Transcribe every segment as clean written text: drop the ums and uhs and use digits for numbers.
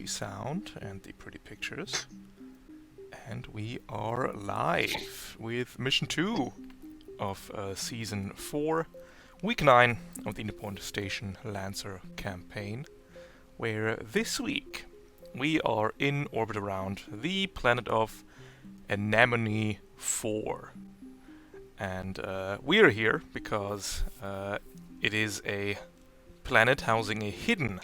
pretty sound and the pretty pictures. And we are live with Mission 2 of Season 4, Week 9 of the Interpoint Station Lancer Campaign, where this week we are in orbit around the planet of Anemone 4. And we are here because it is a planet housing a hidden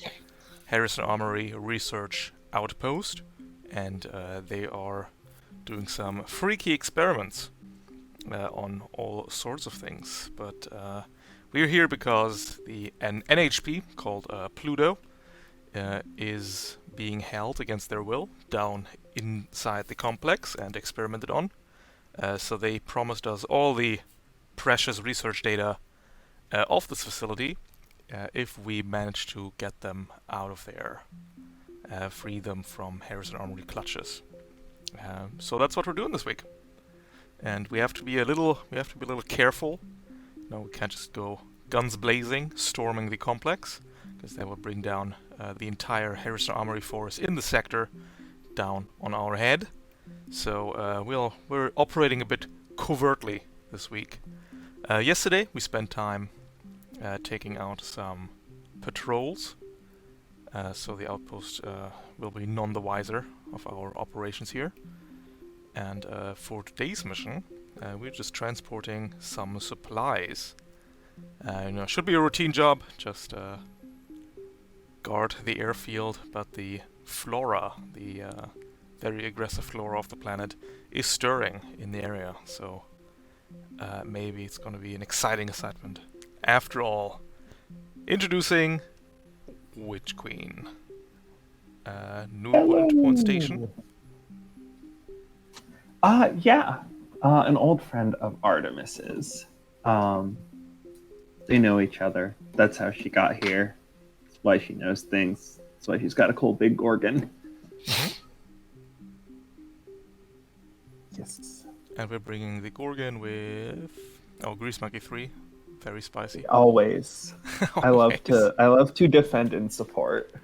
Harrison Armory research outpost, and they are doing some freaky experiments on all sorts of things. But we're here because an NHP called Pluto is being held against their will down inside the complex and experimented on. So they promised us all the precious research data of this facility if we manage to get them out of there, free them from Harrison Armory clutches. So that's what we're doing this week, and we have to be a little careful. No, we can't just go guns blazing, storming the complex, because that will bring down the entire Harrison Armory force in the sector down on our head. So we're operating a bit covertly this week. Yesterday we spent time taking out some patrols, so the outpost will be none the wiser of our operations here. And for today's mission, we're just transporting some supplies. Should be a routine job, just guard the airfield, but the flora, the very aggressive flora of the planet, is stirring in the area, so maybe it's going to be an exciting assignment. After all, introducing Witch Queen. New Interpoint Station. An old friend of Artemis's. They know each other. That's how she got here. That's why she knows things. That's why she's got a cool big Gorgon. Yes. And we're bringing the Gorgon with Grease Monkey 3. Very spicy. Always. I love to defend and support.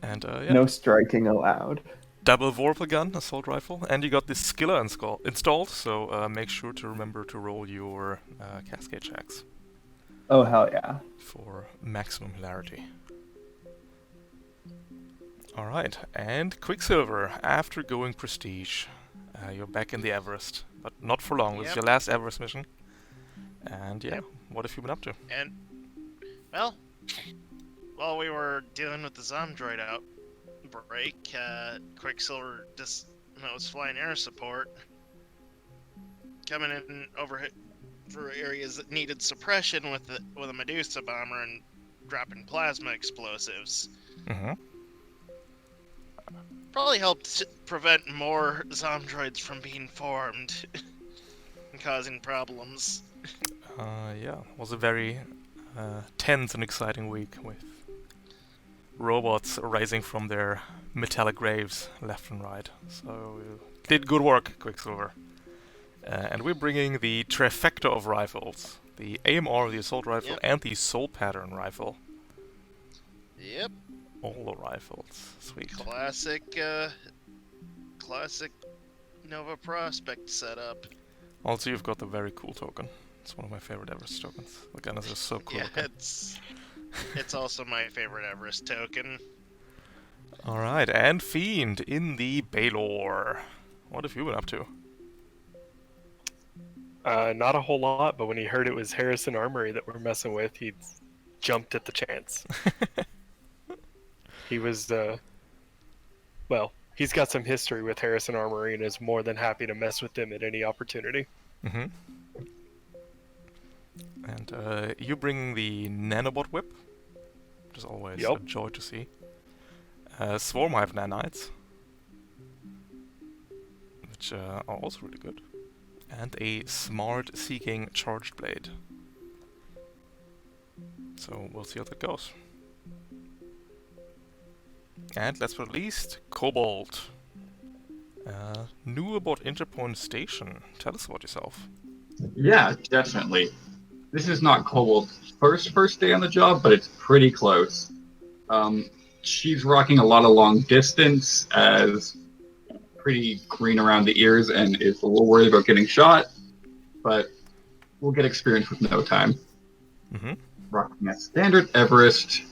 And no striking allowed. Double Vorpal gun, assault rifle, and you got this skiller installed, so make sure to remember to roll your cascade checks. Oh, hell yeah. For maximum hilarity. Alright, and Quicksilver, after going Prestige, you're back in the Everest, but not for long. This is your last Everest mission. And what have you been up to? And, while we were dealing with the Zomdroid outbreak, Quicksilver was flying air support, coming in over for areas that needed suppression with a Medusa bomber and dropping plasma explosives. Mm-hmm. Probably helped prevent more Zomdroids from being formed and causing problems. It was a very tense and exciting week with robots rising from their metallic graves left and right. So you did good work, Quicksilver. And we're bringing the trifecta of rifles. The AMR, the assault rifle, and the soul pattern rifle. Yep. All the rifles. Sweet. Classic Nova Prospect setup. Also, you've got the very cool token. It's one of my favorite Everest tokens. The gun is just so cool. Yeah, it's also my favorite Everest token. Alright, and Fiend in the Baylor. What have you been up to? Not a whole lot, but when he heard it was Harrison Armory that we're messing with, he jumped at the chance. He was, he's got some history with Harrison Armory and is more than happy to mess with them at any opportunity. Mm-hmm. And you bring the nanobot whip, which is always a joy to see. Swarm Hive nanites, which are also really good. And a smart seeking charged blade. So we'll see how that goes. And last but not least, Cobalt. New about Interpoint Station. Tell us about yourself. Yeah, definitely. This is not Cobalt's first day on the job, but it's pretty close. she's rocking a lot of long distance, as pretty green around the ears, and is a little worried about getting shot. But we'll get experience with no time. Mm-hmm. Rocking a standard Everest.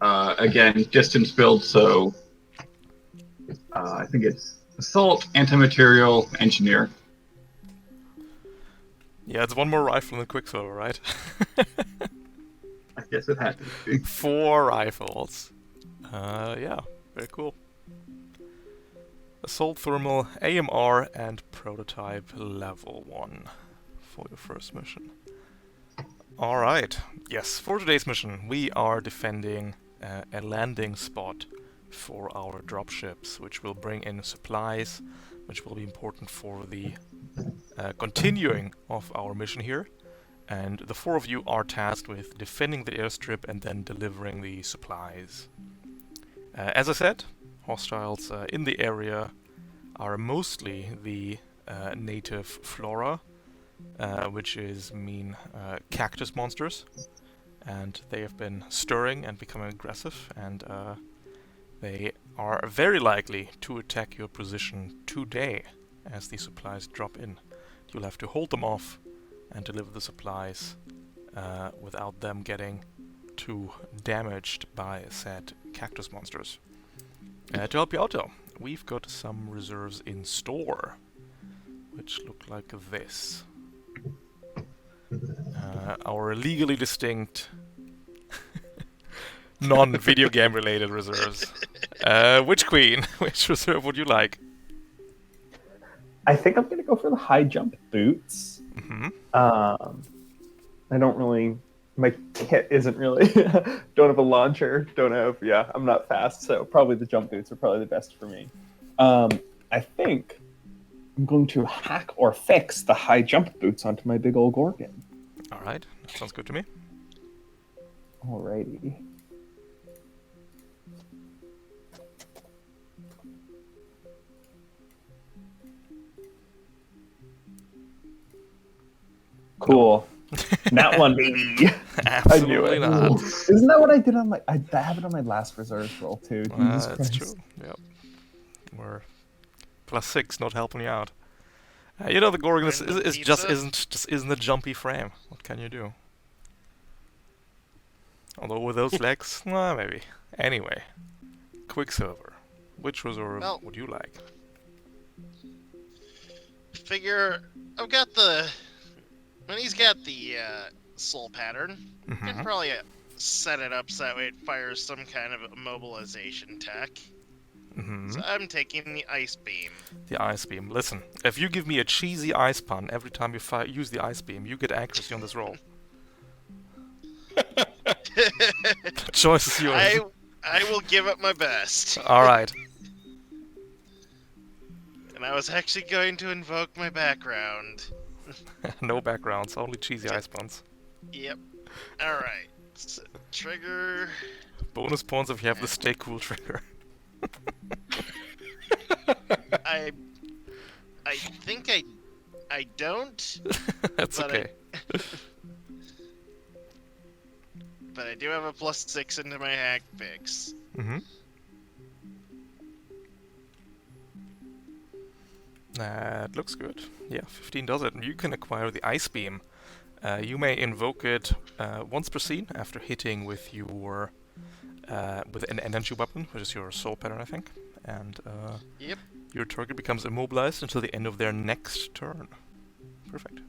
Again, distance build, so I think it's assault, anti-material, engineer. Yeah, it's one more rifle than Quicksilver, right? I guess it had to be. 4 rifles. Yeah, very cool. Assault Thermal, AMR, and Prototype Level 1 for your first mission. Alright, yes, for today's mission we are defending a landing spot for our dropships, which will bring in supplies, which will be important for the continuing of our mission here. And the 4 of you are tasked with defending the airstrip and then delivering the supplies. As I said, hostiles in the area are mostly the native flora, which is cactus monsters, and they have been stirring and becoming aggressive, and they are very likely to attack your position today as the supplies drop in. You'll have to hold them off and deliver the supplies without them getting too damaged by said cactus monsters. To help you out though, we've got some reserves in store, which look like this. Our legally distinct non-video game related reserves. Which queen? Which reserve would you like? I think I'm gonna go for the high jump boots. Mm-hmm. I don't really. My kit isn't really. Don't have a launcher. Don't have. Yeah, I'm not fast, so probably the jump boots are probably the best for me. I think I'm going to hack or fix the high jump boots onto my big old Gorgon. All right, that sounds good to me. Alrighty. Cool. That one, baby. Absolutely I knew it. not. Isn't that what I did on my? I have it on my last reserve roll too. Jesus That's Christ. true. Yep. We're +6, not helping you out. The Gorgon isn't a jumpy frame. What can you do? Although with those legs, well, maybe. Anyway, Quicksilver. Which reserve would you like? Figure I've got the when he's got the soul pattern, you can probably set it up so that way it fires some kind of immobilization tech. So I'm taking the ice beam. The ice beam. Listen, if you give me a cheesy ice pun every time you use the ice beam, you get accuracy on this roll. The choice is yours. I will give it my best. All right. And I was actually going to invoke my background. No backgrounds, only cheesy ice puns. Yep. All right. So, trigger. Bonus points if you have the stay cool trigger. I think I don't. That's okay. But I do have a +6 into my hack fix. That looks good. Yeah, 15 does it. You can acquire the ice beam. You may invoke it once per scene after hitting with your with an energy weapon, which is your soul pattern, I think. And your target becomes immobilized until the end of their next turn. Perfect.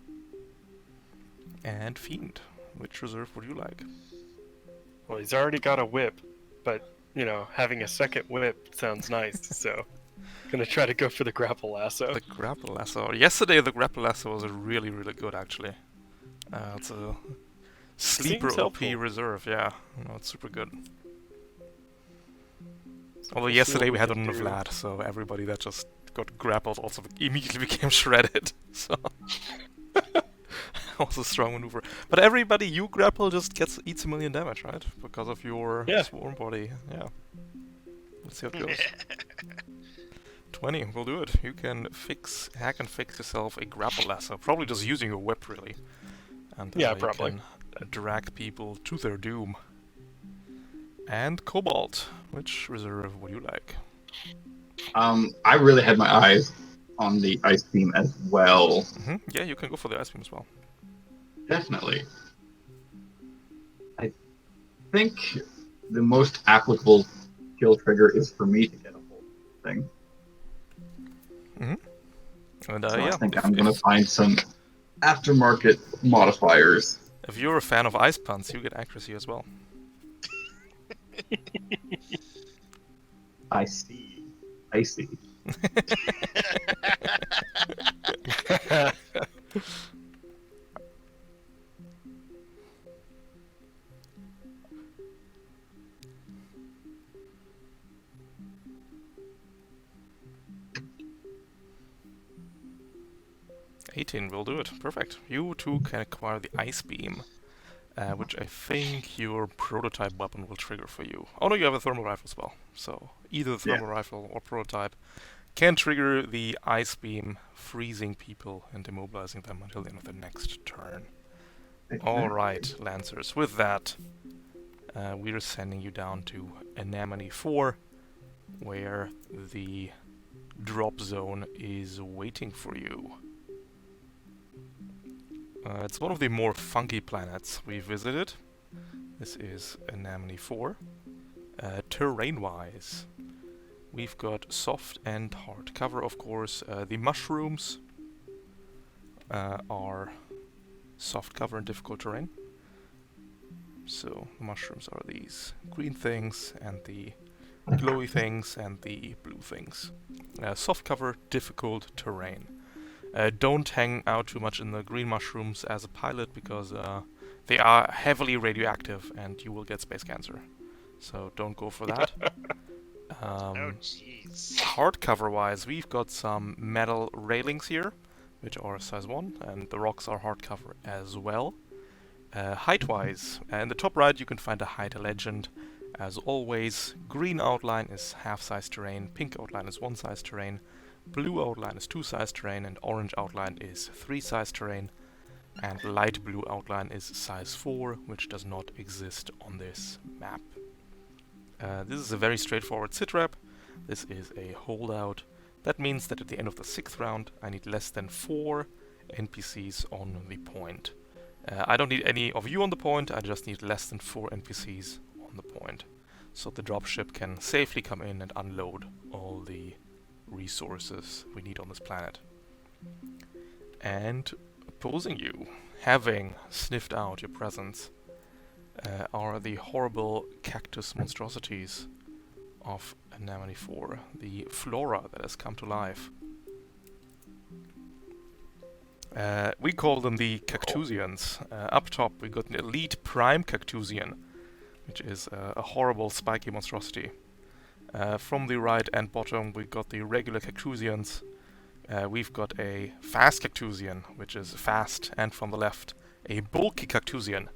And Fiend, which reserve would you like? Well, he's already got a whip, but, having a second whip sounds nice, so gonna try to go for the grapple lasso. The grapple lasso. Yesterday the grapple lasso was really, really good, actually. It's a sleeper OP reserve, yeah. No, it's super good. Although yesterday we had it on the Vlad, so everybody that just got grappled also immediately became shredded. So also a strong maneuver. But everybody you grapple just eats 1 million damage, right? Because of your swarm body. Yeah. Let's see how it goes. 20, we'll do it. You can hack and fix yourself a grapple lasso. Probably just using your whip, really. And probably. You can drag people to their doom. And Cobalt. Which reserve would you like? I really had my eyes on the ice beam as well. Yeah, you can go for the ice beam as well. Definitely. I think the most applicable skill trigger is for me to get a hold of the thing. And So yeah, I think I'm going to find some aftermarket modifiers. if you're a fan of ice punts, you get accuracy as well. I see. I see. $18 will do it. Perfect. You too can acquire the ice beam, which I think your prototype weapon will trigger for you. Oh no, you have a thermal rifle as well. So either the thermal rifle or prototype can trigger the ice beam, freezing people and immobilizing them until the end of the next turn. Alright, Lancers. With that, we're sending you down to Anemone 4, where the drop zone is waiting for you. It's one of the more funky planets we visited. This is Anemone 4. Terrain-wise, we've got soft and hard cover, of course. The mushrooms are soft cover and difficult terrain. So the mushrooms are these green things, and the glowy things, and the blue things. Soft cover, difficult terrain. Don't hang out too much in the green mushrooms as a pilot, because they are heavily radioactive and you will get space cancer. So don't go for that. Oh, jeez. Hardcover wise, we've got some metal railings here, which are size 1, and the rocks are hardcover as well. Height wise, in the top right you can find a height legend. As always, green outline is half size terrain, pink outline is 1 size terrain, blue outline is 2 size terrain, and orange outline is 3 size terrain, and light blue outline is size 4, which does not exist on this map. This is a very straightforward sitrep. This is a holdout. That means that at the end of the 6th round I need less than 4 NPCs on the point. I don't need any of you on the point, I just need less than 4 NPCs on the point. So the dropship can safely come in and unload all the resources we need on this planet. And opposing you, having sniffed out your presence, are the horrible cactus monstrosities of Anemone 4, the flora that has come to life. We call them the Cactusians. Up top we got an elite prime Cactusian, which is a horrible spiky monstrosity. From the right and bottom we got the regular Cactusians. We've got a fast Cactusian, which is fast, and from the left a bulky Cactusian,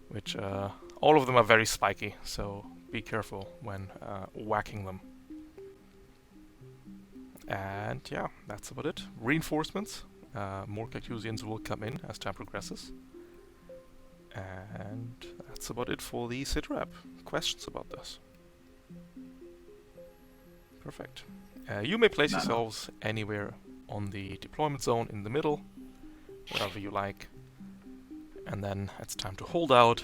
which all of them are very spiky, so be careful when whacking them. And yeah, that's about it. Reinforcements. More Cactusians will come in as time progresses. And that's about it for the sitrep. Questions about this? Perfect. You may place yourselves anywhere on the deployment zone in the middle, wherever you like. And then it's time to hold out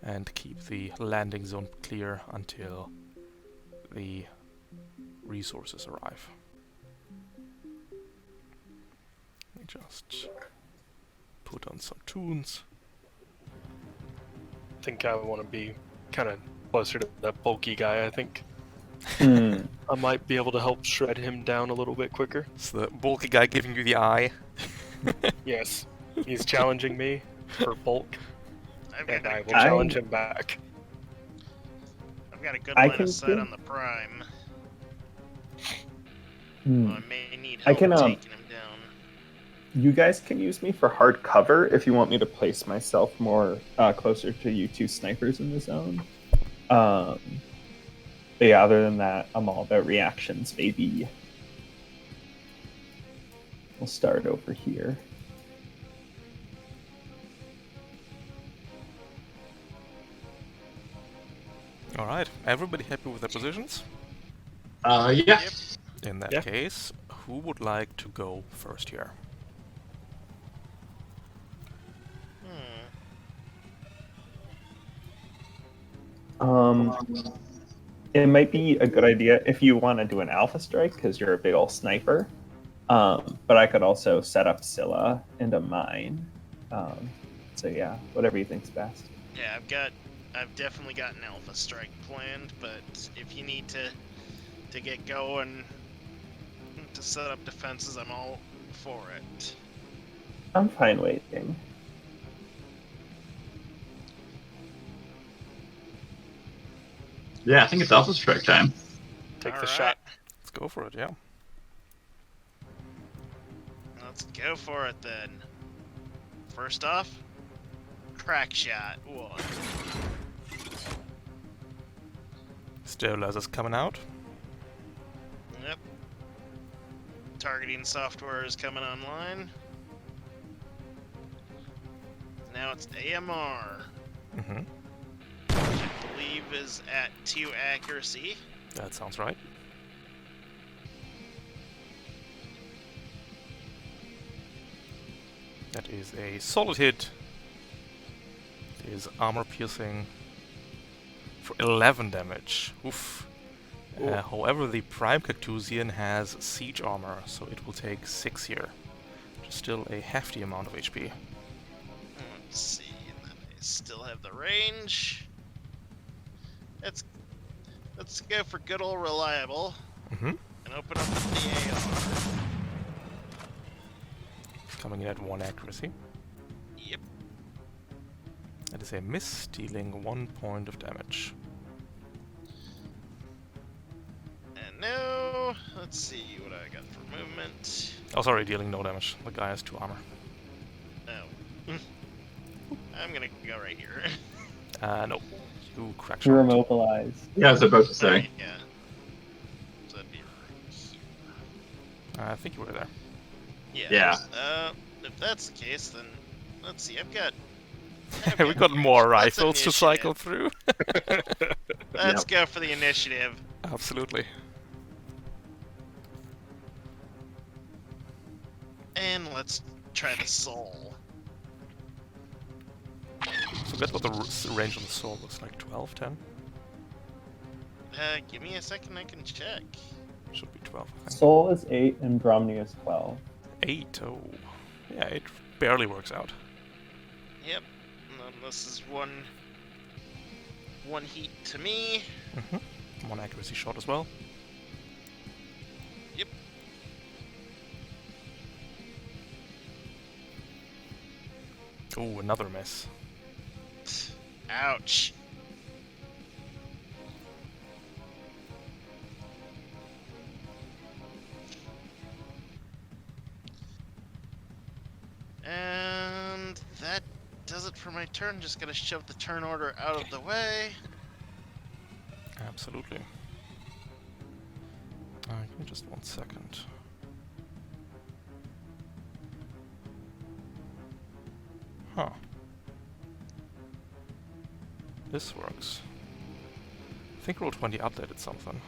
and keep the landing zone clear until the resources arrive. Let me just put on some tunes. I think I want to be kind of closer to that bulky guy. I think I might be able to help shred him down a little bit quicker. It's the bulky guy giving you the eye. Yes, he's challenging me for bulk, I've and got I a, will challenge him back. I've got a good I line can of sight do- on the prime. Hmm. I may need I help can, taking him down. You guys can use me for hard cover if you want me to place myself more closer to you two snipers in the zone. But yeah, other than that, I'm all about reactions, baby. We'll start over here. Alright, everybody happy with their positions? Yeah. Yep. In that Yeah. case, who would like to go first here? Hmm. It might be a good idea if you want to do an alpha strike because you're a big old sniper. But I could also set up Scylla and a mine. So yeah, whatever you think's best. Yeah, I've definitely got an alpha strike planned, but if you need to get going to set up defenses, I'm all for it. I'm fine waiting. Yeah, I think it's Alpha Strike time. Take the Alright, shot. Let's go for it, yeah. let's go for it then. First off, crack shot 1. Sterilizer coming out. Yep. Targeting software is coming online. Now it's AMR. Mm-hmm. I believe is at 2 accuracy. That sounds right. That is a solid hit. It is armor piercing for 11 damage. Oof. However, the Prime Cactusian has siege armor, so it will take 6 here. Which is still a hefty amount of HP. Let's see. I still have the range. Let's go for good old reliable Mm-hmm. and open up the AR. Coming in at 1 accuracy. Yep. That is a miss, dealing 1 point of damage. And now, let's see what I got for movement. Oh, sorry, dealing no damage. The guy has 2 armor. Oh. I'm gonna go right here. No. You crack You're shot. immobilized. Yeah, I was about to say. Yeah. So that'd be right here. I think you were there. Yeah. If that's the case, then let's see. I've got. We got more That's rifles to initiative. cycle through. Let's go for the initiative. Absolutely. And let's try the soul. Forget what the range on the soul looks like. 12, 10? Give me a second, I can check. Should be 12, I think. Soul is 8 and Bromney is 12. 8, oh. Yeah, it barely works out. Yep. And then this is one heat to me. Mm-hmm. 1 accuracy shot as well. Yep. Oh, another miss. Ouch. And that does it for my turn. Just gotta shove the turn order out of the way. Absolutely. Give me just 1 second. Huh. This works. I think Roll20 updated something.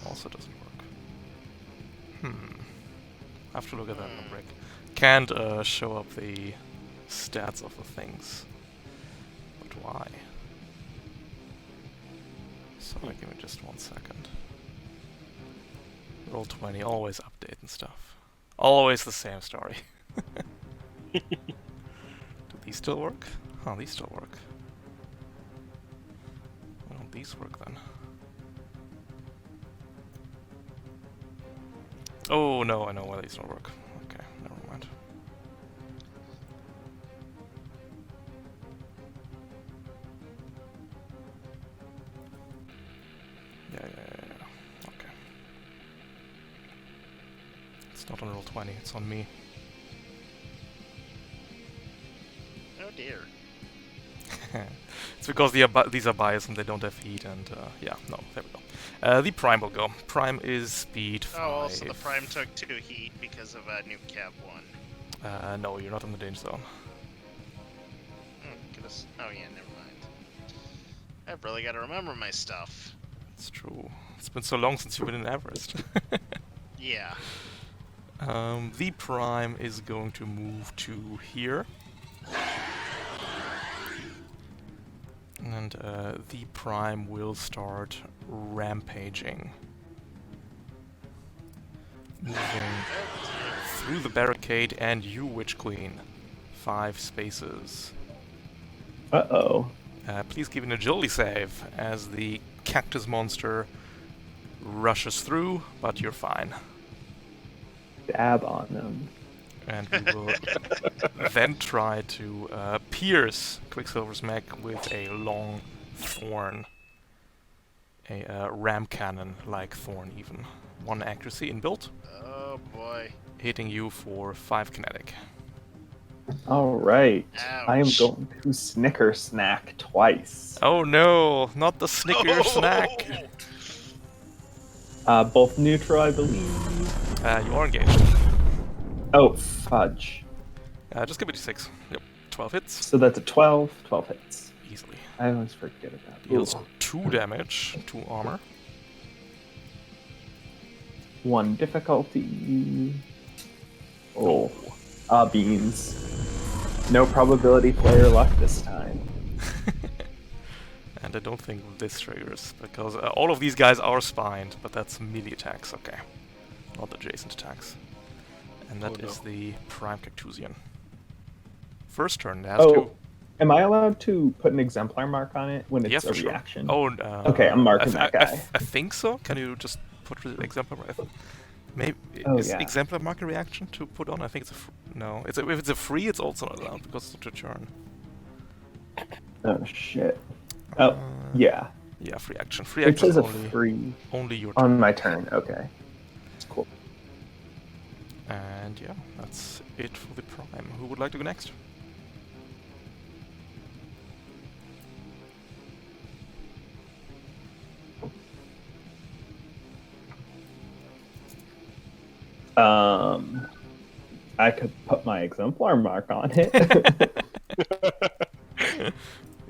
Also doesn't work. I have to look at that in a break. Can't show up the stats of the things. But why? Sorry, give me just 1 second. Roll20, always updating stuff. Always the same story. Do these still work? Oh, these still work. Why don't these work then? Oh no, I know why these don't work. Okay, never mind. Yeah. Okay. It's not on Roll20, it's on me. Oh dear. It's because these are biased and they don't have heat, and yeah, no, there we go. The Prime will go. Prime is speed 5. Oh, also the Prime took 2 heat because of Nuke Cap 1. No, you're not in the danger zone. Oh yeah, never mind. I've really got to remember my stuff. It's true. It's been so long since you've been in Everest. Yeah. The Prime is going to move to here. And the Prime will start rampaging. Moving through the barricade and you, Witch Queen. 5 spaces. Uh-oh. Please give an agility save as the cactus monster rushes through, but you're fine. Dab on them. And we will then try to pierce Quicksilver's mech with a long thorn. A ram cannon like thorn even. 1 accuracy inbuilt, Oh boy. hitting you for 5 kinetic. All right. I am Ouch. going to Snicker Snack twice. Oh no, not the Snicker snack! Both neutral, I believe. You are engaged. Oh, fudge. Just give me d6. Yep, 12 hits. So that's a 12. 12 hits. Easily. I always forget about it. Deals Ooh. 2 damage, 2 armor. 1 difficulty. Oh. Beans. No probability player luck this time. And I don't think this triggers, because all of these guys are spined, but that's melee attacks, okay. Not adjacent attacks. And that is the Prime Cactusian. First turn, it has to... Am I allowed to put an exemplar mark on it when it's Yeah, for a sure. reaction? Oh, Okay, I'm marking that guy. I think so. Can you just put the exemplar mark? Maybe is yeah. exemplar mark a reaction to put on? I think it's a no. If it's a free, it's also not allowed because it's not your turn. Oh shit. Oh yeah. Yeah, free action. Free It action says a only. free Only your turn. on my turn. Okay. It's cool. And yeah, that's it for the Prime. Who would like to go next? I could put my exemplar mark on it.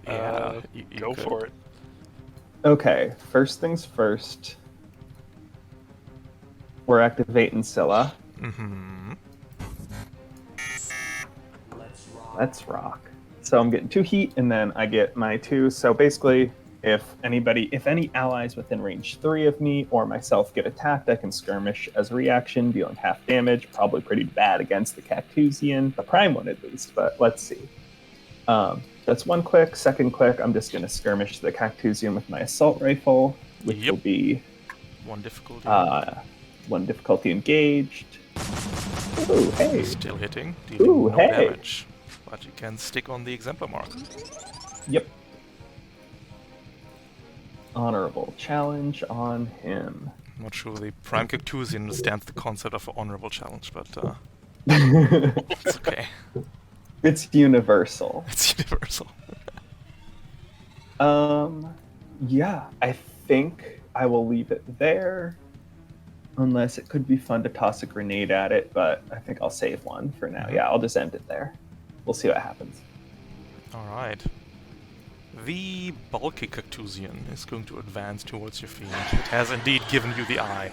Yeah, you Go could. for it. Okay, first things first. We're activating Scylla. Mm-hmm. Let's rock. So I'm getting 2 heat, and then I get my 2. So basically, if any allies within range 3 of me or myself get attacked, I can skirmish as a reaction, dealing half damage. Probably pretty bad against the Cactusian, the Prime one at least, but let's see. That's 1 click. Second click, I'm just going to skirmish the Cactusian with my assault rifle, which will be 1 difficulty. 1 difficulty engaged. Ooh, hey. Still hitting, dealing Ooh, no hey. damage. But you can stick on the exemplar mark. Yep. Honorable challenge on him. I'm not sure the Prime Cactusian understands the concept of an honorable challenge, but it's okay. It's universal. It's universal. Yeah, I think I will leave it there. Unless it could be fun to toss a grenade at it, but I think I'll save one for now. Yeah, I'll just end it there. We'll see what happens. Alright. The bulky Cactusian is going to advance towards your fiend. It has indeed given you the eye.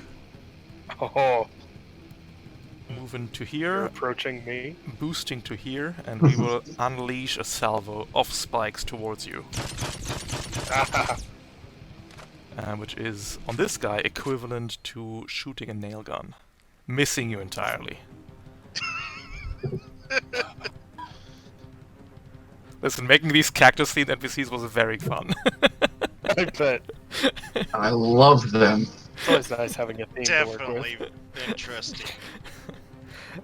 Oh, Moving to you're here, approaching me. boosting to here, and we will unleash a salvo of spikes towards you. Which is, on this guy, equivalent to shooting a nail gun. Missing you entirely. Listen, making these cactus-themed NPCs was very fun. I bet. I love them. It's always nice having a theme to work with. Definitely interesting.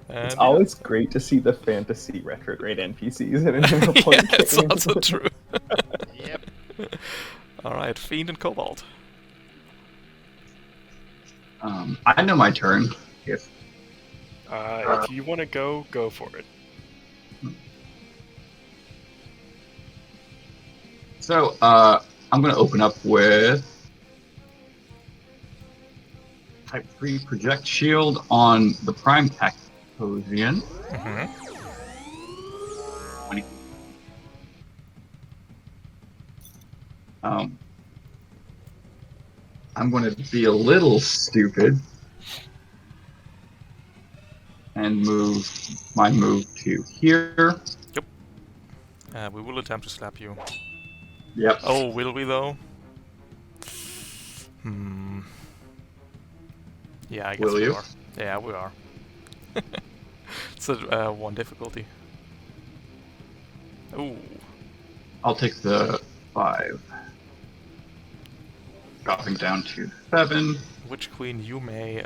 And It's always great to see the fantasy retrograde NPCs in an yeah, Interpoint it's game. also true. Yep. Alright, Fiend and Cobalt. I know my turn. If If you want to go for it. so, I'm going to open up with Type 3 Project Shield on the Prime Cactusian. Mm-hmm. 20. I'm going to be a little stupid and move my move to here. We will attempt to slap you. Yep. Oh, will we though? Hmm. Yeah, I guess Will we you? are. Yeah, we are. It's a 1 difficulty. Ooh. I'll take the 5. Dropping down to 7. Which queen you may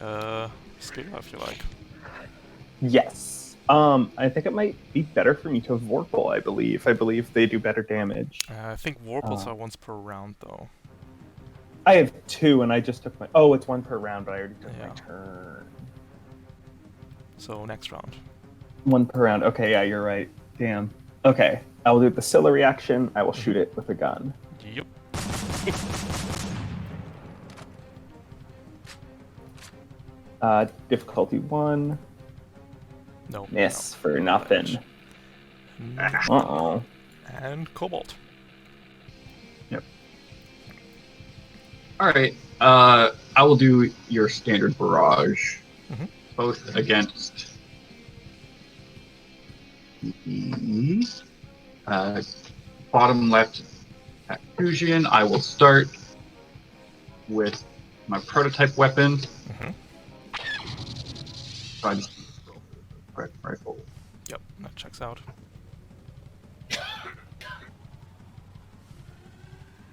steal if you like. Yes. I think it might be better for me to Vorpal, I believe. I believe they do better damage. I think Warples are once per round though. I have 2, and I just took my... Oh, it's 1 per round, but I already took Yeah. my turn. So next round. 1 per round. Okay, yeah, you're right. Damn. Okay, I will do the Scylla reaction. I will shoot it with a gun. Yup. Difficulty 1. No. Miss no. for nothing. Uh-oh. And Cobalt. All right. I will do your standard barrage, Mhm. both against the bottom left Fusion. I will start with my prototype weapon. Mhm. So I just rifle. Yep, that checks out.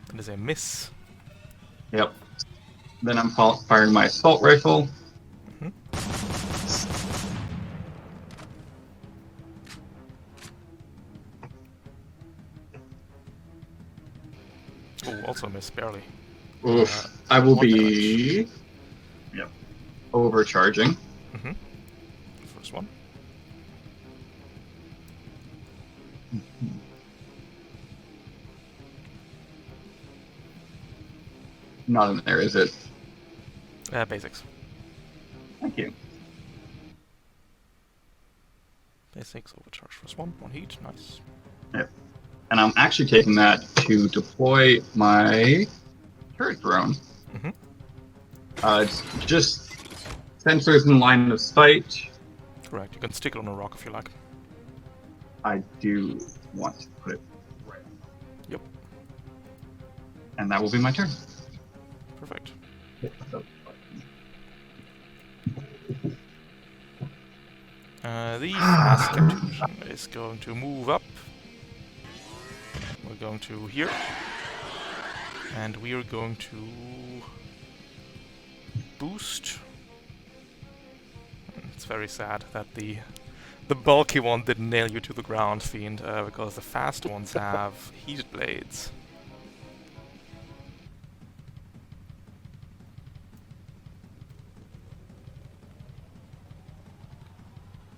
That is a miss. Yep. Then I'm firing my assault rifle. Mhm. Oh, also miss, barely. Oof. I will 1 be overcharging. Mhm. First one. Not in there, is it? Basics. Thank you. Basics, overcharge. First one heat, nice. Yep. And I'm actually taking that to deploy my turret drone. Mhm. It's just sensors in line of sight. Correct, you can stick it on a rock if you like. I do want to put it right. Yep. And that will be my turn. Perfect. The fast Captusion is going to move up. We're going to here. And we are going to boost. It's very sad that the bulky one didn't nail you to the ground, Fiend, because the fast ones have heated blades.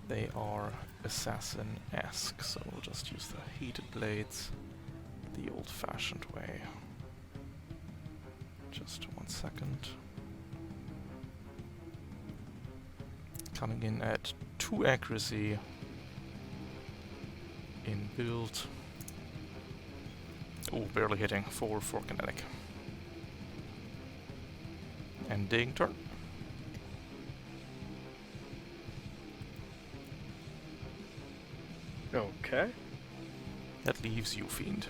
They are assassin-esque, so we'll just use the heated blades the old-fashioned way. Just 1 second. Coming in at 2 accuracy in build. Oh, barely hitting. 4 for kinetic. Ending turn. Okay. That leaves you, Fiend.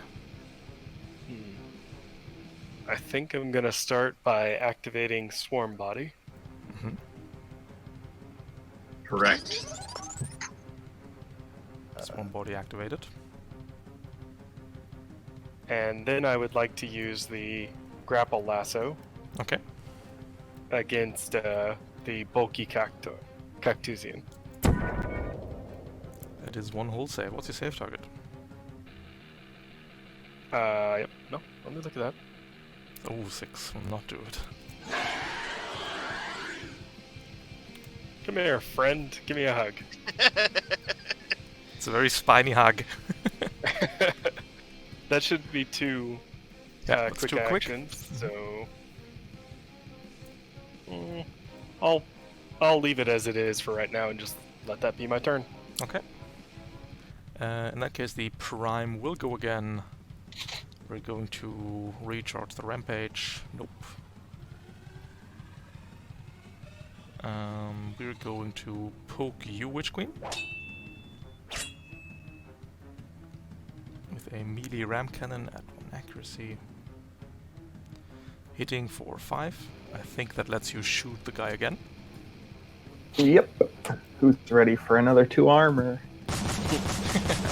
I think I'm gonna start by activating Swarm Body. Mhm. Correct. Swarm body activated. And then I would like to use the Grapple Lasso Okay. against the bulky Cactusian. That is 1 whole save. What's your save target? Yep. No, let me look at that. Oh, 6. Will not do it. Come here, friend. Give me a hug. It's a very spiny hug. That should be 2 Yeah, that's quick too quick. actions. So I'll leave it as it is for right now and just let that be my turn. Okay. In that case, the Prime will go again We're going to recharge the rampage. Nope. We're going to poke you, Witch Queen. With a melee ram cannon at 1 accuracy. Hitting for 5. I think that lets you shoot the guy again. Yep. Who's ready for another 2 armor?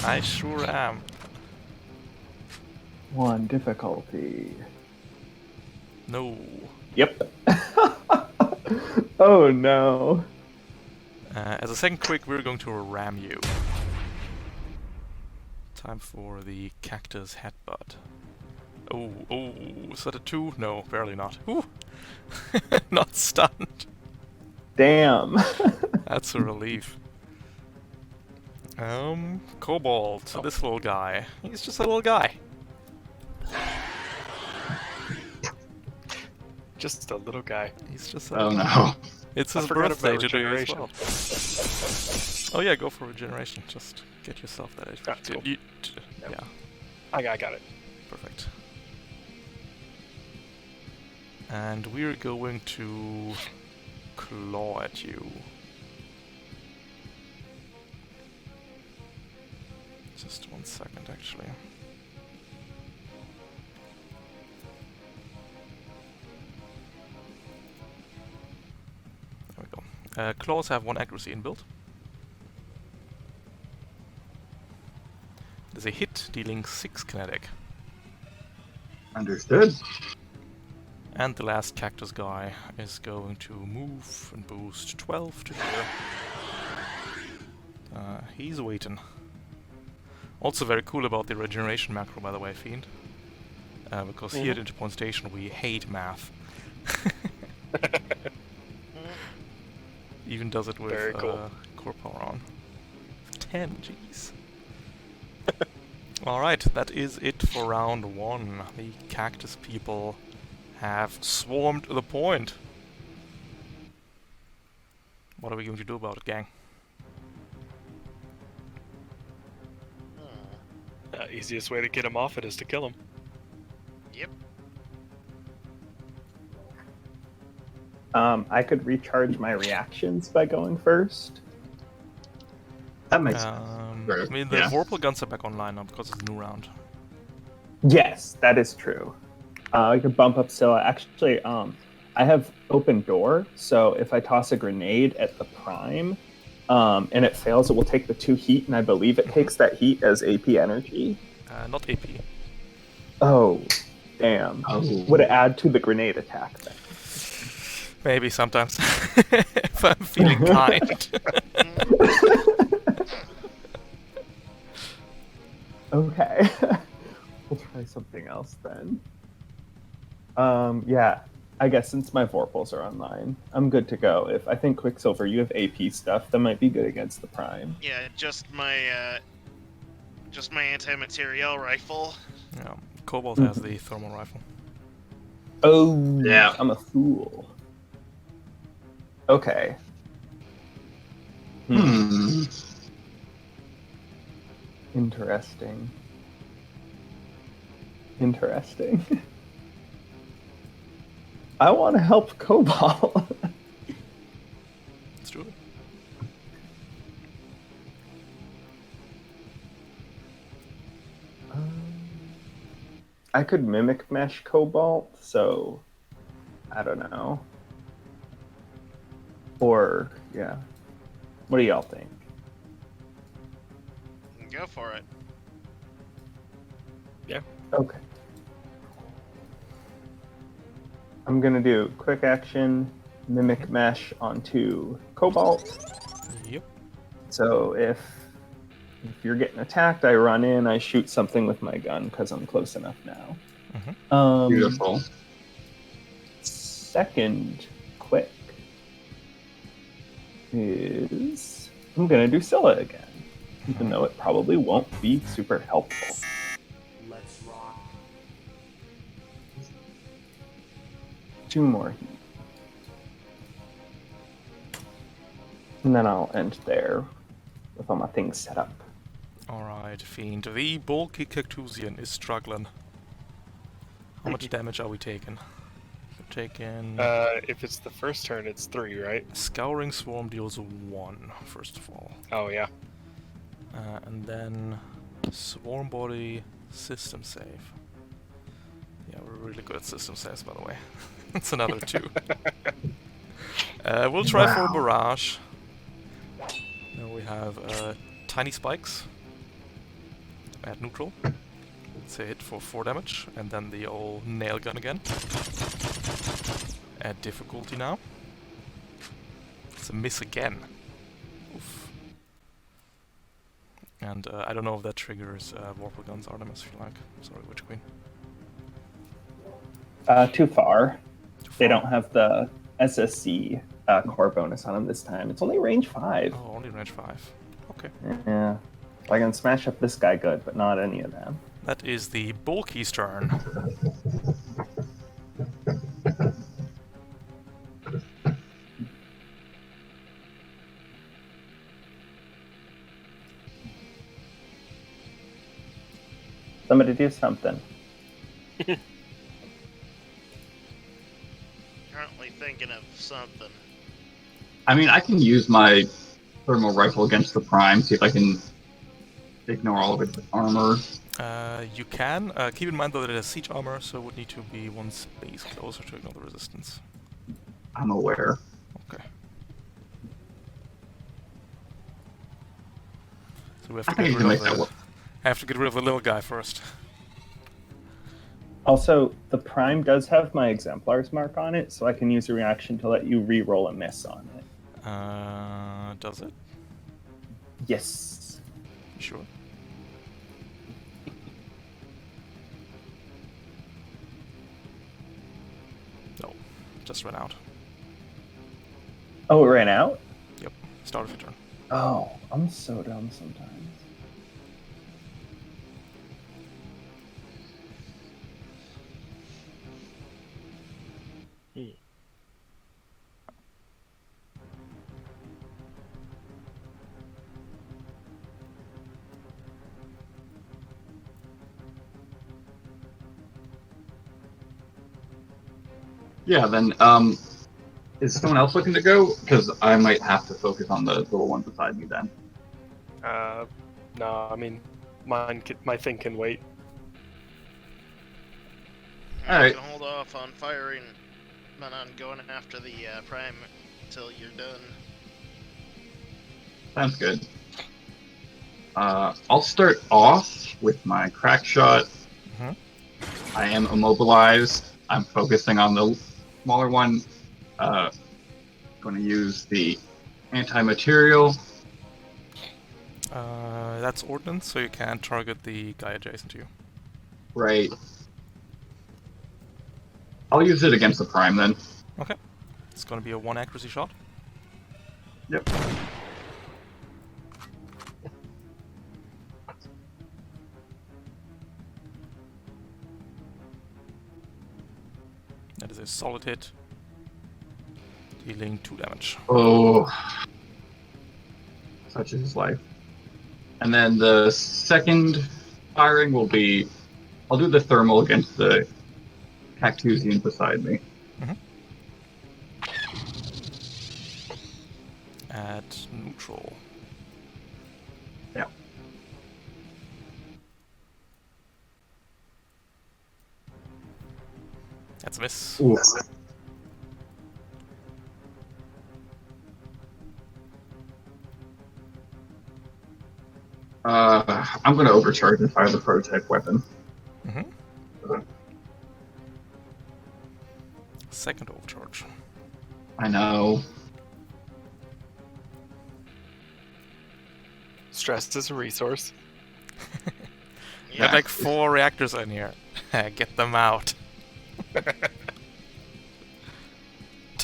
I sure am. 1 difficulty. No. Yep. Oh no. As a second quick, we're going to ram you. Time for the cactus headbutt. Oh, is that a 2? No, barely not. Ooh. Not stunned. Damn. That's a relief. Cobalt, this little guy. He's just a little guy. Just a little guy. He's just a Oh little no. It's I his forgot birthday about today as regeneration. well. Oh yeah, go for regeneration. Just get yourself that HP. That's cool. Yeah, I got it. perfect. And we're going to claw at you. Just 1 second, actually. There we go. Claws have 1 accuracy inbuilt. There's a hit dealing 6 kinetic. Understood. And the last cactus guy is going to move and boost 12 to here. He's waiting. Also very cool about the regeneration macro, by the way, Fiend. Because here at Interpoint Station we hate math. Even does it with Very cool. core power on. 10, jeez. Alright, that is it for round 1. The cactus people have swarmed the point. What are we going to do about it, gang? Easiest way to get him off it is to kill him. Yep. I could recharge my reactions by going first. That makes sense. I mean, the Yeah. Vorpal guns are back online now because it's a new round. Yes, that is true. I could bump up Scylla. Actually, I have open door, so if I toss a grenade at the prime, and it fails, it will take the 2 heat, and I believe it takes that heat as AP energy. Not AP. Oh, damn. Oh. Would it add to the grenade attack then? Maybe sometimes. If I'm feeling kind. Okay. We'll try something else then. Yeah. I guess since my Vorpals are online, I'm good to go. If I think Quicksilver, you have AP stuff, that might be good against the Prime. Yeah, just my anti-materiel rifle. Yeah, Cobalt has the thermal rifle. Oh, Yeah. I'm a fool. Okay. Interesting. I want to help Cobalt. Let's do it. I could mimic mesh Cobalt, so I don't know. Or yeah, what do y'all think? Go for it. Okay. I'm gonna do quick action, mimic mesh onto Cobalt. Yep. So if you're getting attacked, I run in, I shoot something with my gun because I'm close enough now. Beautiful. Second quick is I'm gonna do Scylla again, even though it probably won't be super helpful. Let's rock. 2 more heat. And then I'll end there with all my things set up. Alright, Fiend. The bulky Cactusian is struggling. How much damage are we taking? We're taking... If it's the first turn, it's 3, right? Scouring Swarm deals 1, first of all. Oh, yeah. And then Swarm Body System Save. Yeah, we're really good at system saves, by the way. It's another 2. We'll try for Barrage. Now we have Tiny Spikes at neutral. It's a hit for 4 damage, and then the old nail gun again. At difficulty now. It's a miss again. Oof. And I don't know if that triggers Warple Guns Artemis, if you like. Sorry, Witch Queen. Too far. Too They far. don't have the SSC core bonus on them this time. It's only range 5. Oh, only range 5. Okay. Yeah. I can smash up this guy good, but not any of them. That is the Bulky's turn. Somebody do something. Currently thinking of something. I mean, I can use my thermal rifle against the Prime, see if I can ignore all of its armor. You can. Keep in mind though that it has siege armor, so it would need to be 1 space closer to ignore the resistance. I'm aware. Okay. So we have I to think get you can rid make of that the... work. I have to get rid of the little guy first. Also, the Prime does have my Exemplars mark on it, so I can use a reaction to let you re-roll a miss on it. Does it? Yes. You sure? No, just ran out. Oh, it ran out? Yep, start of your turn. Oh, I'm so dumb sometimes. Yeah, then, is someone else looking to go? Because I might have to focus on the little one beside me then. No, I mean, my thing can wait. Alright. You can hold off on firing and on going after the Prime until you're done. Sounds good. I'll start off with my crack shot. Mhm. I am immobilized. I'm focusing on the smaller one. Going to use the anti-material. That's ordnance, so you can't target the guy adjacent to you. Right. I'll use it against the Prime then. Okay. It's gonna be a 1 accuracy shot. Yep. That is a solid hit. Dealing 2 damage. Oh. Such is life. And then the second firing will be... I'll do the thermal against the Cactusian beside me. At neutral. Yeah. That's a miss. Ooh. I'm going to overcharge and fire the prototype weapon. Second overcharge. I know. Stress is a resource. You had like 4 reactors in here. Get them out.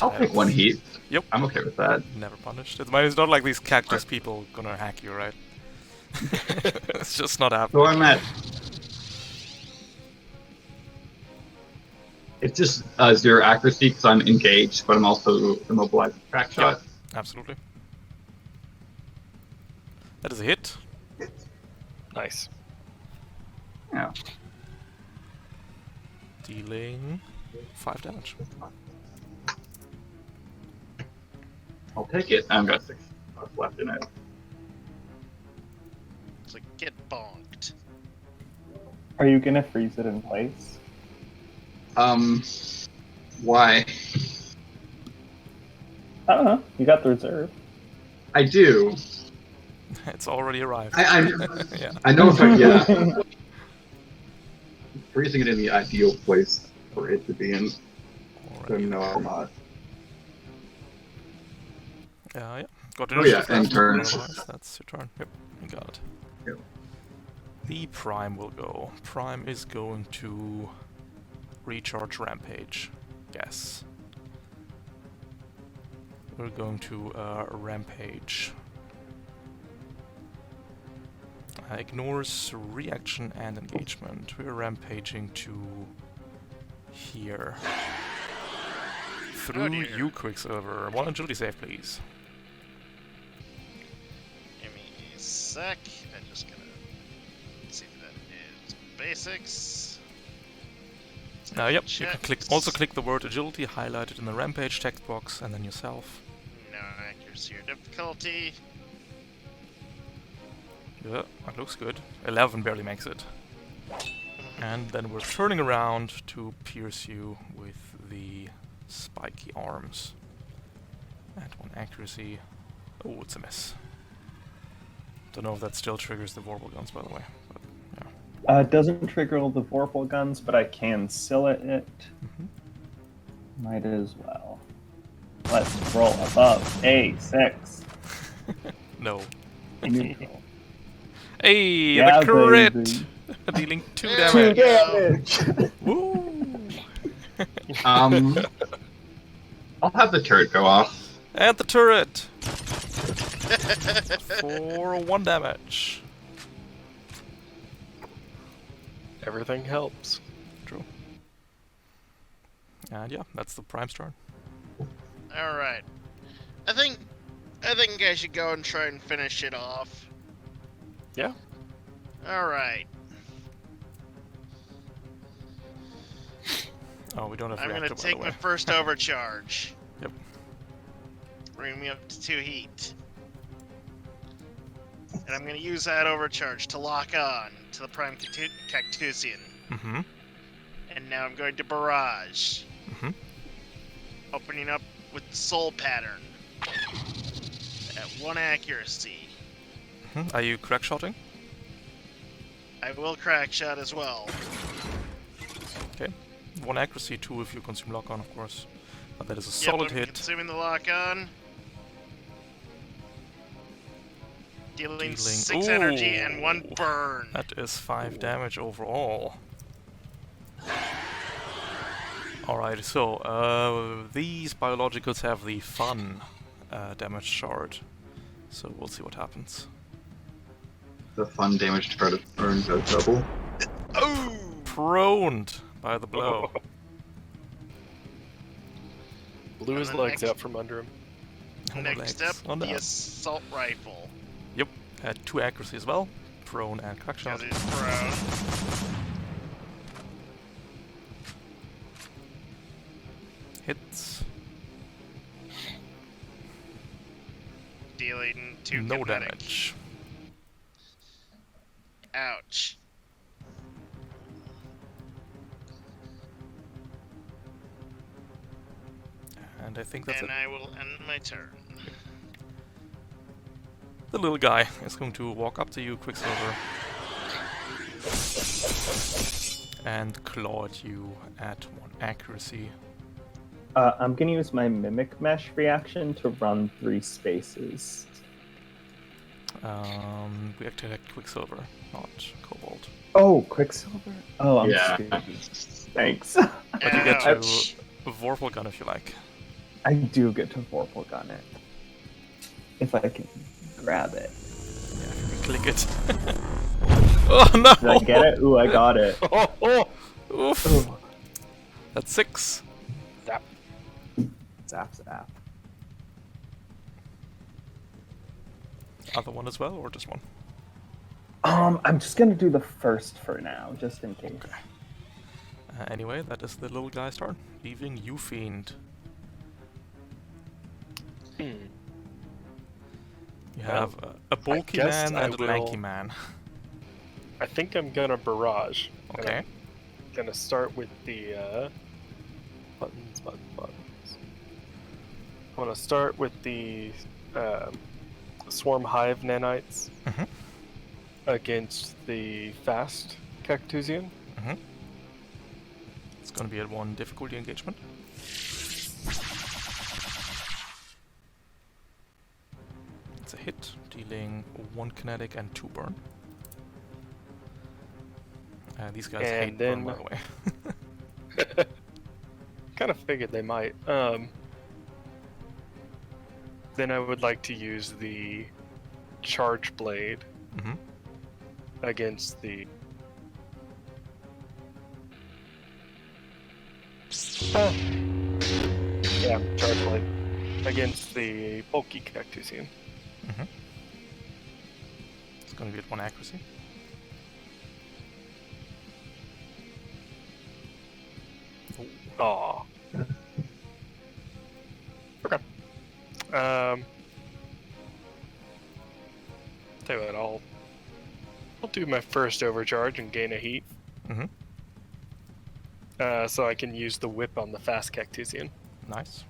I'll take 1 heat. Yep. I'm okay with that. Never punished. It's not like these cactus people gonna hack you, right? It's just not happening. So I'm at... It's just 0 accuracy because I'm engaged, but I'm also immobilized with crack shot. Absolutely. That is a hit. Nice. Yeah. dealing 5 damage. I'll take it. I've got 6 left in it. So get bonked. Are you gonna freeze it in place? Why? I don't know. You got the reserve. I do. It's already arrived. Yeah. I know if I, yeah. Freezing it in the ideal place for it to be in. So Already no, there. I'm not. Yeah. Got Oh, yeah, initiative and left, turn. otherwise that's your turn. Yep, you got it. Yep. The Prime will go. Prime is going to recharge Rampage. Yes. We're going to Rampage. Ignores reaction and engagement. We're rampaging to here. Through dear. you, Quicksilver. 1 agility save, please. Give me a sec. I'm just gonna see if that is basics. Yep, you can also Checks. click the word agility, highlight it in the Rampage text box, and then yourself. No accuracy or difficulty. Yeah, that looks good. 11 barely makes it. And then we're turning around to pierce you with the spiky arms. And 1 accuracy. Oh, it's a miss. Don't know if that still triggers the Vorpal guns, by the way. But, yeah. It doesn't trigger all the Vorpal guns, but I can silhouette it. Might as well. Let's roll above A6. No. Neutral. Hey, Yeah, the crit! baby. Dealing 2 There 2 damage. damage! Woo! I'll have the turret go off. And the turret! For 1 damage. Everything helps. True. And yeah, that's the Prime's turn. All right. I think I should go and try and finish it off. Yeah. All right. Oh, we don't have I'm gonna reactor, by the take way. my first overcharge. Yep. Bring me up to 2 heat. And I'm gonna use that overcharge to lock on to the Prime Cactusian. Mm-hmm. And now I'm going to barrage. Mm-hmm. Opening up with the soul pattern. At 1 accuracy. Are you crack shotting? I will crack shot as well. Okay. 1 accuracy, 2 if you consume lock on, of course. But that is a Yep, solid I'm hit. consuming the lock on. Dealing 6 energy and 1 Ooh. burn. That is 5 damage overall. Alright, so these biologicals have the fun damage shard. So we'll see what happens. The fun damage turret earns a double. Oh! Proned by the blow. Blew his And the legs next- out from under him. Next Legs step, on the down. assault rifle. Yep, at 2 accuracy as well. Prone and crack shot. Because he's prone. Hits. Dealing 2 No kinetic. damage. Ouch. And I think that's And it. I will end my turn. The little guy is going to walk up to you, Quicksilver. And claw at you at 1 accuracy. I'm gonna use my Mimic Mesh reaction to run 3 spaces. Reactivate Quicksilver, not Cobalt. Oh, Quicksilver? Oh, I'm Yeah. stupid. Thanks. But you get to Ouch. Vorpal Gun if you like. I do get to Vorpal Gun it. If I can grab it. Yeah, if you click it. Oh no! Did I get it? Ooh, I got it. Oof! Ooh. That's 6. Zap, zap. Other one as well, or just 1? I'm just gonna do the first for now, just in case. Anyway, that is the little guy's turn, leaving you, Fiend. Hmm. You Well, have a bulky guess man I and a lanky will- man. I think I'm gonna barrage. And Okay. I'm gonna start with the buttons. I'm gonna start with the Swarm Hive nanites Mhm. against the fast Cactusian. Mhm. It's gonna be at 1 difficulty engagement. It's a hit, dealing 1 kinetic and 2 burn. These guys And hate burn, then- by the way. Kind of figured they might. Then I would like to use the Charge Blade Mhm. against the. Yeah, Charge Blade against the bulky Cactusian. Mhm. It's gonna be at 1 accuracy. Oh. Aw. Okay. Tell you what, I'll do my first overcharge and gain a heat, Mhm. so I can use the whip on the fast Cactusian. Nice.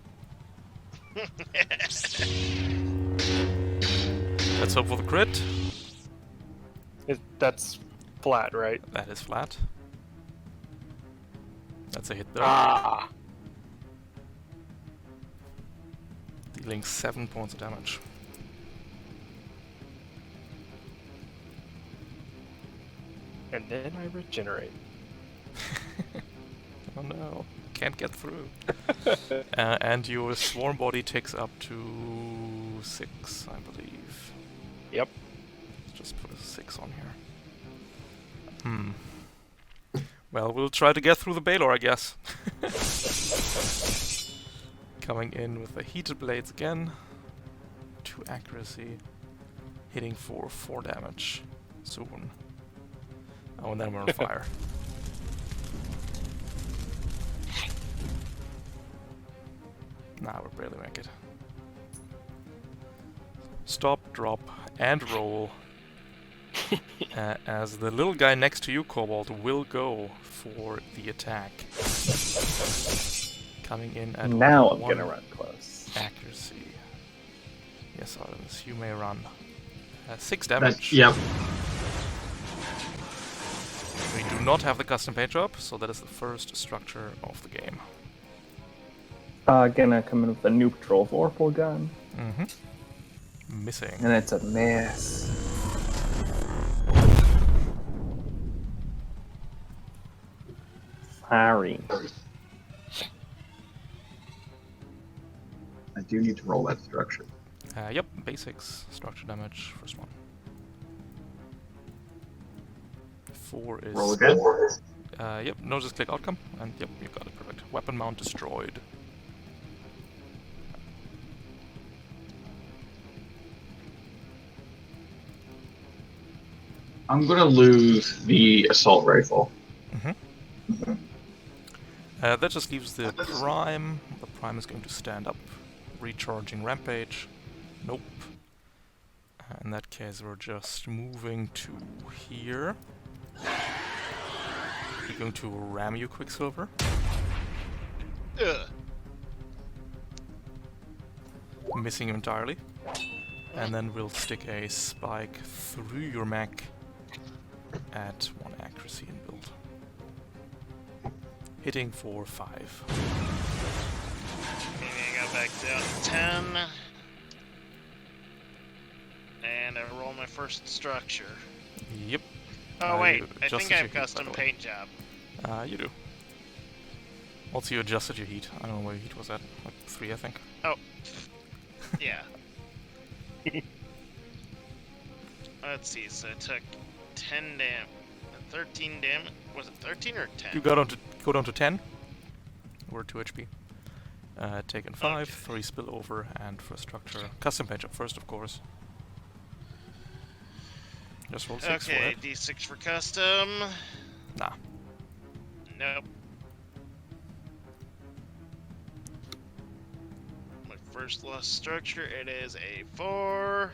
Let's hope for the crit. That's flat, right? That is flat. That's a hit there. Ah. Dealing 7 points of damage. And then I regenerate. Oh no, can't get through. And your swarm body takes up to 6, I believe. Yep. Let's just put a 6 on here. Well, we'll try to get through the Baylor, I guess. Coming in with the heated blades again. 2 accuracy. Hitting for 4 damage. Soon. Oh, and then we're on fire. Nah, we barely make it. Stop, drop, and roll. As the little guy next to you, Cobalt, will go for the attack. Coming in at Now I'm 1 gonna run close. accuracy. Yes, Artemis, you may run. 6 damage. Yep. We do not have the custom paint job, so that is the first structure of the game. Gonna come in with a new patrol vorpal gun, Missing. and it's a miss. Sorry. I do need to roll that structure. Yep, basics, structure damage, first one. 4 is... Roll again. Yep, no, just click outcome, and yep, you got it, perfect. Weapon mount destroyed. I'm gonna lose the assault rifle. That just leaves the Prime. The Prime is going to stand up. Recharging Rampage. Nope. In that case, we're just moving to here. We're going to ram you, Quicksilver. Ugh. Missing you entirely. And then we'll stick a spike through your mech at 1 accuracy and build. Hitting for 5. Maybe I got back down to 10. And I roll my first structure. Yep. Oh wait, you I adjusted think I your have heat, by custom the way. paint job. You do. Also, you adjusted your heat. I don't know where your heat was at. Like 3, I think. Oh. Yeah. Let's see, so I took 10 damage, 13 damage. Was it 13 or 10? You go down to 10. We're 2 HP. Taken 5, Okay. 3 spillover, and for structure. Custom paint job first, of course. Just roll 6 for Okay, it. D6 for custom. Nah. Nope. first lost structure. It is a 4.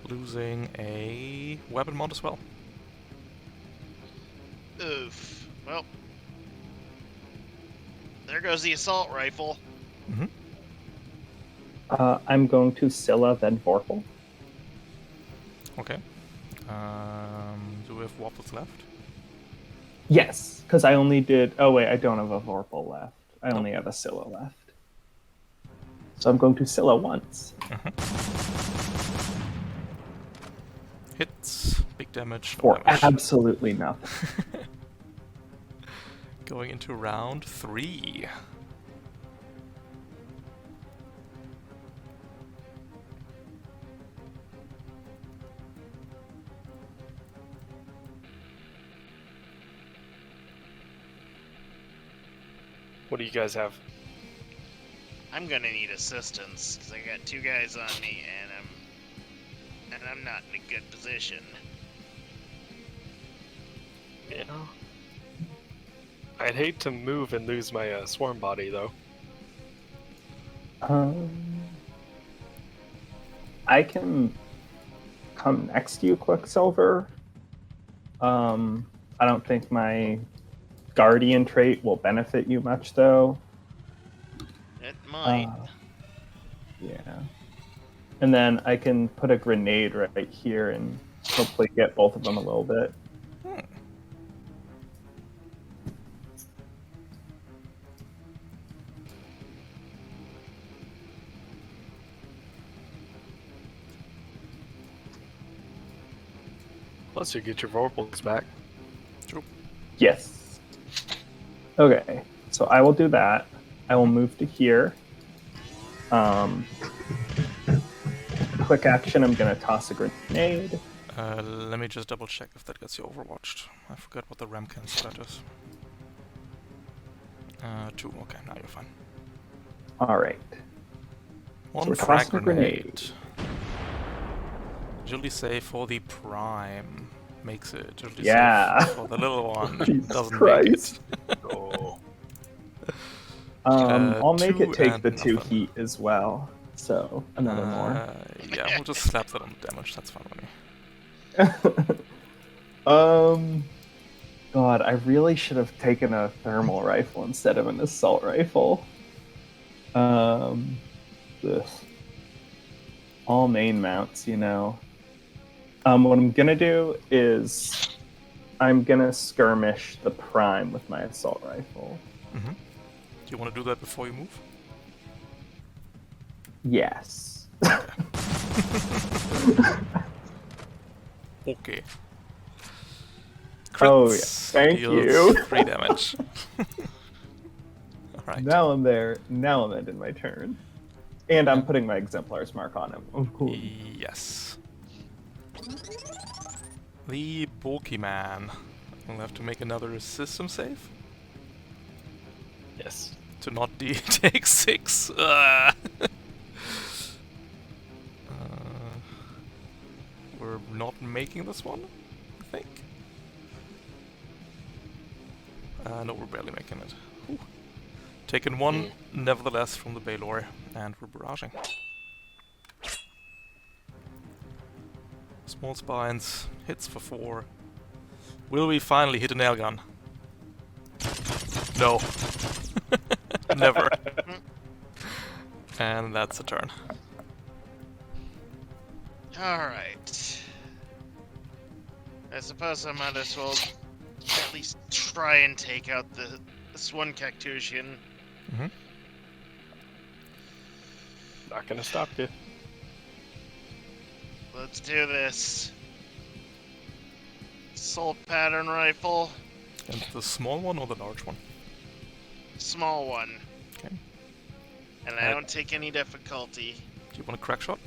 Losing a weapon mount as well. Oof. Well, there goes the assault rifle. Mm-hmm. I'm going to Scylla, then Vorpal. Okay. Do we have waffles left? Yes, because I only did. Oh wait, I don't have a Vorpal left. I only have a Scylla left. So I'm going to Scylla once. Hits, big damage, no For damage. absolutely nothing. Going into round 3. What do you guys have? I'm gonna need assistance because I got 2 guys on me, and I'm not in a good position. Yeah. I'd hate to move and lose my swarm body, though. I can come next to you, Quicksilver. I don't think my Guardian trait will benefit you much, though. It might. Yeah. And then I can put a grenade right here and hopefully get both of them a little bit. Plus, you get your Vorpals back. True. Yes. Okay, so I will do that. I will move to here. Quick action, I'm going to toss a grenade. Let me just double check if that gets you overwatched. I forgot what the Ramcan stat is. 2, okay, now you're fine. All right. One we're frag tossing a grenade. Agility save for the prime makes it. Agility Yeah. save for the little one Jesus doesn't Christ. make it. Oh. I'll make 2 it take and the 2 nothing. heat as well. So, another more. Yeah, we'll just slap that on the damage, that's fine with me. God, I really should have taken a thermal rifle instead of an assault rifle. Ugh. All main mounts, you know. What I'm gonna do is I'm gonna skirmish the prime with my assault rifle. Mm-hmm. Do you want to do that before you move? Yes. Okay. Oh, yeah. Crits Thank deals you. 3 damage. Alright. Now I'm there. Now I'm ending my turn. And I'm putting my Exemplar's mark on him. Of course. Yes. The bulky man will have to make another system save Yes. to not take 6. We're not making this one, I think. No, we're barely making it. Whew. Taken 1, nevertheless, from the Baylor, and we're barraging. Small spines, hits for 4. Will we finally hit a nail gun? No. Never. And that's a turn. Alright. I suppose I might as well at least try and take out this one Cactusian. Mm-hmm. Not gonna stop you. Let's do this. Assault pattern rifle. And the small one or the large one? Small one. Okay. And I don't take any difficulty. Do you want a crack shot?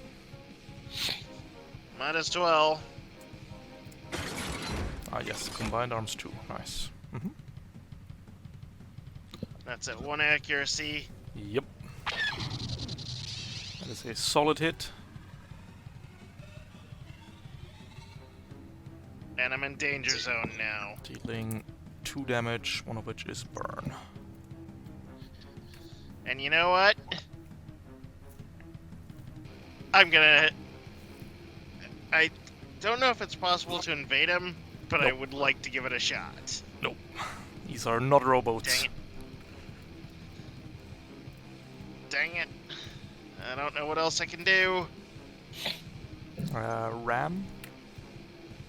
Might as well. Ah, yes, combined arms 2. Nice. Mm-hmm. That's at 1 accuracy. Yep. That is a solid hit. And I'm in danger zone now. Dealing 2 damage, one of which is burn. And you know what? I'm gonna. I don't know if it's possible to invade him, but I Nope. would like to give it a shot. Nope. These are not robots. Dang it. Dang it. I don't know what else I can do. Ram.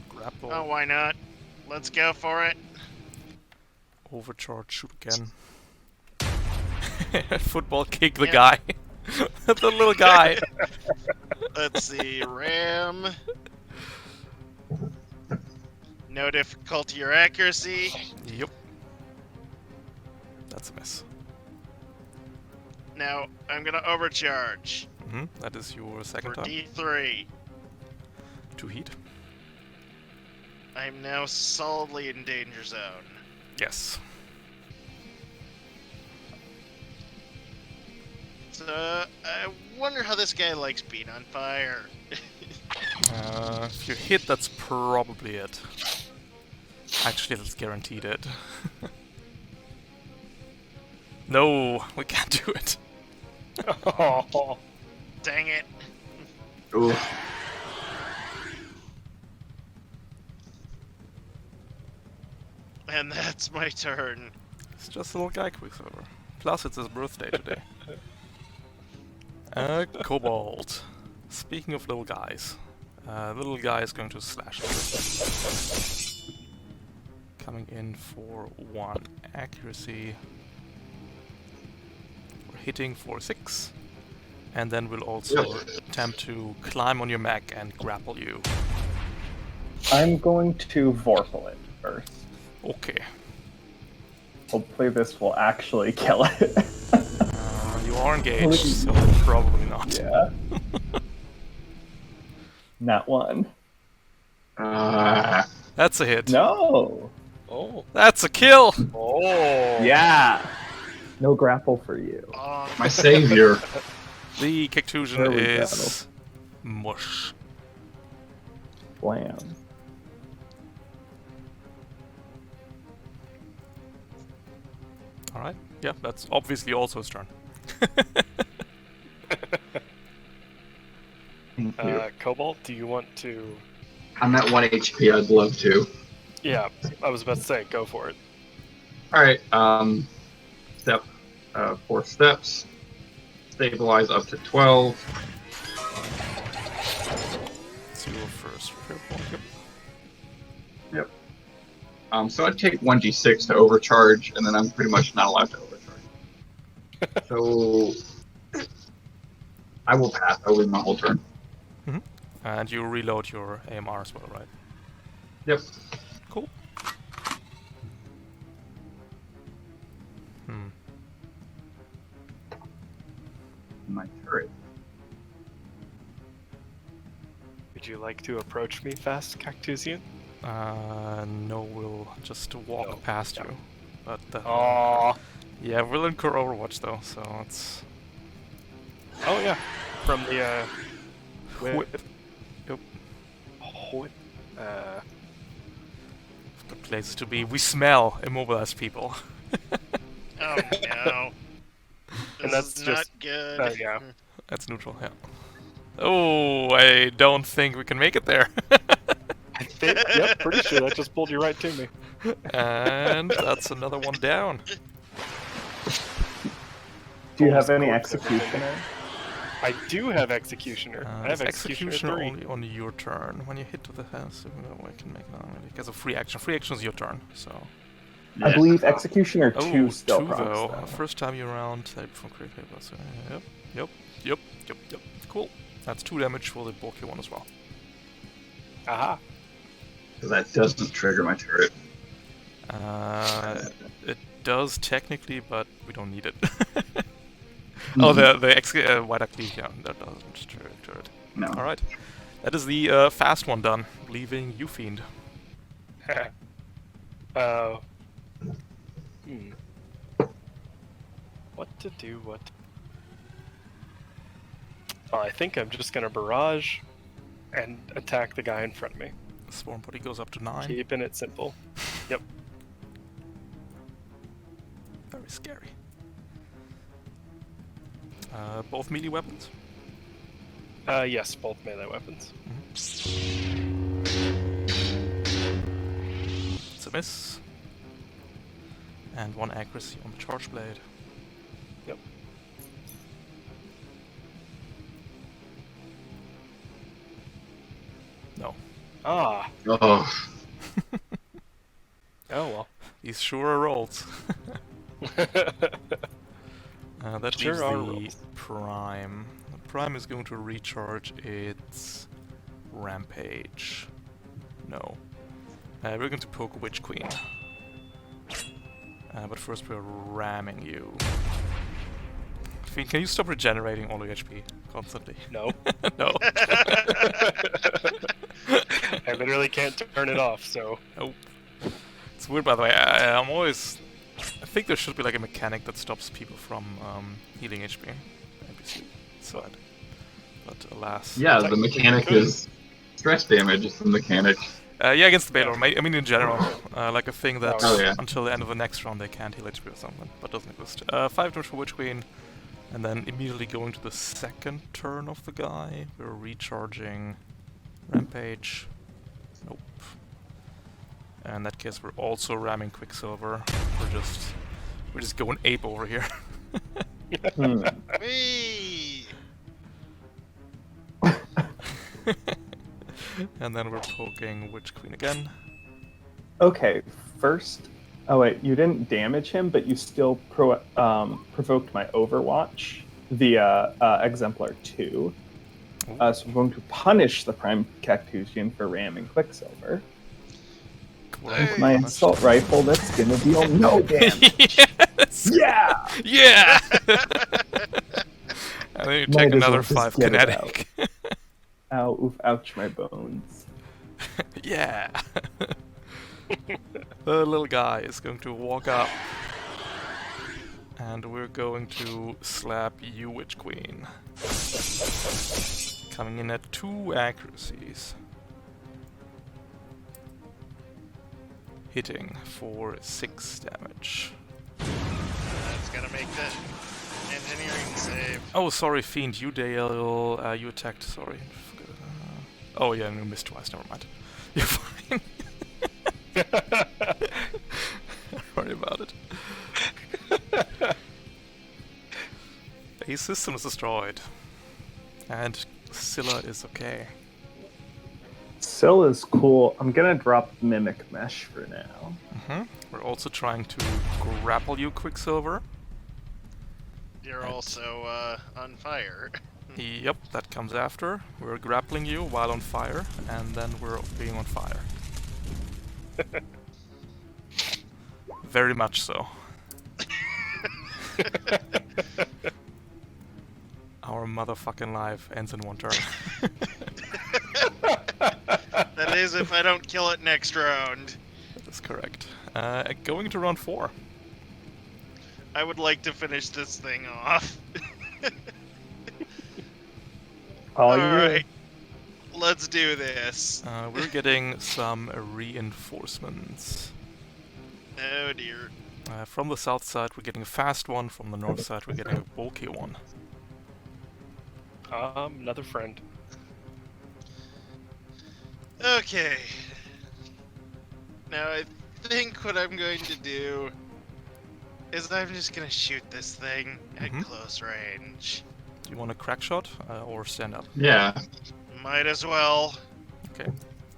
Grapple. Oh, why not? Let's go for it. Overcharge. Shoot again. Football kick the Yeah. guy. The little guy. Let's see. Ram. No difficulty or accuracy. Yep. That's a miss. Now, I'm gonna overcharge That is your second for time. D3. 2 heat. I'm now solidly in danger zone. Yes. So, I wonder how this guy likes being on fire. If you hit, that's probably it. Actually, that's guaranteed it. No, we can't do it. Oh, Dang it. Ooh. And that's my turn. It's just a little guy Quicksilver. Plus, it's his birthday today. Cobalt. Speaking of little guys, little guy is going to slash us. Coming in for 1 accuracy. We're hitting for 6. And then we'll also attempt to climb on your mech and grapple you. I'm going to Vorpal it first. Okay. Hopefully this will actually kill it. You are engaged, so probably not. Yeah. Not one. That's a hit. No. oh, That's a kill! oh! Yeah. No grapple for you. My savior. The There Cactusian we is mush. Blam. Alright, yeah, that's obviously also his turn. Thank you. Cobalt, do you want to? I'm at 1 HP. I'd love to. Yeah, I was about to say, go for it. All right. Step. 4 steps. Stabilize up to 12. It's your first repair point. Yep. Yep. So I'd take 1d6 to overcharge, and then I'm pretty much not allowed to overcharge. So I will pass. I will leave my whole turn. And you reload your AMR as well, right? Yep. Cool. My turret. Would you like to approach me fast, Cactusian? No, we'll just walk Oh, past yeah. you. But Oh, yeah, we'll incur Overwatch though, so it's oh yeah, from the whip. Yep. Whip. The place to be. We smell immobilized people. Oh no. This that's is not just- good. yeah. That's neutral, yeah. Oh, I don't think we can make it there. I think, yep, pretty sure that just pulled you right to me. And that's another one down. Do you Almost have any corpse everything. executioner? I do have Executioner. I have It's Executioner 3. only on your turn. When you hit to the house, I can make it because of free action. Free action is your turn, so. I believe executioner 2 Oh, still 2 procs, though. though. First time you're around, type from crit hit. So, yep. Cool. That's 2 damage for the bulky one as well. Aha. So that doesn't trigger my turret. It does technically, but we don't need it. Oh, the white cleave, yeah, that doesn't trigger it. No. All right, that is the fast one done. Leaving you, fiend. What to do, what? Oh, I think I'm just gonna barrage and attack the guy in front of me. Swarm body goes up to 9. Keeping it simple. Yep. Very scary. Both melee weapons. Yes, both melee weapons. It's a miss. And 1 accuracy on the charge blade. Yep. No. Ah. Oh, Oh well. These sure are rolls. That Sure leaves are the rolls. Prime. The Prime is going to recharge its Rampage. No. We're going to poke a Witch Queen. But first we're ramming you. Fiend, can you stop regenerating all your HP constantly? No. No. I literally can't turn it off, so... Nope. It's weird, by the way. I think there should be like a mechanic that stops people from healing HP. NPC side. But alas. yeah, the mechanic is stress damage is the mechanic. Yeah, against the Baylor. I mean, in general. Like a thing that Oh, yeah. until the end of the next round they can't heal HP or something. But doesn't exist. 5 damage for Witch Queen. And then immediately going to the second turn of the guy. We're recharging Rampage. Nope. In that case, we're also ramming Quicksilver. We're just going ape over here. Hmm. Whee! And then we're poking Witch Queen again. Okay, first. Oh wait, you didn't damage him, but you still provoked my Overwatch via Exemplar 2. So we're going to punish the Prime Cactusian for ramming Quicksilver. With my assault rifle, that's gonna deal no damage. Yes! Yeah! Yeah! And then you Might take as another well just 5 get it kinetic. Ow, oof, ouch, my bones. Yeah! The little guy is going to walk up. And we're going to slap you, Witch Queen. Coming in at 2 accuracies. Hitting for 6 damage. That's gonna make that engineering save. Oh, sorry, Fiend, you Dale, you attacked, sorry. Oh yeah, you missed twice, never mind. You're fine. Sorry about it. Base system is destroyed. And Scylla is okay. Syl is cool. I'm gonna drop Mimic Mesh for now. We're also trying to grapple you, Quicksilver. You're Right. also on fire. Yep, that comes after. We're grappling you while on fire, and then we're being on fire. Very much so. Our motherfucking life ends in 1 turn. That is if I don't kill it next round. That is correct. Going to round 4. I would like to finish this thing off. Alright, let's do this. We're getting some reinforcements. Oh dear. From the south side, we're getting a fast one. From the north side, we're getting a bulky one. Another friend. Okay. Now I think what I'm going to do is I'm just gonna shoot this thing at close range. Do you want a crack shot or stand up? Yeah. Might as well. Okay.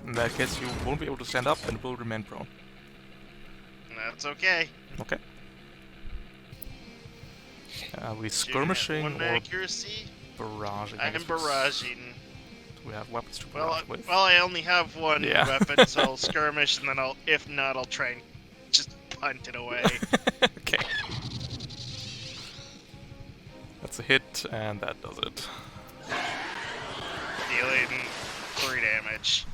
In that case, you won't be able to stand up and will remain prone. That's okay. Okay. Are we Shooting at skirmishing 1 or accuracy? barraging? I am barraging. Do we have weapons to Well, barrage with? well, I only have 1 Yeah. weapon, so I'll skirmish, and then if not, I'll try and just punt it away. Okay. That's a hit, and that does it. Dealing 3 damage.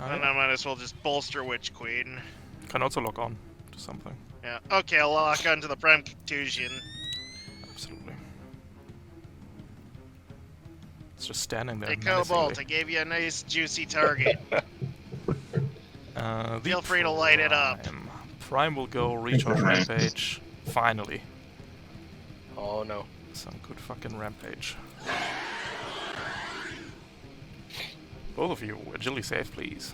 And I might as well just bolster Witch Queen. Can also lock on to something. Yeah. Okay, I'll lock onto the Prime Cactusian. Absolutely. It's just standing there. Hey, Cobalt, I menacingly. gave you a nice juicy target. The Feel free to light it up. Prime. Prime will go recharge rampage. Finally. Oh no. Some good fucking rampage. Both of you, agility save, please.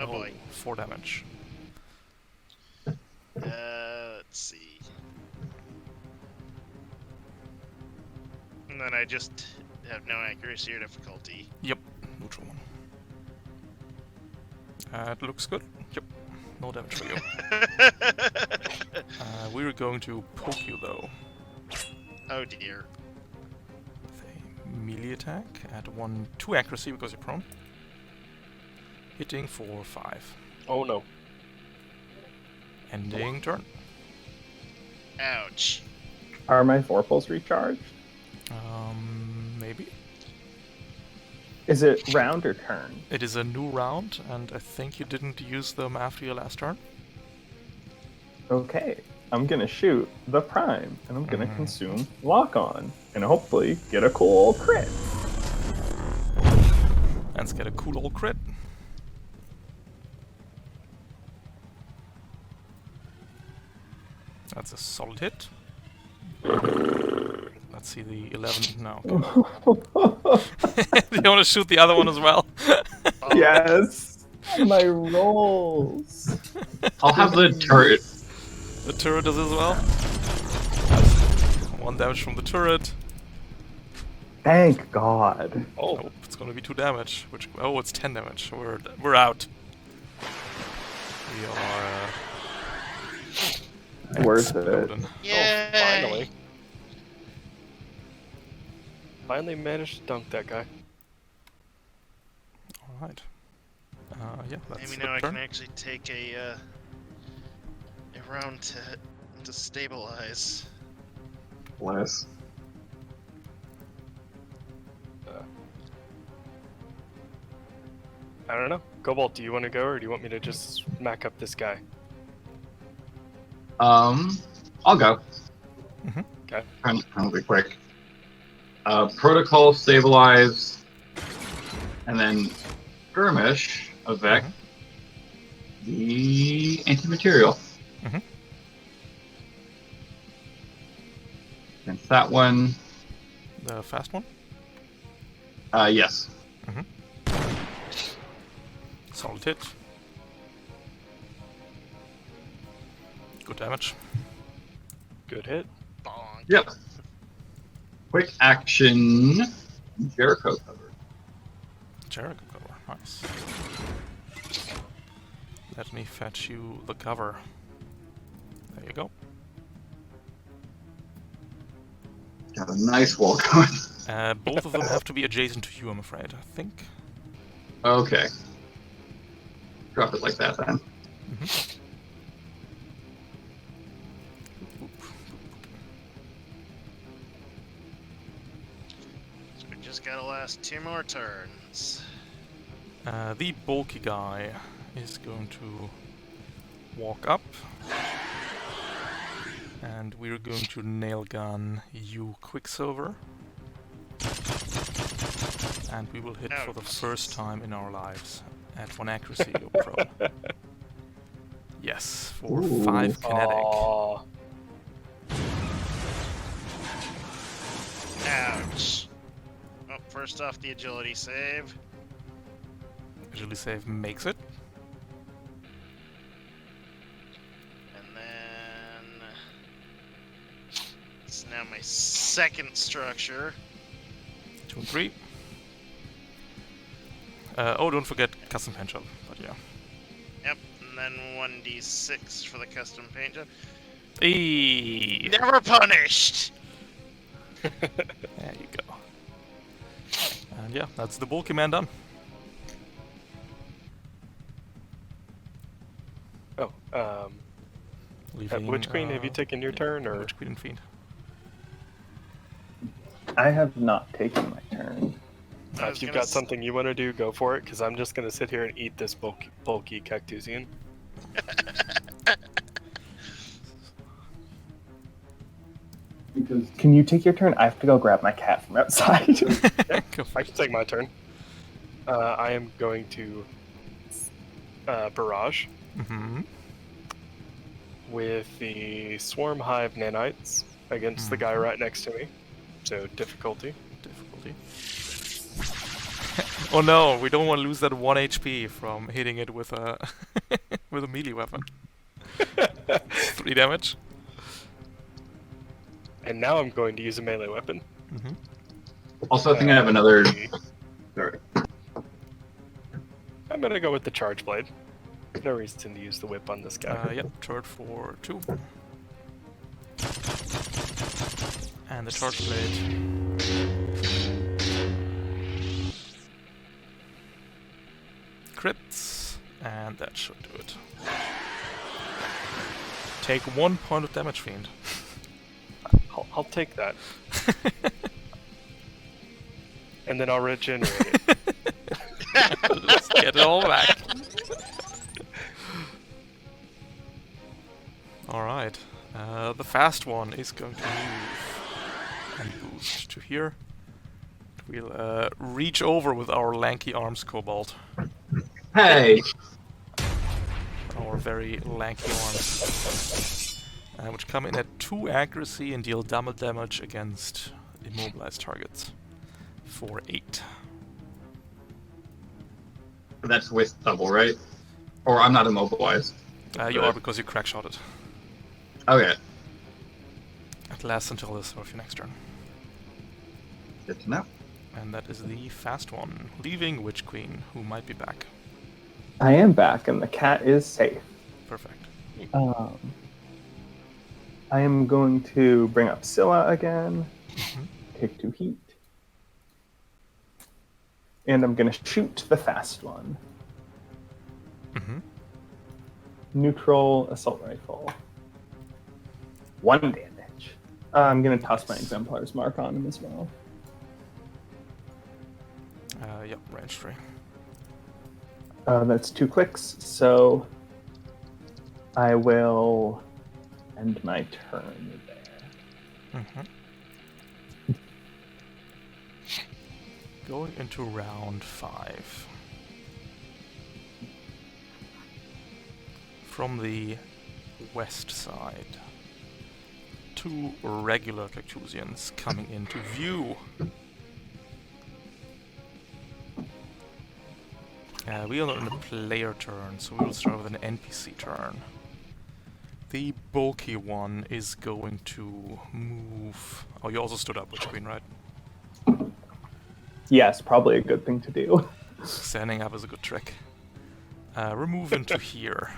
Oh boy. 4 damage. Let's see. And then I just have no accuracy or difficulty. Yep, neutral one. It looks good. Yep, no damage for you. We're going to poke you though. Oh dear. With a melee attack at 2 accuracy because you're prone. Hitting for 5. Oh no. Ending turn. Ouch. Are my vorpals recharged? Maybe. Is it round or turn? It is a new round, and I think you didn't use them after your last turn. Okay, I'm gonna shoot the prime, and I'm gonna consume lock on, and hopefully get a cool crit. Let's get a cool old crit. That's a solid hit. Let's see the 11 now. Okay. Do you want to shoot the other one as well? Yes, my rolls. I'll have the turret. The turret does as well. 1 damage from the turret. Thank God. Oh. Nope, it's gonna be 2 damage. Which it's 10 damage. We're out. We are Worth it. exploding. Yay! Oh, finally. Finally managed to dunk that guy. All right. Yeah, that's Maybe the now I turn. can actually take a round to stabilize. Bless. I don't know. Cobalt, do you want to go or do you want me to just smack up this guy? I'll go. Okay. Trying to be quick. Protocol, stabilize, and then skirmish, Outback, the anti-material. Mhm. Against that one, The fast one. yes. Solid hit. Good damage. Good hit. Bonk. Yep. Quick action, Jericho cover. Jericho cover. Nice. Let me fetch you the cover. There you go. Got a nice wall going. Both of them have to be adjacent to you, I'm afraid. I think. Okay. Drop it like that then. So we just gotta last 2 more turns. The bulky guy is going to walk up. And we're going to nail gun you, Quicksilver. And we will hit for the first time in our lives. At 1 accuracy, you're prone. Yes, for Ooh. 5 kinetic. Aw. Ouch. Oh, first off, the agility save. Agility save makes it. And then... It's now my second structure. 2 and 3. Don't forget custom paint job, but yeah. Yep, and then 1d6 for the custom paint job. Eee! Never punished! There you go. And yeah, that's the bulky man done. Oh, Leaving, Witch Queen, have you taken your turn or? Witch Queen and Fiend. I have not taken my turn. I was If you've gonna got something you want to do, go for it, because I'm just going to sit here and eat this bulky Cactusian. Can you take your turn? I have to go grab my cat from outside. Go for I it. can take my turn. I am going to barrage Mm-hmm. with the Swarm Hive nanites against the guy right next to me. So difficulty. Difficulty. Oh no, we don't want to lose that 1 HP from hitting it with a with a melee weapon. 3 damage. And now I'm going to use a melee weapon. Mm-hmm. Also, I think I have another. Sorry. I'm gonna go with the charge blade. There's no reason to use the whip on this guy. Yep, charge for 2. And the charge blade. Crits, and that should do it. Take 1 point of damage, Fiend. I'll take that. And then I'll regenerate it. Let's get it all back. Alright. The fast one is going to move and boost to here. We'll reach over with our lanky arms, Cobalt. Hey! Our very lanky arms. Which come in at 2 accuracy and deal double damage against immobilized targets. For 8. That's with double, right? Or I'm not immobilized. You are because you crack-shotted. Okay, It lasts until the start of your next turn. good to know. And that is the fast one, leaving Witch Queen, who might be back. I am back, and the cat is safe. Perfect. I am going to bring up Scylla again, Mhm. take 2 heat, and I'm going to shoot the fast one. Mm-hmm. Neutral assault rifle. 1 damage. I'm going to toss my Exemplar's mark on him as well. Yep, range 3. That's 2 clicks, so I will end my turn there. Mm-hmm. Going into round 5. From the west side, 2 regular Cactusians coming into view. We are on a player turn, so we will start with an NPC turn. The bulky one is going to move. Oh, you also stood up, Witch Queen, right? Yes, probably a good thing to do. Standing up is a good trick. Remove into here.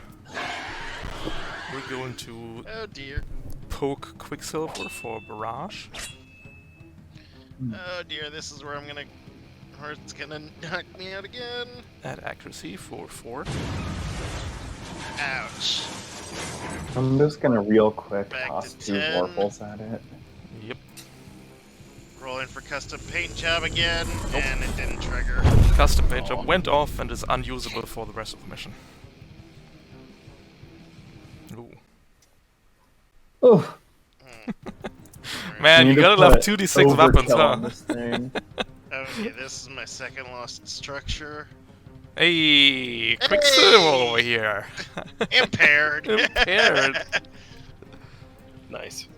We're going to Oh dear. poke Quicksilver for barrage. Oh dear, this is where it's gonna knock me out again. Add accuracy for 4. Ouch. I'm just going to real quick Back toss to 2 10. Vorpals at it. Yep. Rolling for custom paint job again, and it didn't trigger. Custom paint job went off and is unusable for the rest of the mission. Ooh. Oh, Man, you gotta love 2d6 weapons, huh? This thing. Okay, this is my second lost structure. Hey, Quicksilver over here. Impaired. Impaired. Nice.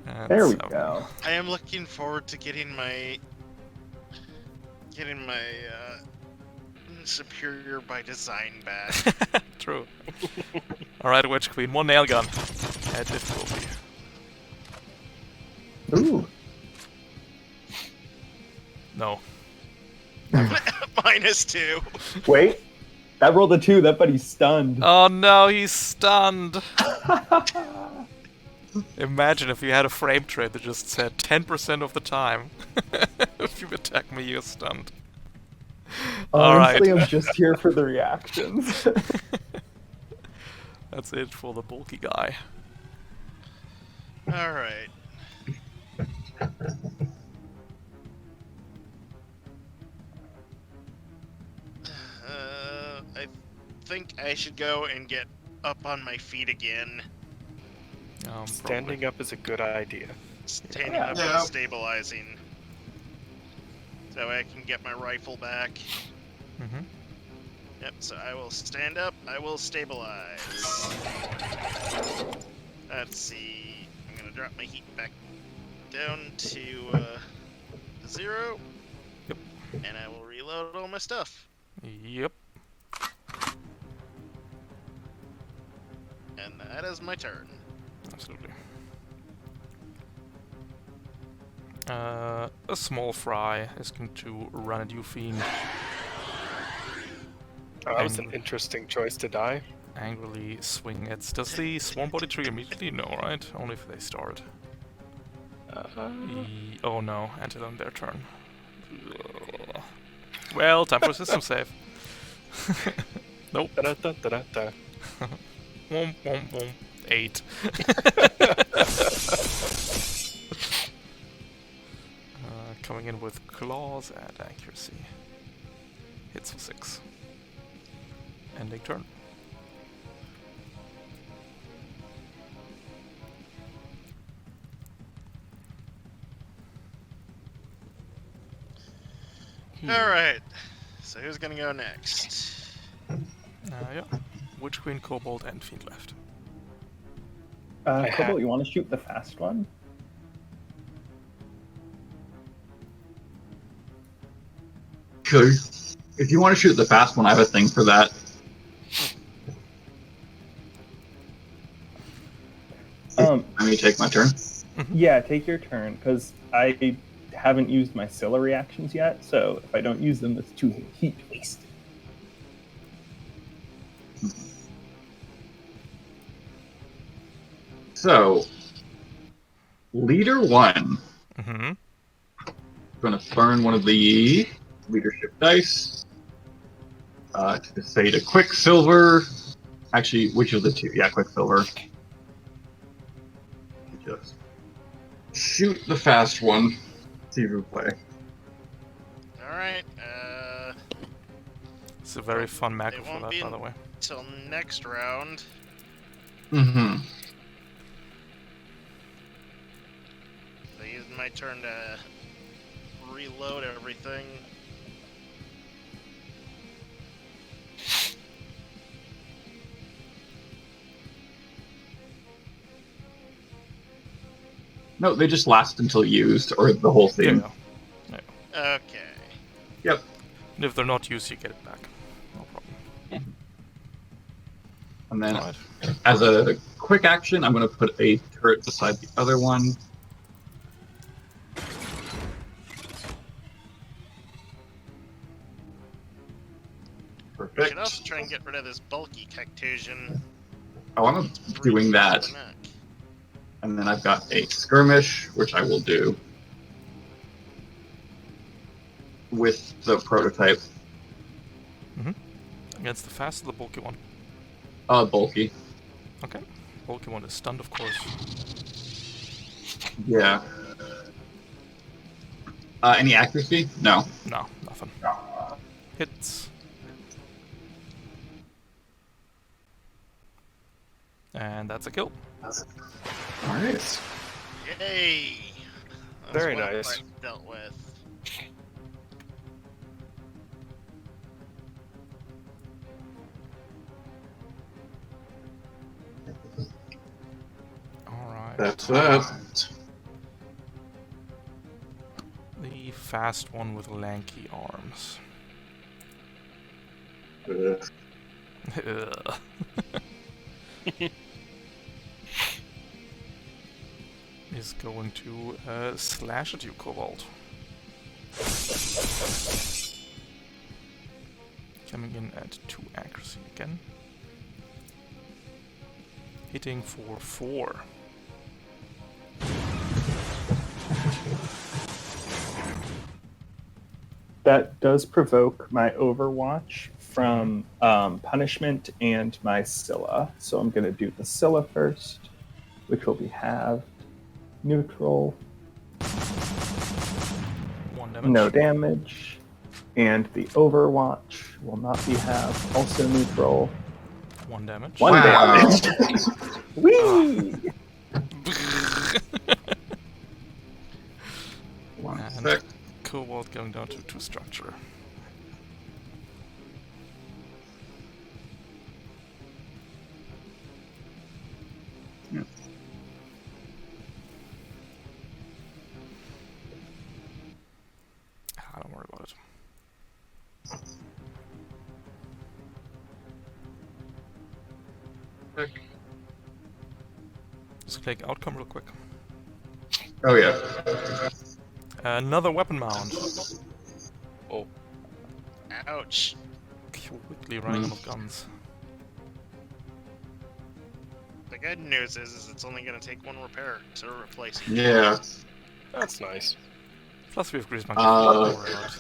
And There we so- go. I am looking forward to getting my superior by design back. True. Alright, Witch Queen, 1 nail gun. Add difficulty. Ooh. No. -2. Wait. That rolled a 2. That buddy's stunned. Oh no, he's stunned. Imagine if you had a frame trade that just said 10% of the time. If you attack me, you're stunned. Honestly, Alright. I'm just here for the reactions. That's it for the bulky guy. Alright. I think I should go and get up on my feet again. Standing up is a good idea. Standing up Yeah. and stabilizing. So I can get my rifle back. Mm-hmm. Yep, so I will stand up, I will stabilize. Let's see. I'm gonna drop my heat back down to 0. Yep. And I will reload all my stuff. Yep. And that is my turn. Absolutely. A small fry is going to run at you, Fiend. That was an interesting choice to die. Angrily swing it. Does the swarm body trigger immediately? No, right? Only if they start. Oh no, enter on their turn. Ugh. Well, time for a system save. Nope. Da-da-da-da-da. Womp, womp, womp. 8. Coming in with claws and accuracy. Hits for 6. Ending turn. Alright, so who's gonna go next? Yeah. Witch Queen, Kobold, and Fiend left. Cobalt, you want to shoot the fast one? Sure. If you want to shoot the fast one, I have a thing for that. I mean, take my turn. Yeah, take your turn, because I haven't used my Scylla reactions yet, so if I don't use them, that's 2 heat wasted. So, leader 1. Mm-hmm. Going to burn one of the leadership dice to say to Quicksilver. Actually, which of the 2? Yeah, Quicksilver. Just shoot the fast one. See who play. Alright, It's a very fun macro it for won't that, be by the way. till next round. Mm-hmm. So use my turn to reload everything. No, they just last until used, or the whole thing. Yeah. Okay. Yep. And if they're not used, you get it back. No problem. And then, Alright. as a quick action, I'm going to put a turret beside the other one. I Perfect. should also try and get rid of this bulky Cactusian. Oh, I'm doing that. And then I've got a skirmish, which I will do with the prototype. Against the fast or the bulky one? Bulky. Okay. Bulky one is stunned, of course. Yeah. Any accuracy? No. No, nothing. Hits. And that's a kill. Alright. Yay! That's Very what nice. I dealt with. Alright. That's that. The fast one with lanky arms. Ugh. Is going to slash at you, Cobalt. Coming in at 2 accuracy again. Hitting for 4. That does provoke my Overwatch from Punishment and my Scylla. So I'm going to do the Scylla first, which will be halved. Neutral. 1 damage. No damage. And the Overwatch will not be halved. Also neutral. 1 damage. 1 Wow. damage. Whee! One And sec. Cobalt going down to 2 structure. check. Just click outcome real quick. Oh yeah. Another weapon mount. Ouch. Quickly running out of guns. The good news is it's only going to take one repair to replace it. Yeah. That's nice. Plus we have Grease Monkey. Don't worry about it.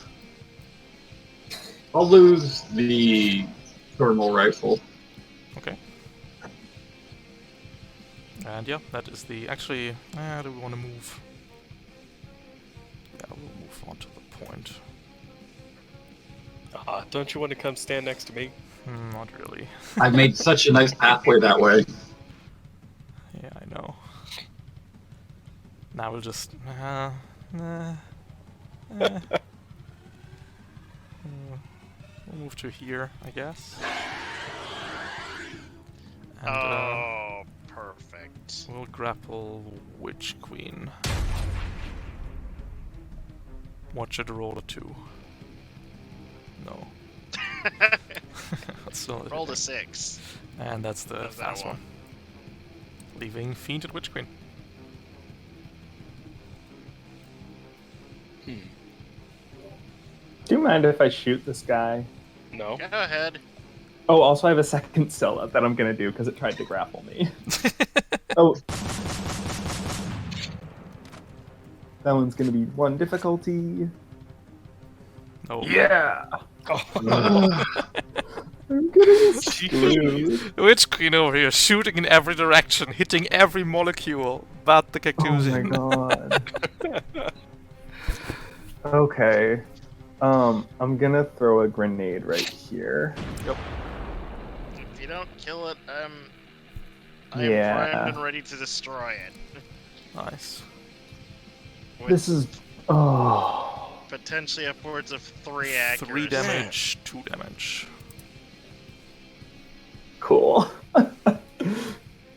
I'll lose the thermal rifle. Okay. And yeah, that is the... Actually, do we want to move? Yeah, we'll move on to the point. Don't you want to come stand next to me? Not really. I made such a nice pathway that way. Yeah, I know. Now we'll just... we'll move to here, I guess. And, Oh, perfect. we'll grapple Witch Queen. Watch it roll a 2. No. So Rolled a 6. and that's the That's that fast one. one. Leaving Fiend at Witch Queen. Do you mind if I shoot this guy? No. Go ahead. Oh, also I have a second Scylla that I'm gonna do because it tried to grapple me. Oh. That one's gonna be 1 difficulty. No. Yeah! Oh. I'm getting screwed. Witch Queen over here, shooting in every direction, hitting every molecule, but the Oh my Cactusian. god. Okay. I'm gonna throw a grenade right here. If you don't kill it, I'm Yeah. primed and ready to destroy it. Nice. With This is... Oh. potentially upwards of 3 accuracy. 3 damage, 2 damage. Cool.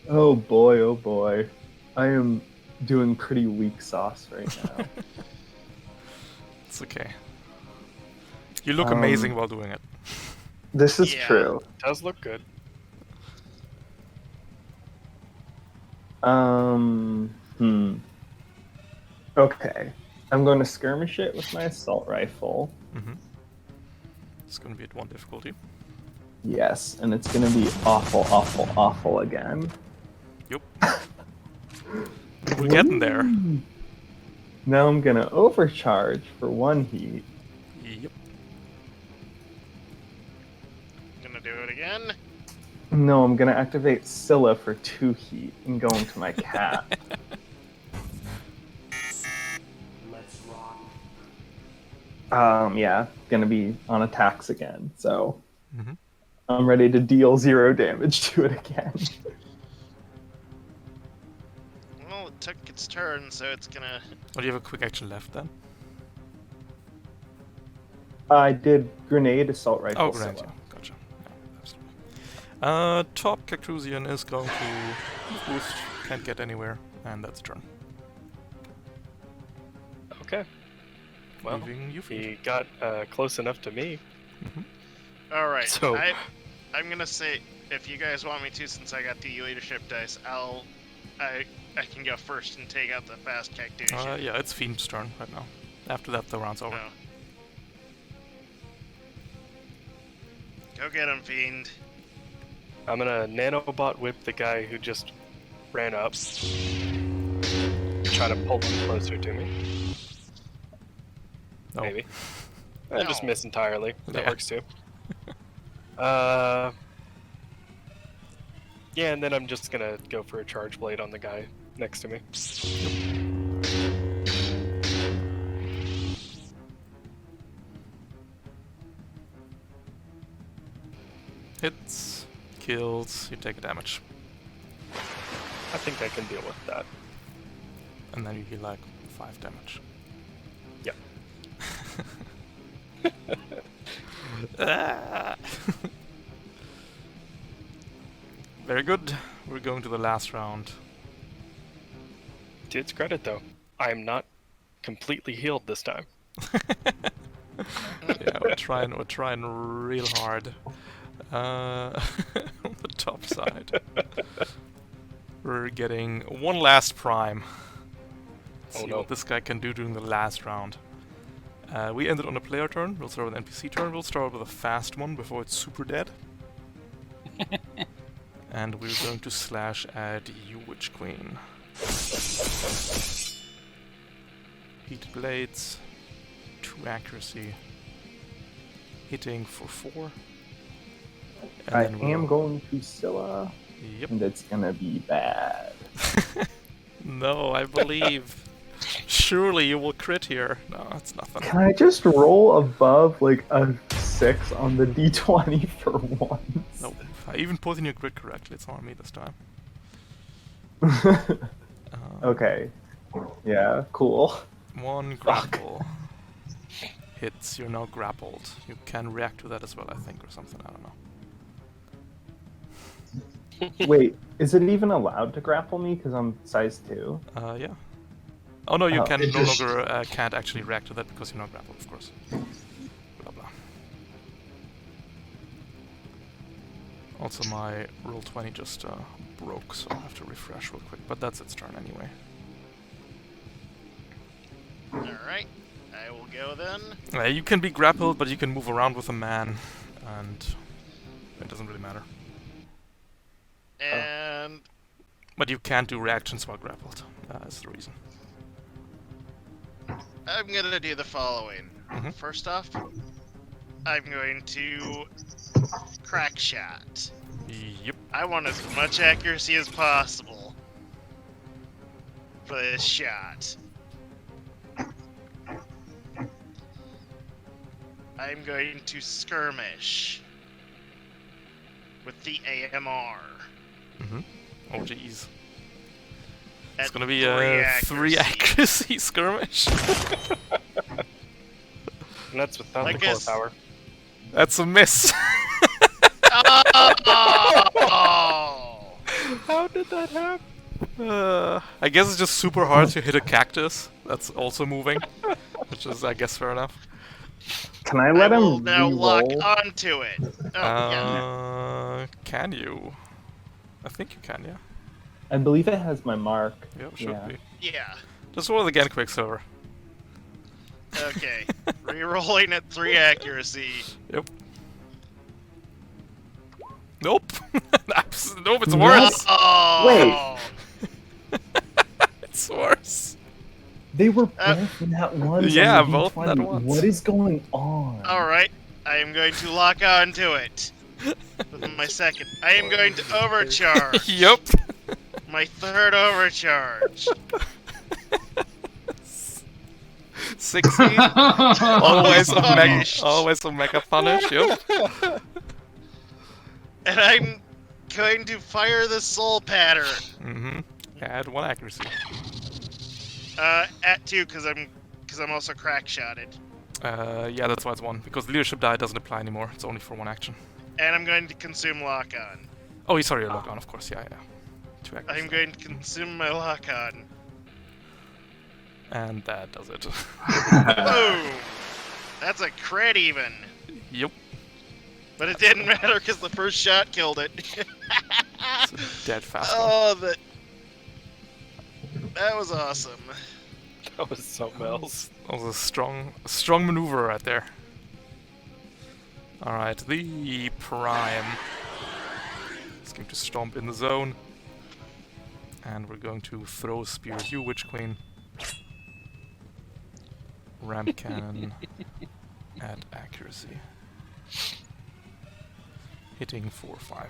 Oh boy, oh boy. I am doing pretty weak sauce right now. It's okay. You look amazing while doing it. This is Yeah. true. Does look good. Okay. I'm going to skirmish it with my assault rifle. It's gonna be at 1 difficulty. Yes, and it's going to be awful, awful, awful again. Yup. We're getting there. Now I'm going to overcharge for 1 heat. Yep. Gonna do it again. No, I'm going to activate Scylla for 2 heat and go into my cat. Let's rock. Yeah, going to be on attacks again, so... Mhm. I'm ready to deal 0 damage to it again. Well, it took its turn, so it's gonna... Oh, do you have a quick action left then? I did grenade, assault rifle, Oh, great. Scylla. Yeah, gotcha. Yeah, absolutely. Top Cactusian is going to boost, can't get anywhere, and that's turn. Okay. Well, Leaving you he got close enough to me. Alright, So- I'm gonna say, if you guys want me to, since I got the leadership dice, I can go first and take out the fast Cactusian. Yeah, it's Fiend's turn right now. After that, the round's over. No. Go get him, Fiend. I'm gonna nanobot whip the guy who just ran up. Try to pull him closer to me. No. Maybe. I just No. miss entirely. That Yeah. works too. Yeah, and then I'm just gonna go for a charge blade on the guy next to me. Hits, kills, you take a damage. I think I can deal with that. And then you heal like 5 damage. Yep. Ah. Very good. We're going to the last round. To its credit, though, I am not completely healed this time. Yeah, we're trying real hard. The top side. We're getting one last prime. Oh, See no. what this guy can do during the last round. We ended on a player turn. We'll start with an NPC turn. We'll start with a fast one before it's super dead. And we're going to slash at you, Witch Queen. Heated Blades. 2 accuracy. Hitting for 4. And I then am we'll- going to Scylla, Yep. and it's gonna be bad. No, I believe. Surely you will crit here. No, it's nothing. Can I just roll above like a 6 on the d20 for once? Nope. I even put in your grid correctly. It's not on me this time. Okay. Yeah, cool. 1 grapple. Hits. You're now grappled. You can react to that as well, I think, or something. I don't know. Wait, is it even allowed to grapple me because I'm size 2? Yeah. Oh no, you Oh. can It no just- longer can't actually react to that because you're not grappled, of course. Blah blah. Also, my roll 20 just broke, so I have to refresh real quick. But that's its turn anyway. Alright, I will go then. You can be grappled, but you can move around with a man, and it doesn't really matter. And But you can't do reactions while grappled. That's the reason. I'm gonna do the following. Mhm. First off, I'm going to crack shot. Yep. I want as much accuracy as possible for this shot. I'm going to skirmish with the AMR. Oh jeez. At It's gonna be 3 a 3 accuracy skirmish. And that's without I the core guess- power. That's a miss. Oh! How did that happen? I guess it's just super hard to hit a cactus that's also moving, which is, I guess, fair enough. Can I I let will him now lock re-roll? onto it. Oh, yeah. Can you? I think you can, yeah. I believe it has my mark. Yeah, it should Yeah. be. Yeah. Just roll it again, Quicksilver. Okay. Rerolling at 3 accuracy. Yep. Nope. Nope, it's worse. Oh! Wait. It's worse. They were both nat ones. yeah, on the both D20. nat ones. What is going on? Alright. I am going to lock onto it. With my second. I am going to overcharge. Yep. My 3rd overcharge. 60. Always a mega, Punished. always a mega punish. Yep. And I'm going to fire the soul pattern. Add 1 accuracy. At 2 because I'm also crack shotted. Yeah, that's why it's 1 because the leadership die doesn't apply anymore. It's only for 1 action. And I'm going to consume lock on. Oh, sorry, lock on, of course. Yeah. 2 accuracy. I'm going to consume my lock on. And that does it. Boom! That's a crit even. Yep. But it didn't matter because the first shot killed it. It's a dead fast one. Oh, that was awesome. That was something else. That was a strong maneuver right there. Alright, the Prime is going to stomp in the zone. And we're going to throw a spear at you, Witch Queen. Ramp cannon at accuracy. Hitting 4-5.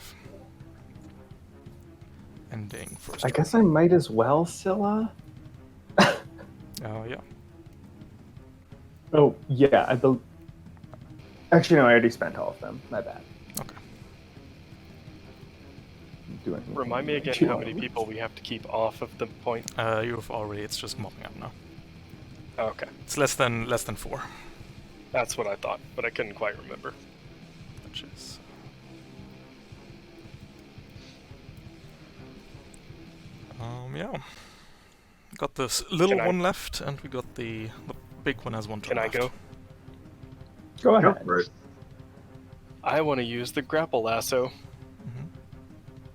Ending first. I guess I might as well, Scylla. Yeah. Oh, yeah, I believe. Actually, no, I already spent all of them. My bad. Okay. Doing Remind me again too how long. many people we have to keep off of the point. You've already. It's just mopping up now. Oh, okay. It's less than 4. That's what I thought, but I couldn't quite remember. Which is. Yeah. Got this little Can I- one left, and we got the big one has 1 turn Can I left. go? Go Go ahead. for it. I want to use the grapple lasso.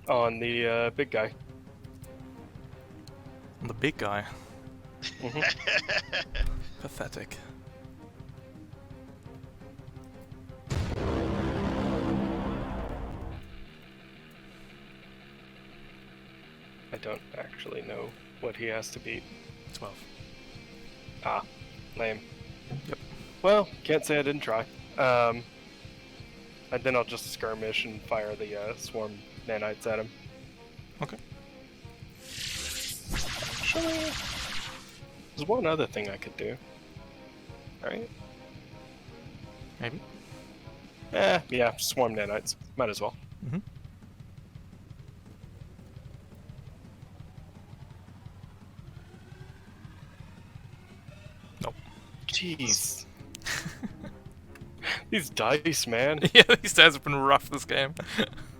On the big guy. The big guy. Mhm. Pathetic. I don't actually know what he has to beat. 12. Ah, lame. Yep. Well, can't say I didn't try. And then I'll just skirmish and fire the swarm nanites at him. Okay. Actually, there's one other thing I could do. Right? Maybe. Yeah, swarm nanites. Might as well. Mm-hmm. Nope. Jeez. These dice, man. Yeah, these guys have been rough this game.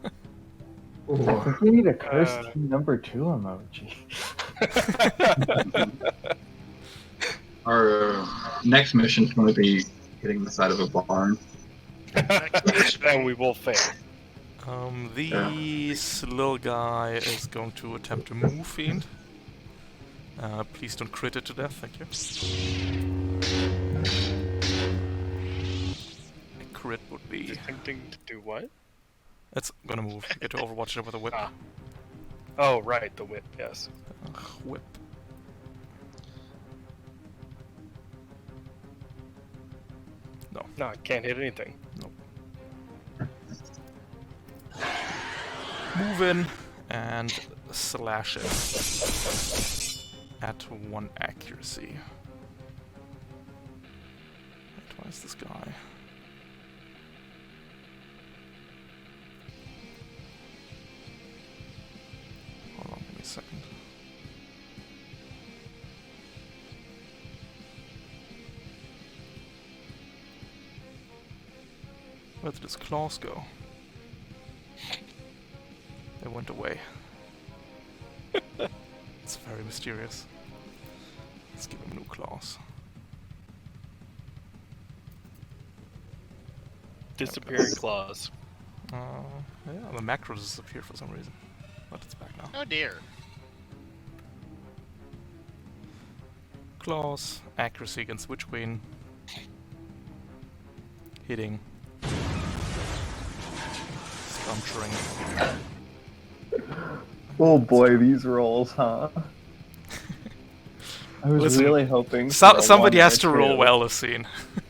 I think we need a cursed number 2 emoji. Our next mission is going to be hitting the side of a barn. And we will fail. This little guy is going to attempt to move Fiend. Please don't crit it to death, thank you. A crit would be... Attempting to do what? It's gonna move. You get to overwatch it with a whip. Ah. Oh, right, the whip, yes. Whip. No, I can't hit anything. Move in and slash it at 1 accuracy. Wait, why is this guy? Hold on, give me a second. Where did his claws go? They went away. It's very mysterious. Let's give him new claws. Disappearing claws. Yeah, the macro disappeared for some reason. But it's back now. Oh dear. Claws, accuracy against Witch Queen. Hitting. Spuncturing. Oh boy, these rolls, huh? I was Listen, really hoping. for a somebody 1 has or to roll 2. well this scene.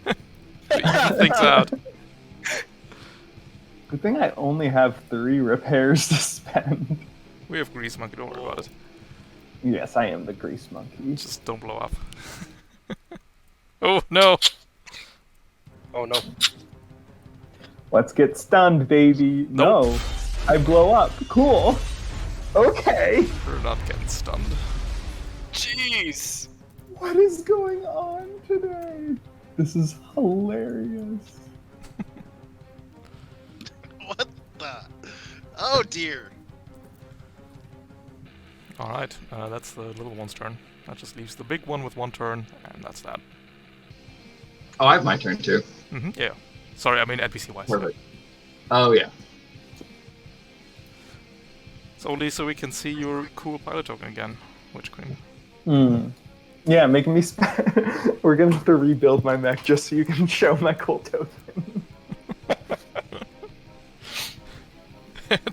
Even things out. Good thing I only have 3 repairs to spend. We have Grease Monkey, don't worry about it. Yes, I am the grease monkey. Just don't blow up. Oh no! Oh no. Let's get stunned, baby. Nope. No, I blow up. Cool. Okay. We're not getting stunned. Jeez! What is going on today? This is hilarious. What the? Oh dear. Alright, that's the little one's turn. That just leaves the big one with 1 turn, and that's that. Oh, I have my turn too. Yeah. Sorry, I mean NPC-wise. Perfect. Oh yeah. So Lisa, we can see your cool pilot token again, Witch Queen. Yeah, making me. We're gonna have to rebuild my mech just so you can show my cool token.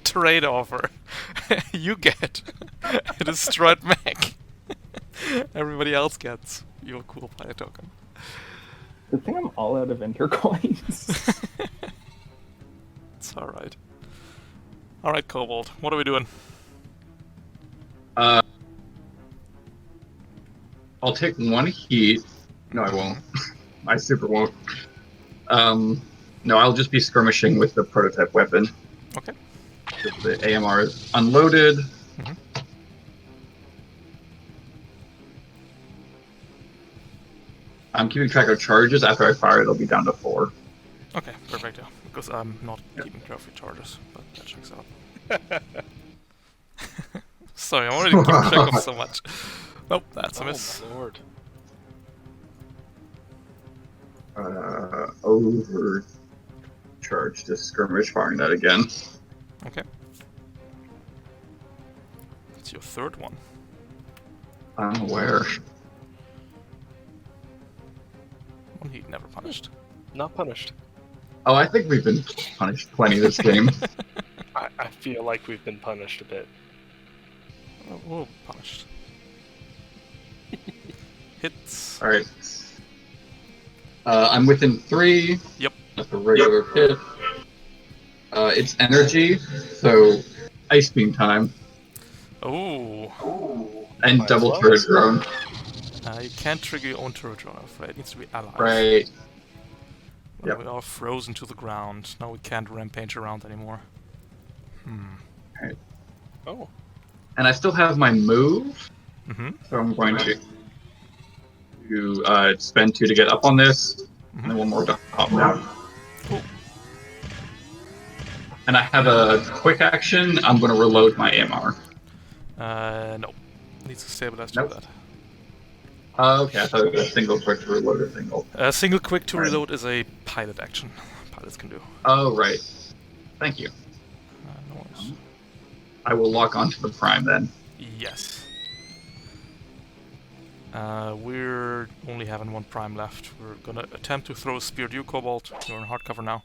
Trade offer. You get a destroyed mech. Everybody else gets your cool pilot token. Good thing I'm all out of intercoins. It's alright. Alright, Cobalt, what are we doing? I'll take 1 heat. No, I won't. I super won't. No, I'll just be skirmishing with the prototype weapon. Okay. The AMR is unloaded. Mhm. I'm keeping track of charges. After I fire, it'll be down to 4. Okay, perfect, yeah. Because I'm not keeping track of your charges, but that checks out. Sorry, I'm already keeping track of so much. Nope, that's a miss. Oh, my lord. Overcharge to skirmish, firing that again. Okay. your third one. I'm aware. One heat, never punished. Not punished. Oh, I think we've been punished plenty this game. I feel like we've been punished a bit. We'll be punished. Hits. Alright. I'm within 3. Yep. That's a regular hit. It's energy, so ice beam time. Oh. And Might as double well. turret drone. You can't trigger your own turret drone, I'm afraid. It needs to be alive. Right. Well, Yep. we are frozen to the ground. Now we can't rampage around anymore. Oh. And I still have my move, Mm-hmm. so I'm going to spend 2 to get up on this, and then 1 more to hop down. Cool. And I have a quick action. I'm going to reload my AMR. No. Needs to stabilize Nope. to that. Okay, I thought it was a single quick to reload a single. Single quick to Right. reload is a pilot action. Pilots can do. Oh, right. Thank you. No worries. I will lock onto the prime then. Yes. We're only having 1 prime left. We're gonna attempt to throw a spear at you, Cobalt. You're in hard cover now.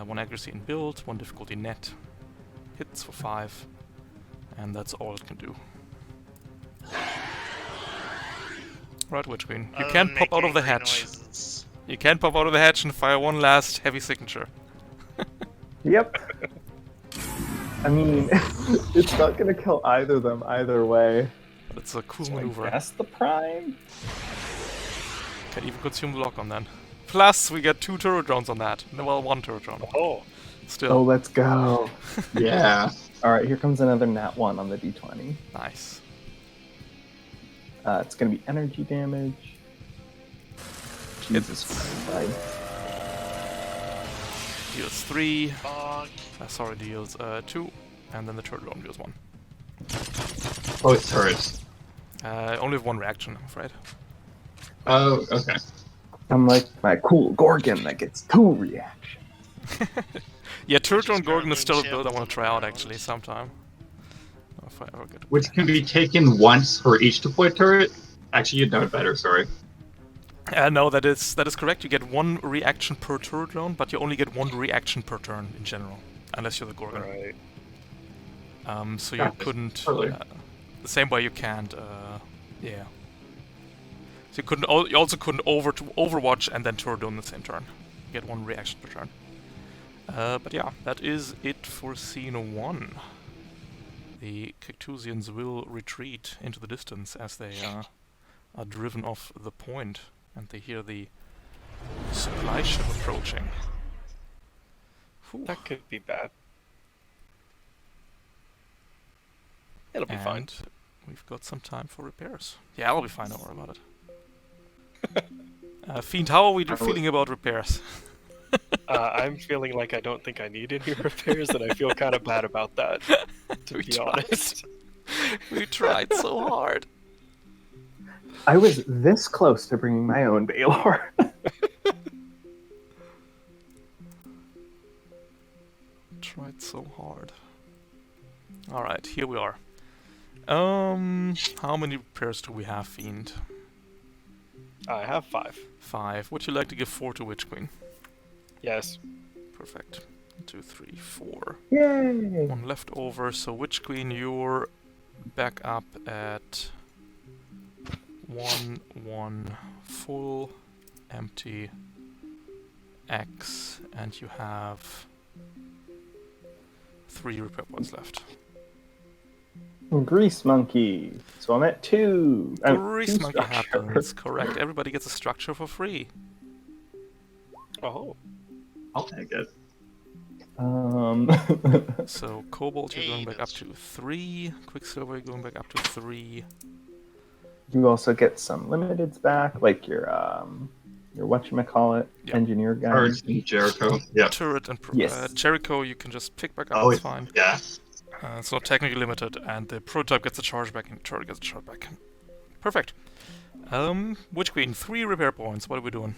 1 accuracy in build, 1 difficulty net. Hits for 5. And that's all it can do. Right, Witch Queen. You Other can't than pop out of the making hatch. noises. You can't pop out of the hatch and fire 1 last heavy signature. Yep. I mean, it's not gonna kill either of them either way. But it's a cool So I maneuver. guess the prime. Can even consume the lock on then. Plus, we get 2 turret drones on that. No, well, 1 turret drone. Oh. Still. Oh, let's go. Yeah. All right, here comes another nat 1 on the d20. Nice. It's gonna be energy damage. Jesus Christ. Deals 3. Fuck. Sorry, deals 2. And then the turret drone deals 1. Oh, it's turrets. Only have 1 reaction, I'm afraid. Oh, okay. I'm like my cool Gorgon that gets 2 reactions. Yeah, turret drone Just Gorgon is still a grabbing build I want shields to try out on the actually ground. sometime. If I ever get Which can be taken once for each deployed turret. Actually, you'd know it better, sorry. No, that is correct. You get 1 reaction per turret drone, but you only get 1 reaction per turn in general, unless you're the Gorgon. Right. So you Gotcha. couldn't. Totally. The same way you can't. Yeah. So you couldn't. You also couldn't Overwatch and then turret drone the same turn. You get 1 reaction per turn. But yeah, that is it for Scene 1. The Cactusians will retreat into the distance as they are driven off the point, and they hear the supply ship approaching. Whew. That could be bad. It'll be fine. And we've got some time for repairs. Yeah, I'll be fine, don't worry about it. Fiend, how are we feeling about repairs? I'm feeling like I don't think I need any repairs, and I feel kind of bad about that, to We be tried. honest. We tried so hard. I was this close to bringing my own Baylor. Tried so hard. Alright, here we are. How many repairs do we have, Fiend? I have 5. 5. Would you like to give 4 to Witch Queen? Yes. Perfect. 1, 2, 3, 4. Yay! 1 left over, so Witch Queen, you're back up at 1, 1, full, empty, X, and you have 3 repair points left. Grease monkey. So I'm at 2. Grease 2 monkey structure. happens, correct. Everybody gets a structure for free. Oh. I'll take it. So Cobalt, you're Hey, going back up that's to 3. Quicksilver, you're going back up to 3. You also get some limiteds back, like your whatchamacallit, Yep. engineer guy. Turrets and Jericho. Yeah. Turret and Yes. Jericho, you can just pick back up. Oh, It's fine. Yeah. It's not technically limited, and the prototype gets a charge back, and the turret gets a charge back. Perfect. Witch Queen, 3 repair points. What are we doing?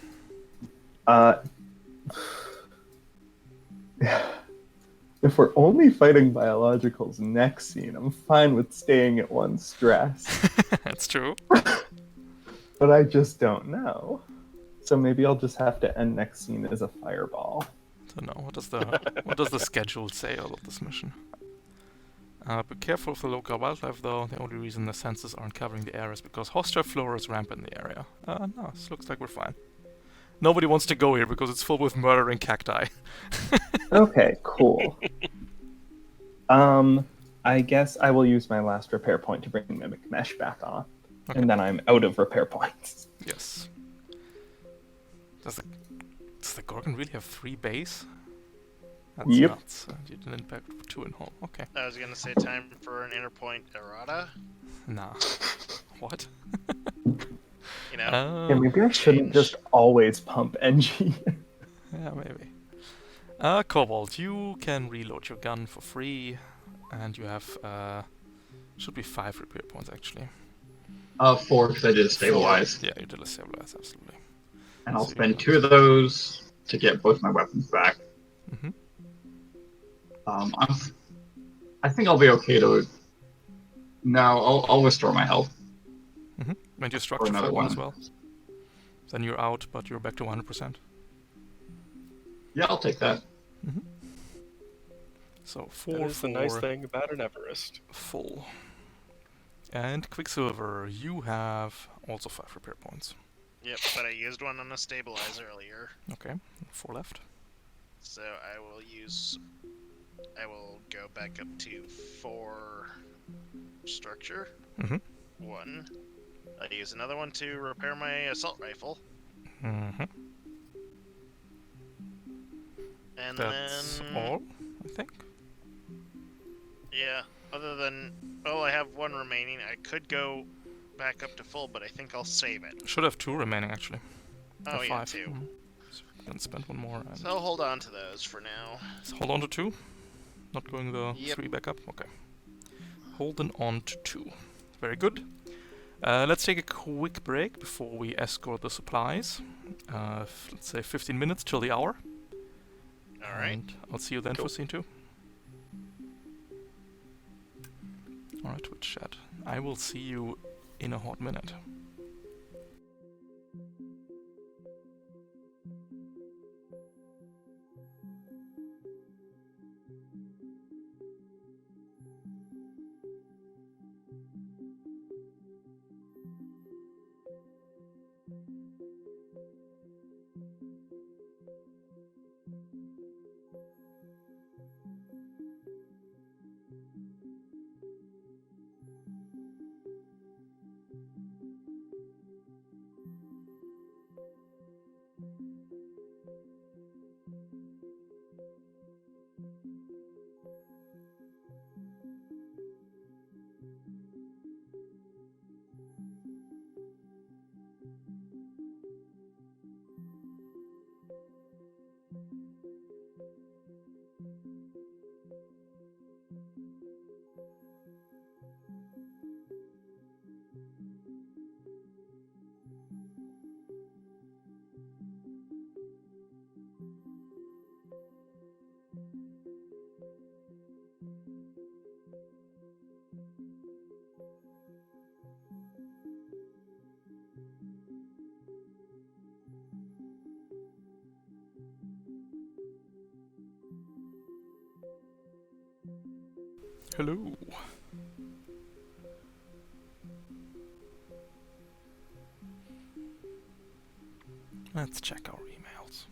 If we're only fighting biologicals next scene, I'm fine with staying at 1 stress. That's true. But I just don't know. So maybe I'll just have to end next scene as a fireball. Don't know. What does the schedule say about this mission? Be careful of the local wildlife, though. The only reason the sensors aren't covering the area is because hostile flora is rampant in the area. No, this looks like we're fine. Nobody wants to go here because it's full with murdering cacti. Okay, cool. I guess I will use my last repair point to bring Mimic Mesh back on. Okay. And then I'm out of repair points. Yes. Does the Gorgon really have 3 base? That's Yep. nuts. You did an impact for 2 in home. Okay. I was gonna say time for an Interpoint errata. Nah. What? You know, Yeah, maybe I shouldn't change. just always pump NG. Yeah, maybe. Cobalt, you can reload your gun for free, and you have should be 5 repair points actually. 4 because I did a stabilize. Yeah, you did a stabilize, absolutely. And I'll So you spend got- 2 of those to get both my weapons back. Mm-hmm. I think I'll be okay to. No, I'll restore my health. Mm-hmm. And your structure another for 1 as one. well. Then you're out, but you're back to 100%. Yeah, I'll take that. Mm-hmm. So 4 That is for the nice thing about an Everest. full. And Quicksilver, you have also 5 repair points. Yep, but I used one on a stabilize earlier, Okay, 4 left. so I will go back up to 4 structure. Mm-hmm. 1. I use another one to repair my assault rifle, Mm-hmm. and That's then all, I think. yeah. Other than I have 1 remaining. I could go back up to full, but I think I'll save it. Should have 2 remaining actually. Oh Or yeah, 5. 2. Mhm. So you can spend 1 more and So I'll hold on to those for now. so hold on to 2. Not going the Yep. 3 back up. Okay. Holding on to 2. Very good. Let's take a quick break before we escort the supplies. Let's say 15 minutes till the hour. All right. And I'll see you then Cool. for scene 2. Alright, Twitch chat. I will see you in a hot minute. Hello. Let's check our emails.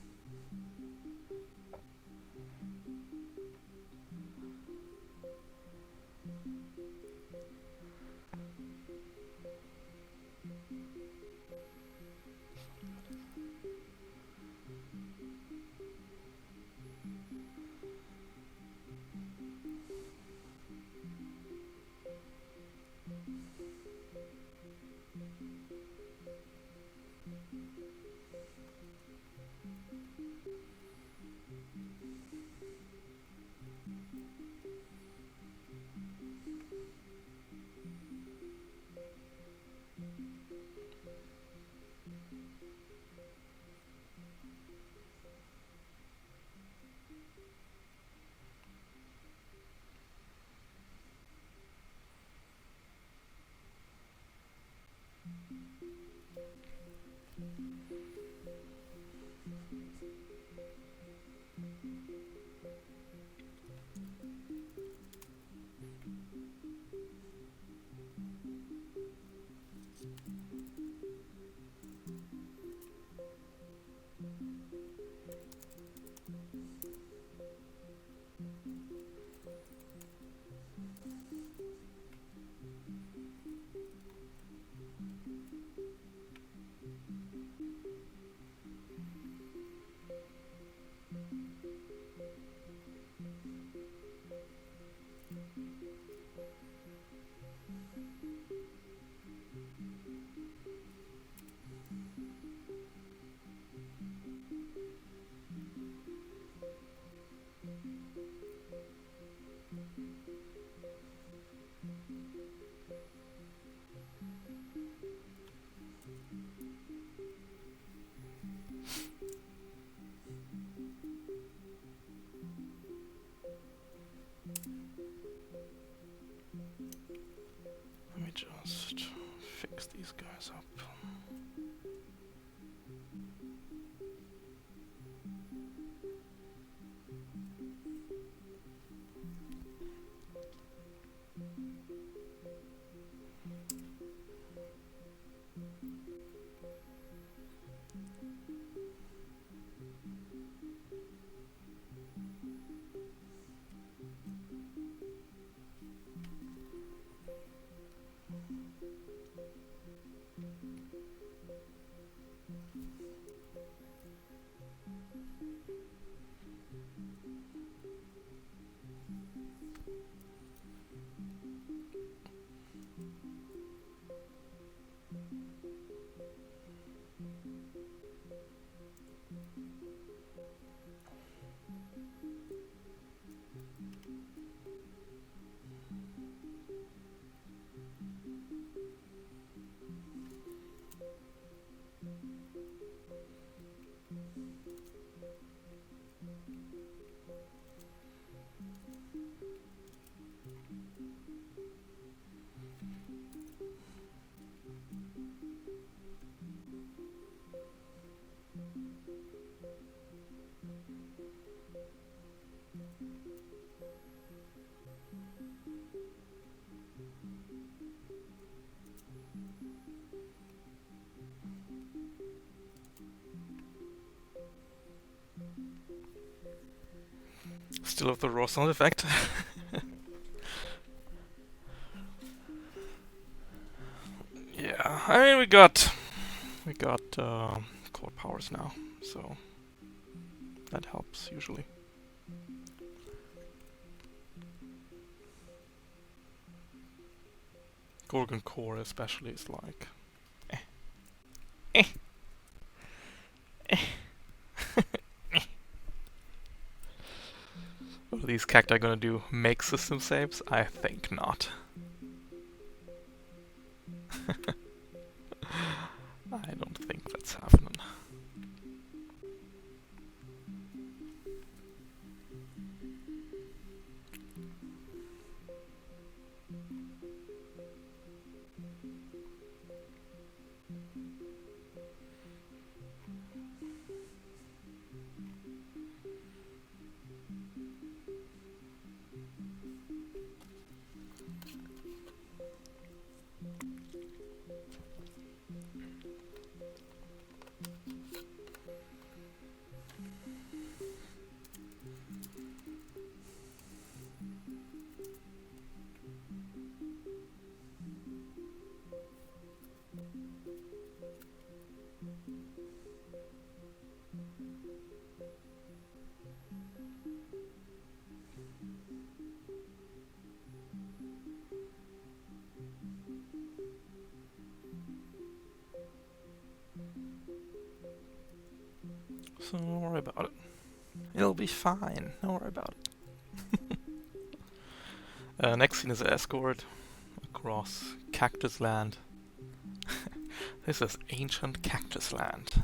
still have the raw sound effect. Yeah, I mean we got core powers now, so that helps usually. Gorgon core especially is like What are these cacti gonna do? Make system saves? I think not. I don't think that's happening. So don't worry about it. It'll be fine. Don't worry about it. Next scene is an escort across Cactus Land. This is ancient Cactus Land.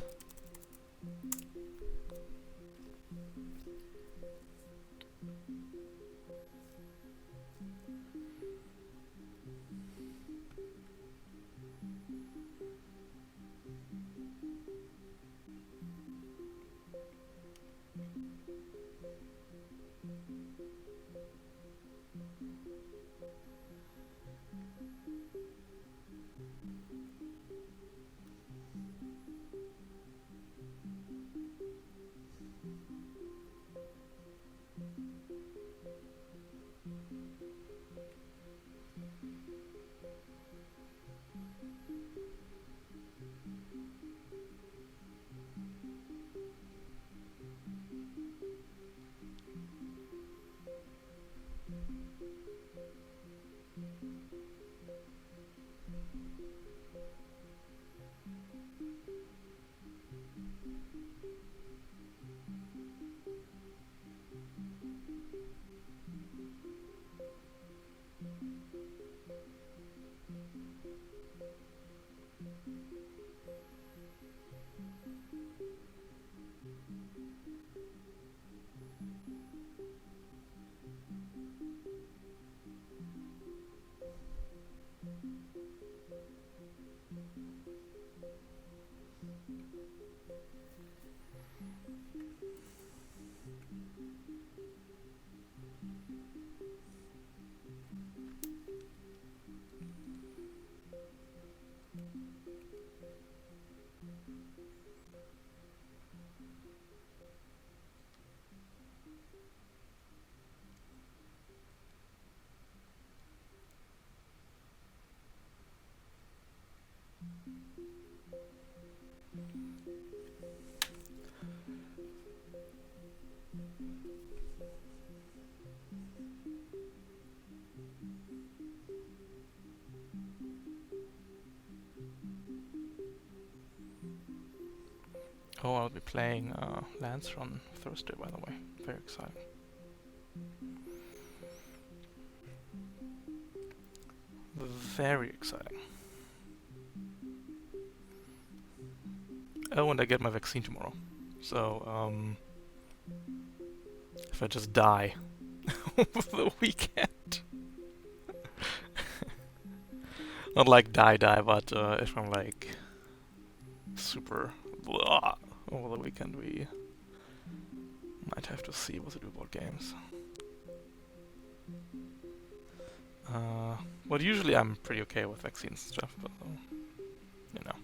Oh, I'll be playing Lancer on Thursday, by the way. Very exciting. Very exciting. Oh, and I get my vaccine tomorrow. So, if I just die over the weekend. Not like die, but if I'm like super blah over the weekend, we might have to see what to do about games. But usually I'm pretty okay with vaccines and stuff, but you know.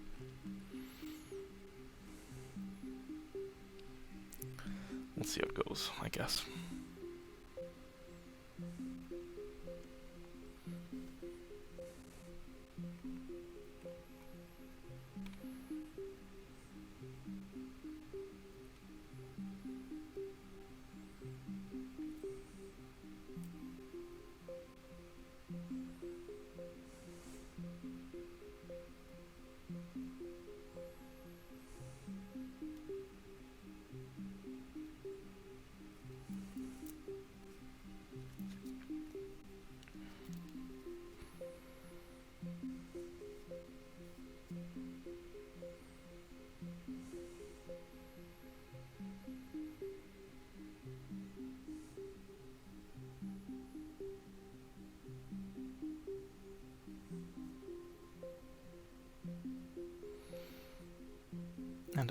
We'll see how it goes, I guess.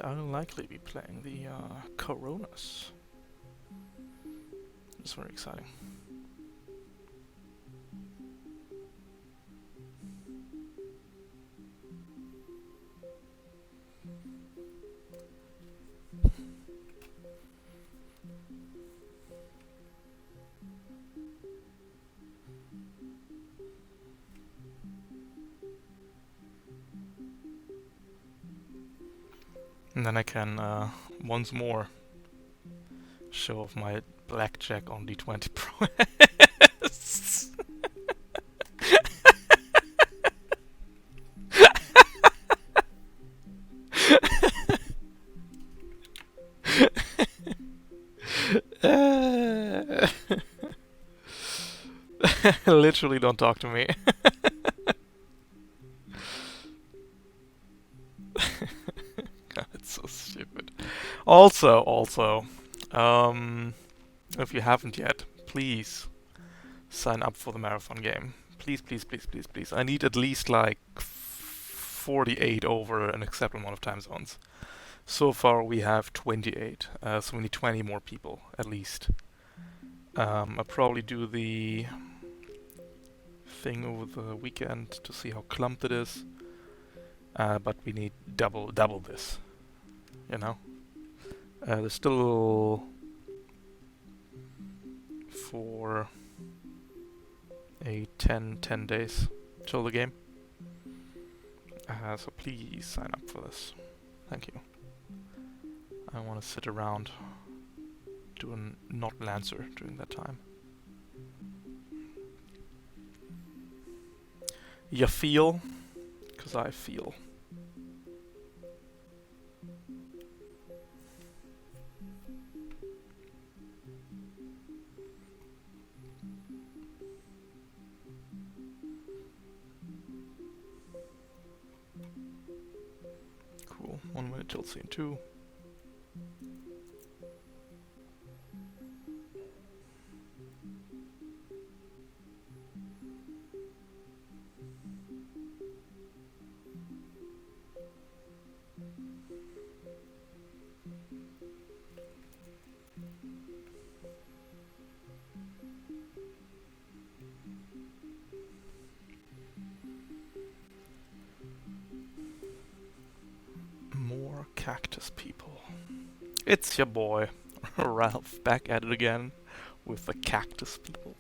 I'll likely be playing the Coronas. It's very exciting. And then I can once more show off my blackjack on D20 prowess. Literally, don't talk to me. God, it's so stupid. Also, if you haven't yet, please sign up for the marathon game. Please, please, please, please, please. I need at least like 48 over an acceptable amount of time zones. So far we have 28, so we need 20 more people at least. I'll probably do the thing over the weekend to see how clumped it is, but we need double this, you know? There's still for a 10 days till the game. So please sign up for this. Thank you. I want to sit around doing not Lancer during that time. You feel? 'Cause I feel. Cool. 1 minute till scene 2. More cactus people. It's your boy, Ralph, back at it again with the cactus people.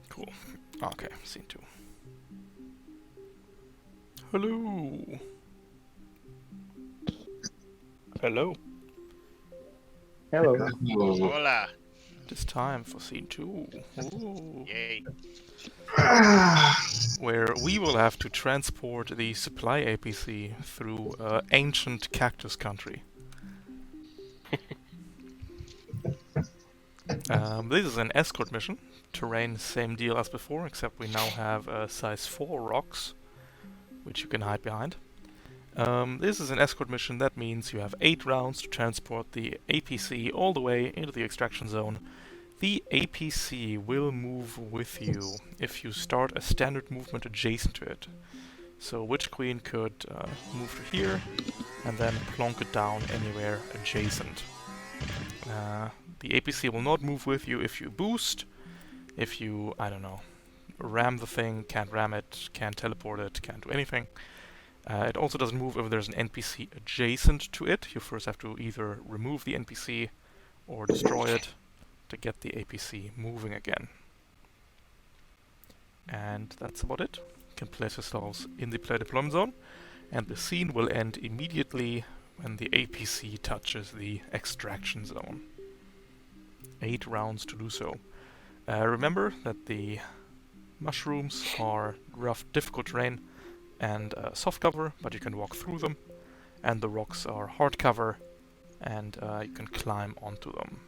Cool. Okay, scene 2. Hello. Hello. Hello. Hola. It is time for scene 2. Ooh. Yay. Where we will have to transport the supply APC through ancient cactus country. This is an escort mission. Terrain, same deal as before, except we now have size 4 rocks, which you can hide behind. This is an escort mission. That means you have 8 rounds to transport the APC all the way into the extraction zone. The APC will move with you if you start a standard movement adjacent to it. So Witch Queen could move to here and then plonk it down anywhere adjacent. The APC will not move with you if you boost, if you, I don't know, ram the thing, can't ram it, can't teleport it, can't do anything. It also doesn't move if there's an NPC adjacent to it. You first have to either remove the NPC or destroy it to get the APC moving again. And that's about it. You can place yourselves in the player deployment zone, and the scene will end immediately when the APC touches the extraction zone. 8 rounds to do so. Remember that the mushrooms are rough, difficult terrain, and soft cover, but you can walk through them. And the rocks are hard cover, and you can climb onto them.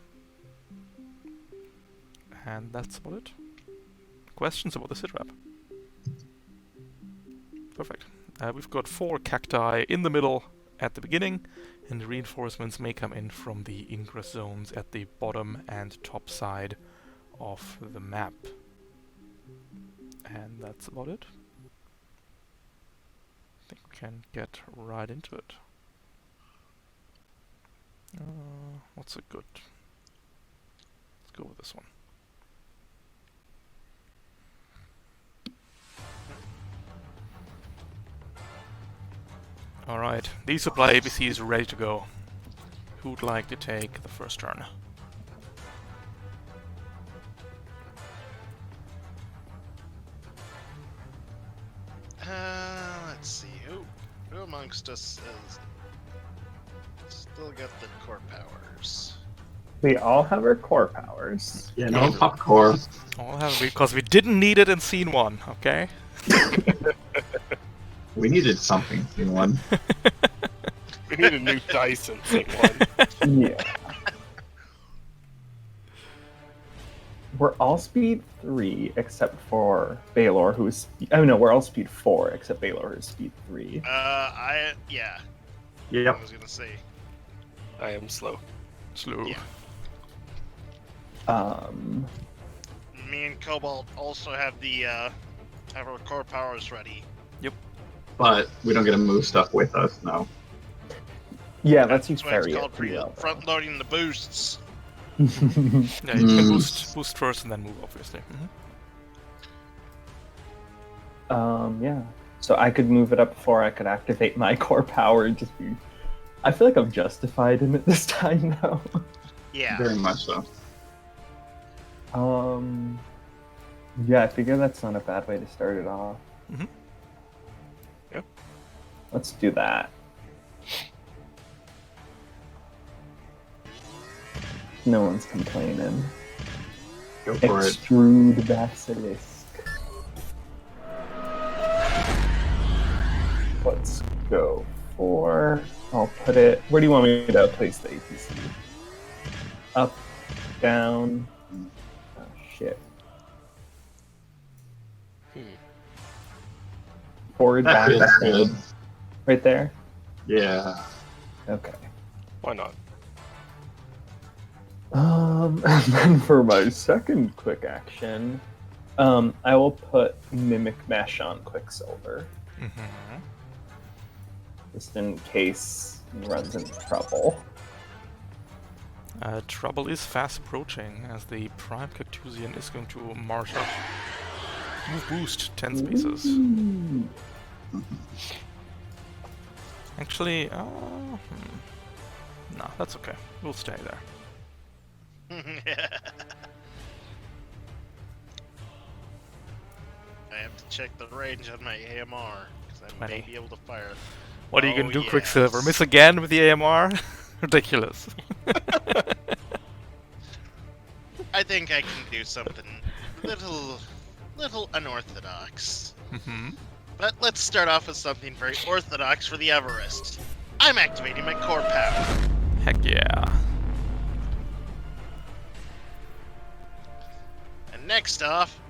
And that's about it. Questions about the sitrep? Perfect. We've got 4 cacti in the middle at the beginning, and the reinforcements may come in from the ingress zones at the bottom and top side of the map. And that's about it. I think we can get right into it. What's a good? Let's go with this one. Alright, the supply ABC is ready to go. Who'd like to take the first turn? Let's see. Who amongst us has still got the core powers? We all have our core powers. Yeah, no popcorn. All have because we didn't need it in scene 1, okay? We needed something in one. We need a new dice in scene 1. Yeah. We're all speed 3 except for Baylor, who's... Oh no, we're all speed 4 except Baylor, who's speed 3. Yeah. Yep. I was gonna say. I am slow. Slow. Yeah. Me and Cobalt also have have our core powers ready. But we don't get to move stuff with us, no. Yeah, let's use That's why it's carry it called pretty well. front loading the boosts. Yeah, you can boost first and then move, obviously. Yeah. So I could move it up before I could activate my core power. Just be... I feel like I'm justified in it this time now. Yeah. Very much so. Yeah, I figure that's not a bad way to start it off. Mhm. Yep. Let's do that. No one's complaining. Go for it. Extrude basilisk. Let's go for... I'll put it... Where do you want me to place the APC? Up, down... Oh, shit. Forward, That back, feels back, good. down. Right there? Yeah. Okay. Why not? And then for my second quick action, I will put Mimic Mesh on Quicksilver, just in case he runs into trouble. Trouble is fast approaching, as the Prime Cactusian is going to march up. Move boost 10 spaces. Ooh. Actually, no, that's okay. We'll stay there. I have to check the range on my AMR, because I may Funny. be able to fire. What are you Oh, gonna do, yes. Quicksilver? Miss again with the AMR? Ridiculous. I think I can do something little unorthodox. But let's start off with something very orthodox for the Everest. I'm activating my core power. Heck yeah. And next off,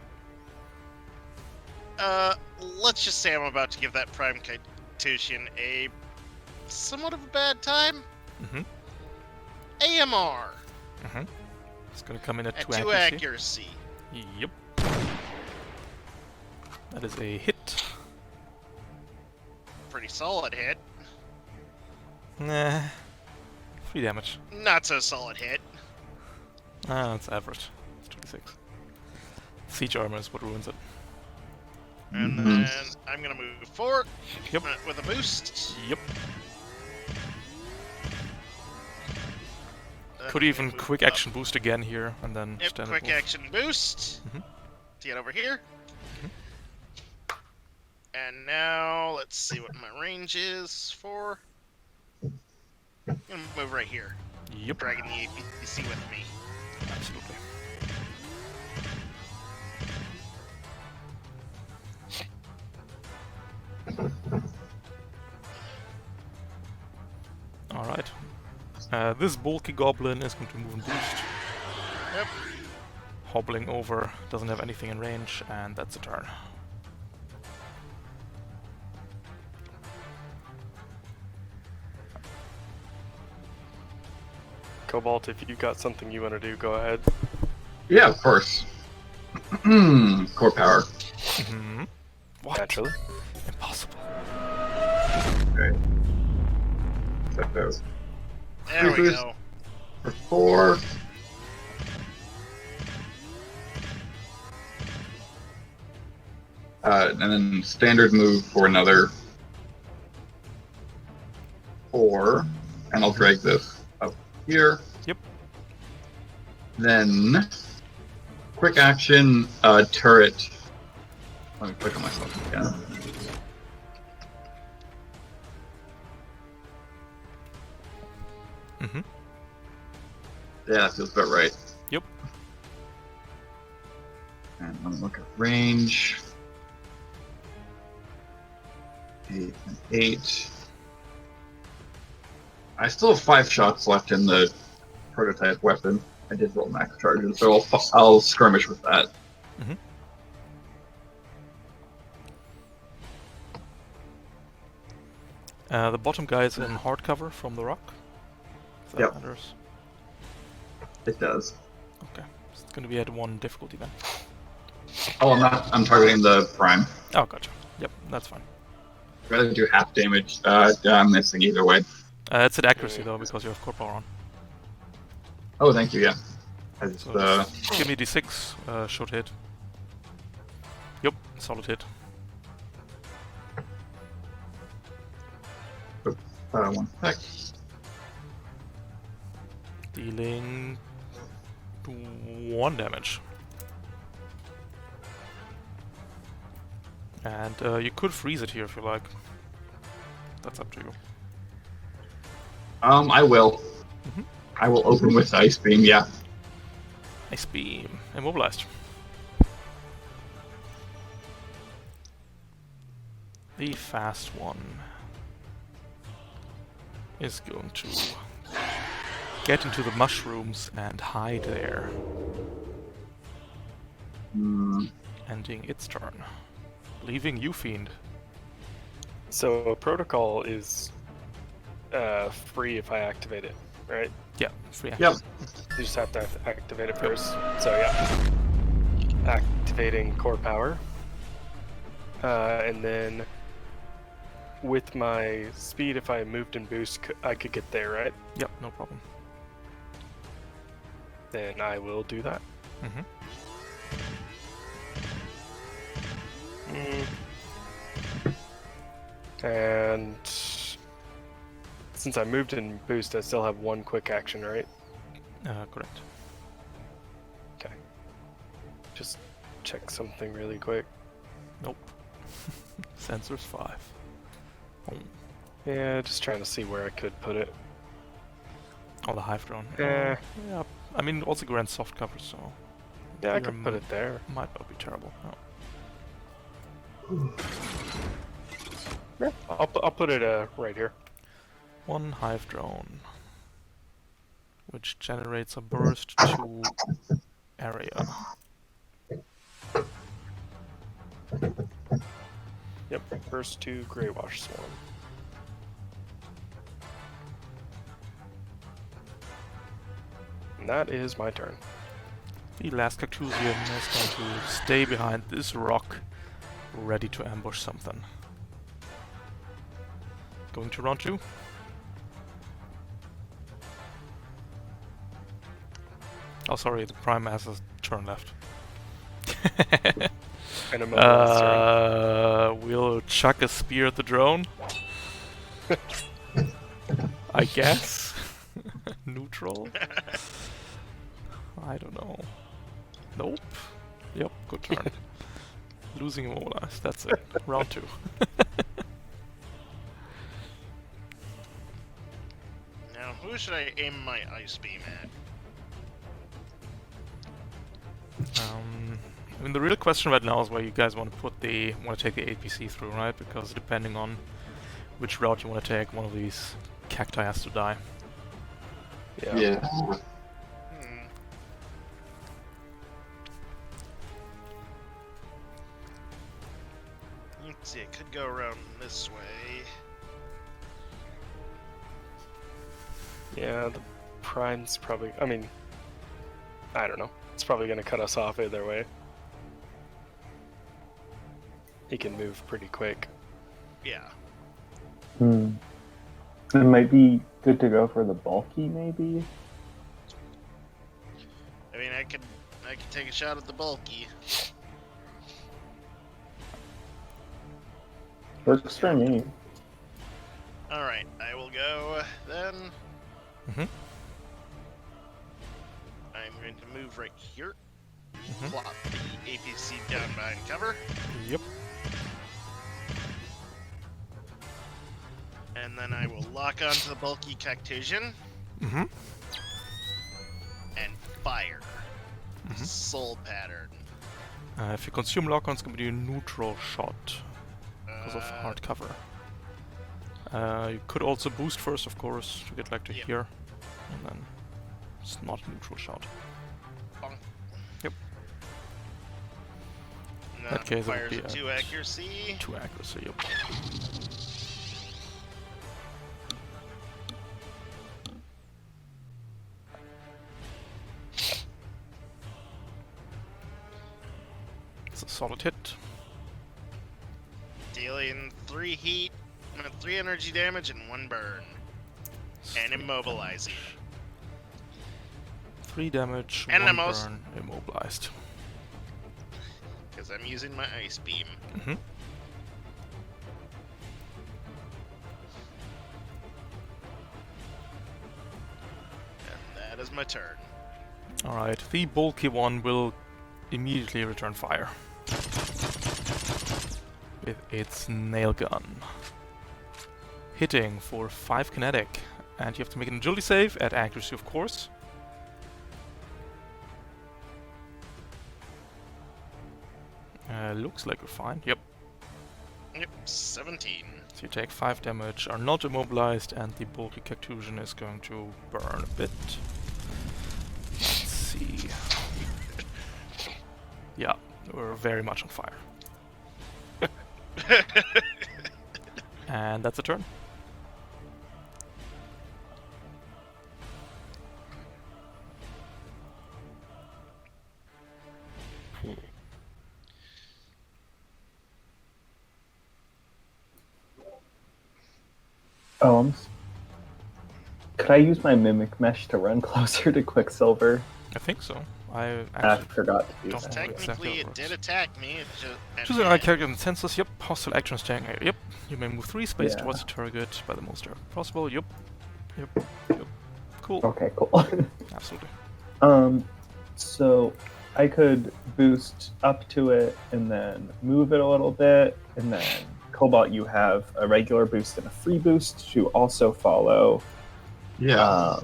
let's just say I'm about to give that Prime Cactusian a somewhat of a bad time. AMR It's gonna come in at at 2 2 accuracy. accuracy. Yep. That is a hit. Pretty solid hit. Nah. 3 damage. Not so solid hit. Ah, that's average. It's 26. Siege armor is what ruins it. And then I'm gonna move forward Yep. with a boost. Yep. Then Could I'm even gonna move quick up. action boost again here, and then Yep, stand quick move. action boost. Mhm. To get over here. And now let's see what my range is for. I'm gonna move right here. Yep. Dragging the APC with me. Absolutely. Alright. This bulky goblin is going to move and boost. Yep. Hobbling over, doesn't have anything in range, and that's a turn. Cobalt, if you got something you want to do, go ahead. Yeah, of course. Core power. Mm-hmm. What? Naturally. Impossible. Okay. Set those There we Creepers. go. for 4. And then standard move for another 4. And I'll drag this up here. Yep. Then, quick action, turret. Let me click on myself again. Mm-hmm. Yeah, that feels about right. Yep. And let me look at range. 8 and 8. I still have 5 shots left in the prototype weapon. I did roll max charges, so I'll skirmish with that. Mm-hmm. The bottom guy is in hardcover from the rock. If that Yep. matters. It does. Okay. It's going to be at 1 difficulty then. Oh, I'm targeting the prime. Oh, gotcha. Yep, that's fine. I'd rather do half damage. I'm missing either way. It's at accuracy though, because you have core power on. Oh, thank you, yeah. It's, So just give me d6, should hit. Yep, solid hit. 1 sec. Dealing 1 damage. And you could freeze it here if you like. That's up to you. I will. Mhm. I will open with Ice Beam, yeah. Ice beam. Immobilized. The fast one is going to get into the mushrooms and hide there, ending its turn, leaving you, Fiend. So protocol is free if I activate it, right? Yeah, free action. Yep. You just have to activate it first. So yeah, activating core power, and then with my speed, if I moved and boost, I could get there, right? Yep, no problem. Then I will do that. Mm-hmm. And since I moved and boost, I still have 1 quick action, right? Correct. Okay. Just check something really quick. Nope. Sensors 5. Oh. Yeah, just trying to see where I could put it. Oh, the hive drone. Eh. Yeah, I mean, also grants soft cover, so Yeah, I Here could put it there. might not be terrible. No. Yeah, I'll put it right here. 1 hive drone, which generates a burst to area. Yep, first 2 Grey Wash Swarm. And that is my turn. The last Cactusian is going to stay behind this rock, ready to ambush something. Going to round 2. Oh, sorry, the Prime has a turn left. And a mobilized turn. We'll chuck a spear at the drone. I guess. Neutral. I don't know. Nope. Yep, good turn. Losing immobilized, that's it. Round 2. Now, who should I aim my ice beam at? mean, the real question right now is where you guys want to take the APC through, right? Because depending on which route you want to take, one of these cacti has to die. Yeah. Hmm. Let's see, it could go around this way. Yeah, the prime's probably. I mean, I don't know. It's probably gonna cut us off either way. He can move pretty quick. Yeah. It might be good to go for the bulky, maybe. I mean, I could take a shot at the bulky. Works for me. Alright, I will go then. Mhm. I'm going to move right here. Plop the APC down behind cover. Yep. And then I will lock onto the bulky Cactusian Mm-hmm. and fire. Mhm. Soul pattern. If you consume lock-on, it's going to be a neutral shot because of hard cover. You could also boost first, of course, to get like to Yep. here, and then it's not a neutral shot. Bonk. Yep. And That that case, it would fires be a 2 accuracy. 2 accuracy. Yep. It's a solid hit. Dealing 3 heat, 3 energy damage, and 1 burn. And immobilizing. 3 damage, And 1 almost- burn, immobilized. Because I'm using my ice beam. Mm-hmm. And that is my turn. Alright, the bulky one will immediately return fire with its nail gun. Hitting for 5 kinetic. And you have to make an agility save at accuracy, of course. Looks like we're fine. Yep. Yep, 17. So you take 5 damage, are not immobilized, and the bulky Cactusian is going to burn a bit. Let's see. Yeah, we're very much on fire. And that's a turn. Oh, could I use my mimic mesh to run closer to Quicksilver? I think so. I I actually forgot to do don't that. know exactly Technically, how it it works. did attack me. It just, Choosing a character in the census, yep. Hostile actions taken, yep. You may move 3 space Yeah. towards the target by the most area possible, yep. Yep. Yep. Cool. Okay, cool. Absolutely. So I could boost up to it and then move it a little bit, and then Cobalt, you have a regular boost and a free boost to also follow. Yeah.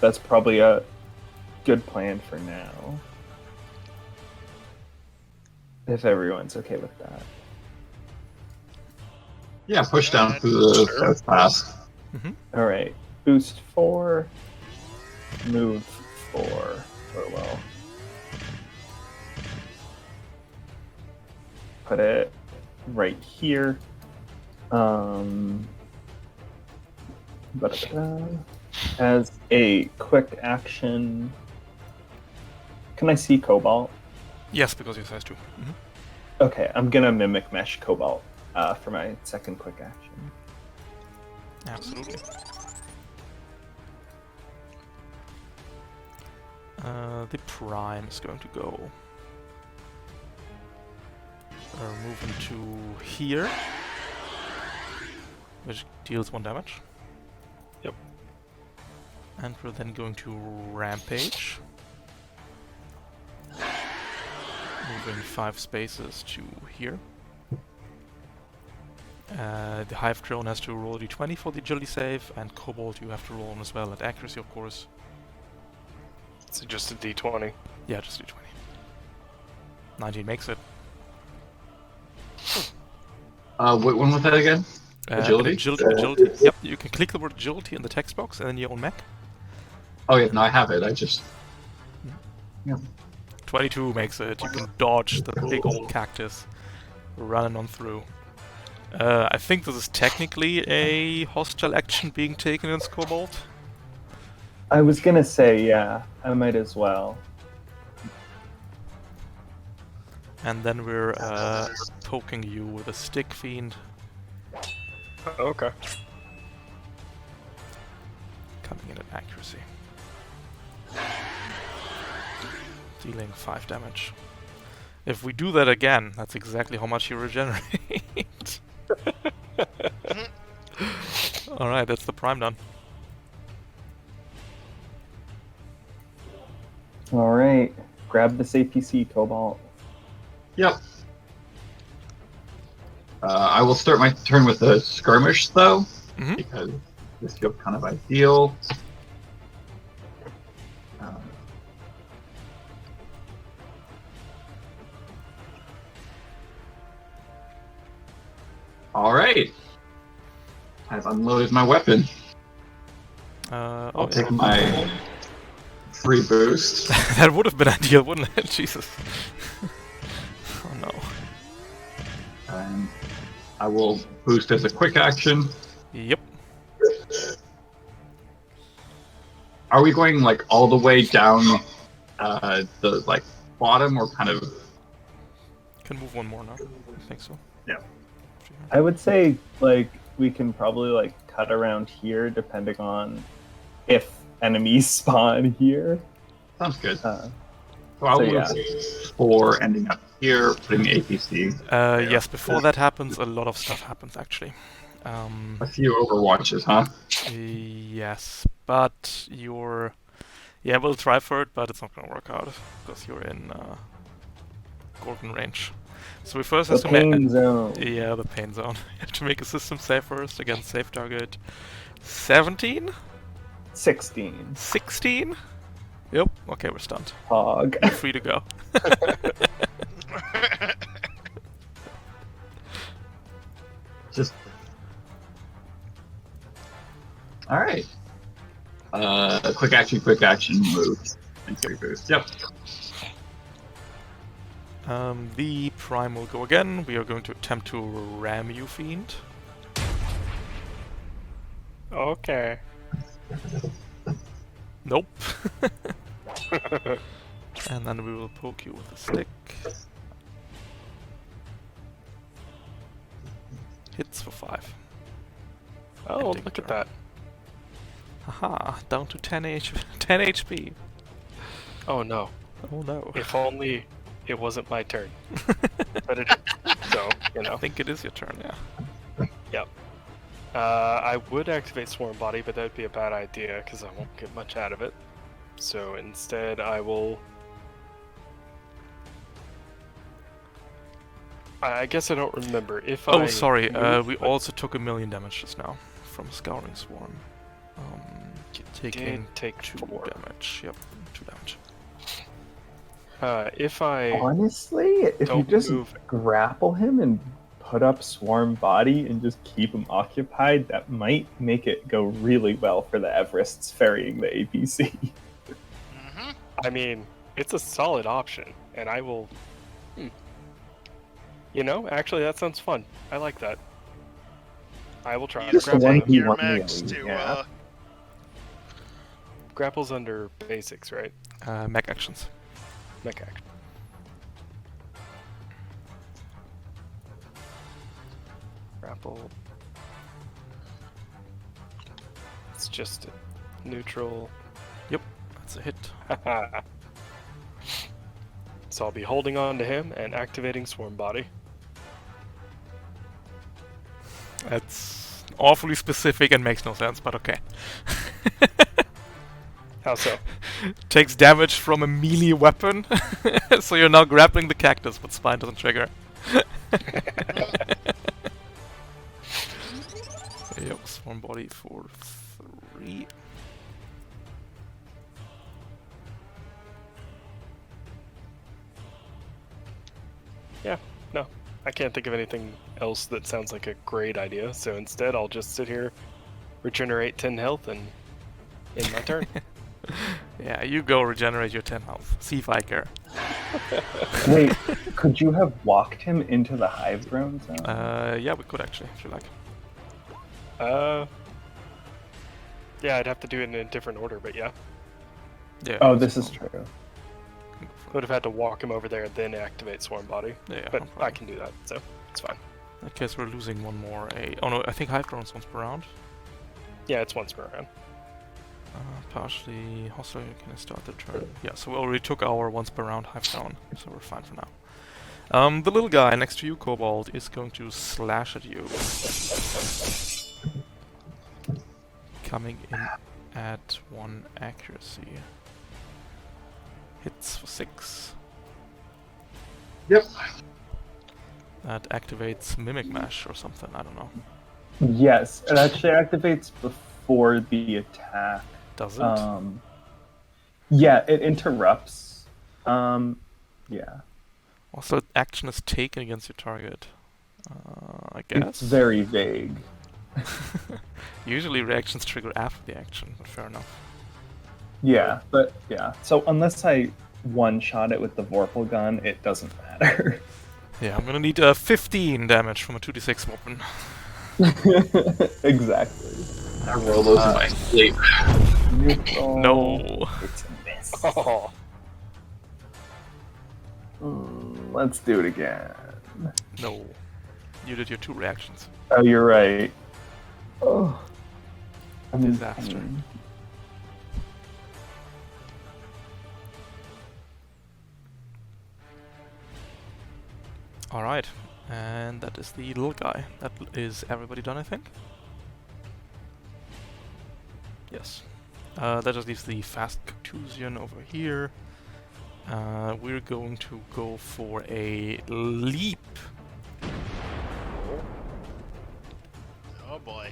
That's probably a good plan for now. If everyone's okay with that. Yeah, push down through the south pass. All right, boost 4, move 4, or well, put it right here. As a quick action, can I see Cobalt? Yes, because you size 2. Okay, I'm gonna mimic mesh Cobalt for my second quick action. Absolutely. The Prime is going to go. Move into here, which deals 1 damage. Yep. And we're then going to Rampage. Moving 5 spaces to here. The Hive Drone has to roll a d20 for the agility save, and Cobalt you have to roll on as well at accuracy, of course. So just a d20. Yeah, just d20. 19 makes it. What one was that again? Agility? Agility. Yep, you can click the word agility in the text box and then your own mech. Oh yeah, no, I have it. I just. Yeah. 22 makes it. You can dodge the big old cactus running on through. I think this is technically a hostile action being taken in Cobalt. I was gonna say, yeah, I might as well. And then we're poking you with a stick fiend. Okay. Coming in at accuracy. Dealing 5 damage. If we do that again, that's exactly how much you regenerate. Alright, that's the prime done. All right, grab this APC, Cobalt. Yep. I will start my turn with a skirmish, though, because this feels kind of ideal. All right. I've unloaded my weapon. I'll take my free boost. That would have been ideal, wouldn't it? Jesus. Oh no. And I will boost as a quick action. Yep. Are we going like all the way down the like bottom, or kind of? Can move one more now. I think so. Yeah. I would say like we can probably like cut around here depending on if enemies spawn here. Sounds good. Uh, So I'll so, move yeah. 4, ending up here, putting the APC. Yes, before that happens, a lot of stuff happens actually. A few Overwatches, huh? Yes, but you're... Yeah, we'll try for it, but it's not gonna work out, because you're in Golden range. So we first the have to make... pain zone. Yeah, the pain zone. You have to make a system save first against safe target. 17? 16. 16? Yep, okay, we're stunned. Hog. You're free to go. Just. All right. Quick action, move, and free boost. Yep. The prime will go again. We are going to attempt to ram you, fiend. Okay. Nope. And then we will poke you with a stick. Hits for 5. Oh, Ending look turn. at that. Haha, down to 10 HP. Oh no. Oh no. If only it wasn't my turn. But it is. So, you know. I think it is your turn, yeah. Yep. I would activate Swarm Body, but that would be a bad idea because I won't get much out of it. So instead, I will. I guess I don't remember if I. Oh, sorry. move, We but also took 1,000,000 damage just now from Scouring Swarm. Taking did take 2 4. damage. Yep, 2 damage. If I Honestly, if you don't just move, grapple him and put up Swarm Body and just keep him occupied, that might make it go really well for the Everests ferrying the APC. I mean, it's a solid option, and I will. You know, actually, that sounds fun. I like that. I will try to Just grapple one him. he your won mechs the to league, yeah. Grapple's under basics, right? Mech actions. Mech action. Grapple. It's just a neutral. That's a hit. So I'll be holding on to him and activating Swarm Body. That's awfully specific and makes no sense, but okay. How so? Takes damage from a melee weapon, so you're now grappling the cactus, but Spine doesn't trigger. Yep, Swarm Body for 3. Yeah, no. I can't think of anything else that sounds like a great idea, so instead I'll just sit here, regenerate 10 health, and end my turn. Yeah, you go regenerate your 10 health. See if I care. Wait, could you have walked him into the hive drone zone? Yeah, we could actually, if you like. Yeah, I'd have to do it in a different order, but yeah. Yeah. Oh, this is true. Would have had to walk him over there and then activate Swarm Body. Yeah, But no I problem. can do that, so it's fine. I guess we're losing one more. Oh no, I think hive drones once per round. Yeah, it's once per round. Partially hostile. Can I start the turn? Yeah, so we already took our once per round hive drone, so we're fine for now. The little guy next to you, Cobalt, is going to slash at you. Coming in at 1 accuracy. Hits for 6. Yep. That activates Mimic Mesh or something, I don't know. Yes, it actually activates before the attack. Does it? Yeah, it interrupts. Yeah. Also, action is taken against your target. I guess. It's very vague. Usually reactions trigger after the action, but fair enough. Yeah, but yeah. So unless I one-shot it with the Vorpal gun, it doesn't matter. Yeah, I'm gonna need 15 damage from a 2d6 weapon. Exactly. I roll those in my sleep. Neutral. No. It's a miss. Oh, Let's do it again. No. You did your 2 reactions. Oh, you're right. Oh. Disaster. Alright, and that is the little guy. That is everybody done, I think? Yes. That just leaves the fast Cactusian over here. We're going to go for a leap. Oh boy.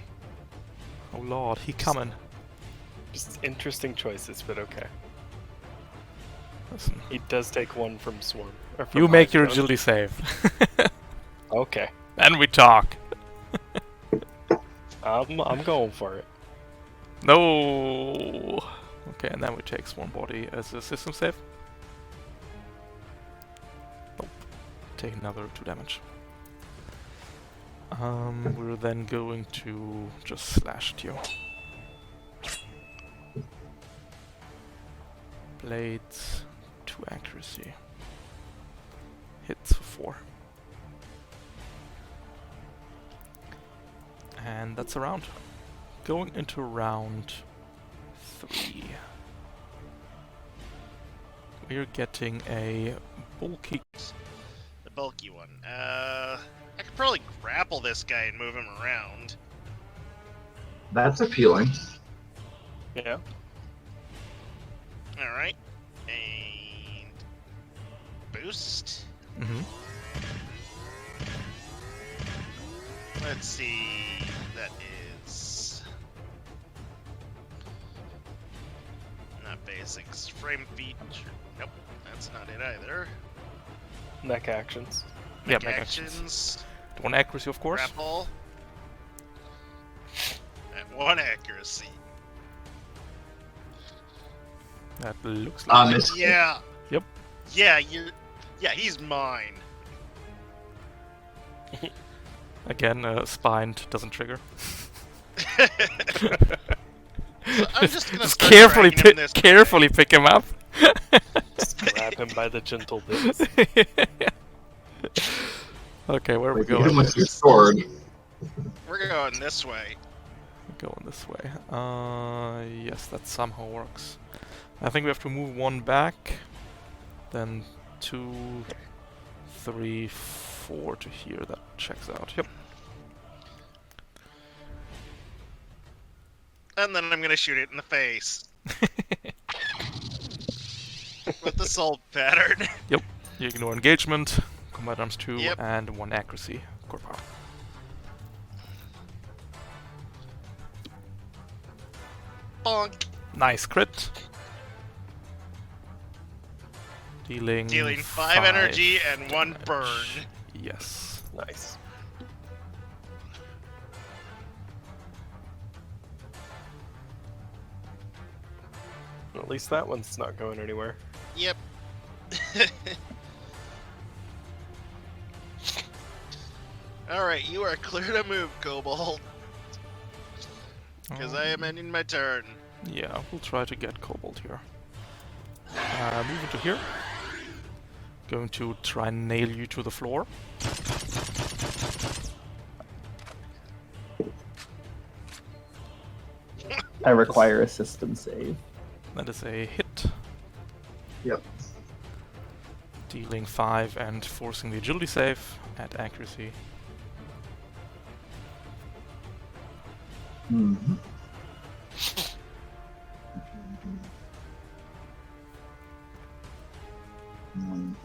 Oh lord, he coming. just interesting choices, but okay. Listen, He does take 1 from Swarm. Or from you make Hive your Drone. agility save. Okay. Then we talk. I'm going for it. No. Okay, and then we take Swarm Body as a system save. Nope. Take another 2 damage. We're then going to just slash at you. Blades, 2 accuracy. Hits for 4. And that's a round. Going into round 3. We're getting a bulky. The bulky one. I could probably grapple this guy and move him around. That's appealing. Yeah. Alright. And boost. Mm-hmm. Let's see. That is not basics. Frame feature. Nope, that's not it either. Neck actions. Yeah, Make make actions. actions. 1 accuracy, of course. Grapple. At 1 accuracy. That looks like. It's Yeah. Yep. Yeah, yeah, he's mine. Again, spined doesn't trigger. So I'm just gonna Just start carefully, dragging him this way. carefully pick him up. Just grab him by the gentle bits. Okay, where are we like, hit going? him with your sword. We're going this way. We're going this way. Yes, that somehow works. I think we have to move 1 back, then 2, 3, 4 to here. That checks out. Yep. And then I'm gonna shoot it in the face. With the soul pattern. You ignore engagement, combat arms 2, Yep. and 1 accuracy. Core power. Bonk. Nice crit. Dealing Dealing 5 energy and 1 burn. damage. Yes. Nice. At least that one's not going anywhere. Yep. Alright, you are clear to move, Kobold. Because I am ending my turn. Yeah, we'll try to get Kobold here. Move into here. Going to try and nail you to the floor. I require a system save. That is a hit. Yep. Dealing 5 and forcing the agility save at accuracy. Mm-hmm.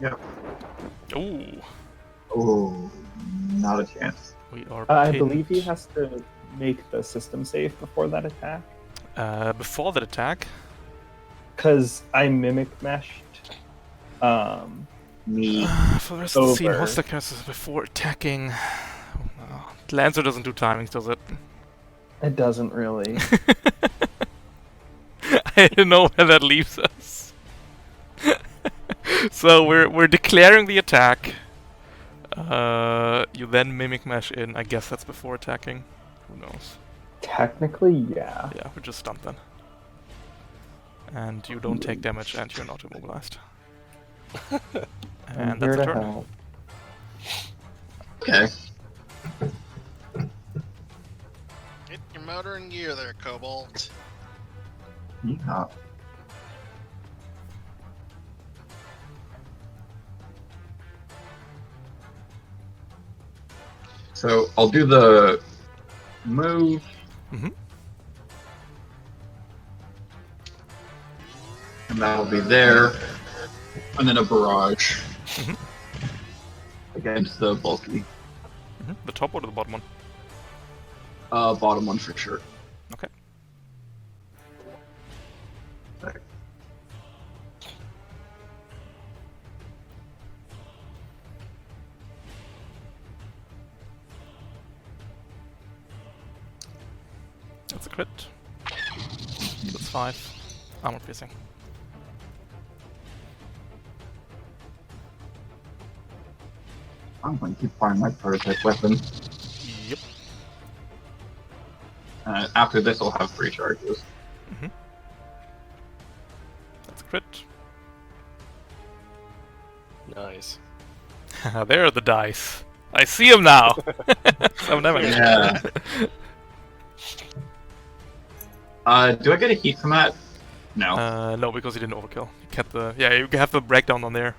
Yep. Ooh, Oh, not a chance. we are I pinned. believe he has to make the system save before that attack. Before that attack, Because I mimic meshed. Me. for the rest of the scene, Over. hostile characters before attacking. Lancer doesn't do timings, does it? It doesn't really. I don't know where that leaves us. So we're declaring the attack. You then mimic mesh in. I guess that's before attacking. Who knows? Technically, yeah. Yeah, we're just stunned then. And you don't take damage, and you're not immobilized. I'm And here that's a to turn. help. Okay. Get your motor in gear there, Kobold. Yeah. So I'll do the move. Mhm. And that'll be there. And then a barrage. Mhm. Against the bulky. The top or the bottom one? Bottom one for sure. Okay. Okay. That's a crit. That's 5. Armor piercing. I'm going to keep firing my prototype weapon. Yep. After this, I'll have 3 charges. That's a crit. Nice. There are the dice. I see them now. 7 damage. Yeah. Do I get a heat from that? No. No, because you didn't overkill. You kept the you have the breakdown on there,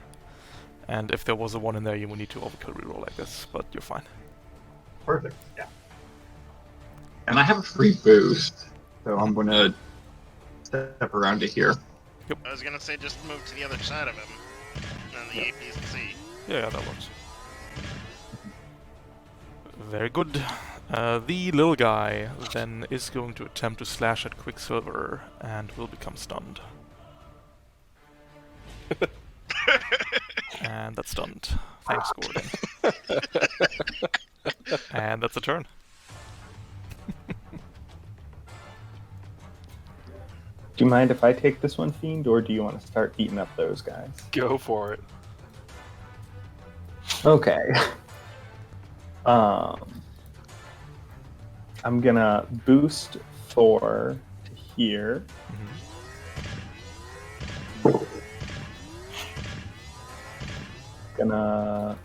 and if there was a 1 in there, you would need to overkill reroll like this. But you're fine. Perfect. Yeah. And I have a free boost, so I'm gonna step around to here. I was gonna say just move to the other side of him. And the APs and C. Yeah, that works. Very good. The little guy then is going to attempt to slash at Quicksilver and will become stunned. And that's stunned. Thanks, Gordon. And that's a turn. Do you mind if I take this one, Fiend, or do you want to start beating up those guys? Go for it. Okay. I'm gonna boost Thor to here. Gonna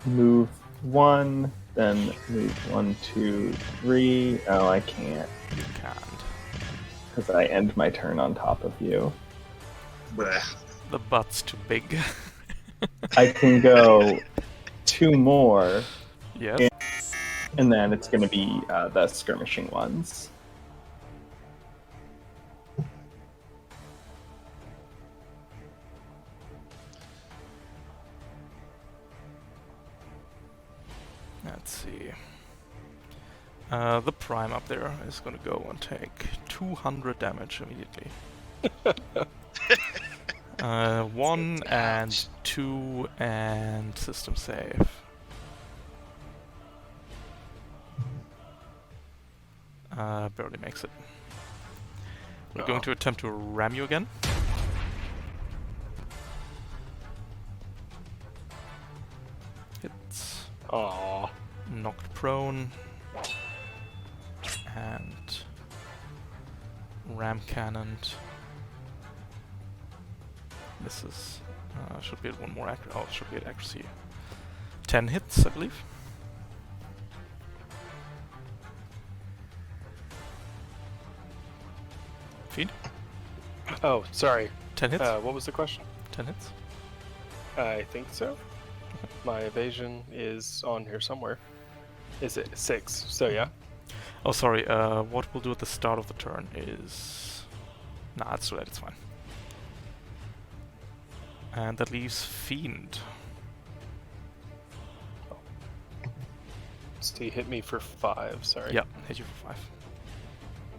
move 1, then move 1, 2, 3. Oh, I can't, You can't. because I end my turn on top of you. Blech. The butt's too big. I can go 2 more, Yes. and then it's gonna be the skirmishing ones. Let's see. The prime up there is gonna go and take 200 damage immediately. 1 and Ouch. 2 and system save. Barely makes it. We're going to attempt to ram you again. Hits. Aww. Knocked prone. And ram cannoned. This is should be at one more accuracy. Oh, it should be at accuracy. 10 hits, I believe. Feed. Oh, sorry. 10 hits. What was the question? 10 hits. I think so. My evasion is on here somewhere. Is it 6? So yeah. Oh, sorry. What we'll do at the start of the turn is... Nah, it's too late. It's fine. And that leaves Fiend. So he hit me for 5. Sorry. Yeah, hit you for 5.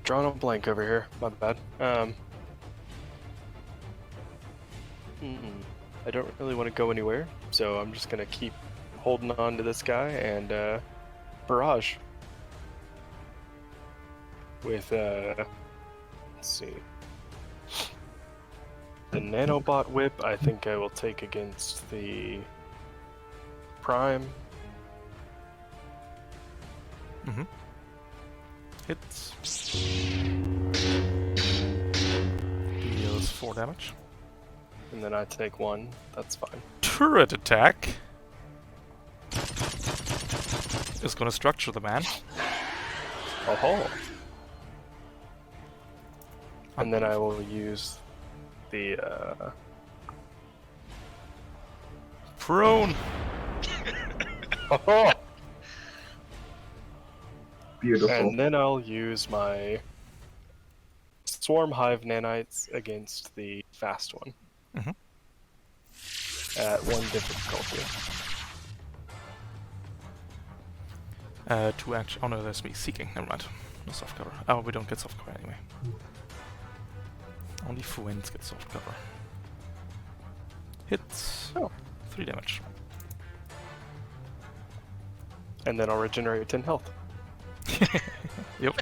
Drawing a blank over here. My bad. I don't really want to go anywhere, so I'm just gonna keep holding on to this guy and barrage with let's see, the nanobot whip. I think I will take against the prime. Mm-hmm. Hits. Deals 4 damage. And then I take 1. That's fine. Turret attack is gonna structure the man. Oh. And then I will use the Prone. oh. Beautiful. And then I'll use my Swarm Hive nanites against the fast one. Mhm. At 1 difficulty. 2 action. Oh no, that's me seeking. Never mind. No soft cover. Oh, we don't get soft cover anyway. Only Fuens get soft cover. Hits. Oh. 3 damage. And then I'll regenerate 10 health. Yep.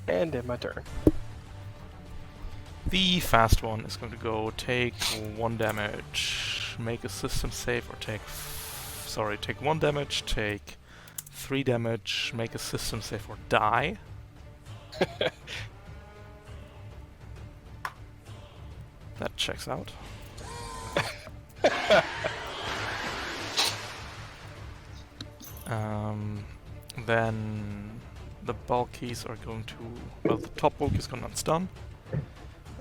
And end my turn. The fast one is going to go take 1 damage, make a system save, or take... sorry, take 1 damage, take 3 damage, make a system save, or die. That checks out. Then the bulkies are going to... well, the top bulky is going to stun.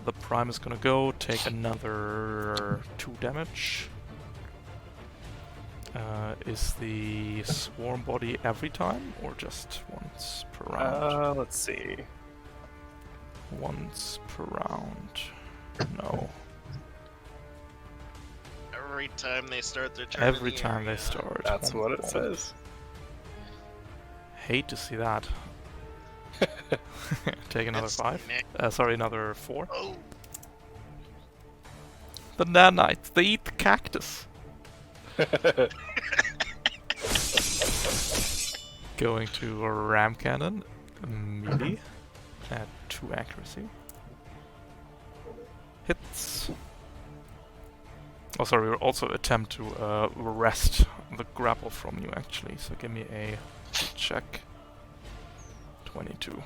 The prime is going to go, take another 2 damage. Is the swarm body every time, or just once per round? Let's see. Once per round. No. Every time they start their turn. Every in the time they area. start. That's one what it moment. says. Hate to see that. Take another It's 5. ne- Sorry, another 4. Oh, The nanites, they eat the cactus. Going to a ram cannon, melee, at 2 accuracy. Hits. Oh, sorry, we'll also attempt to wrest the grapple from you, actually. So give me a check. 22.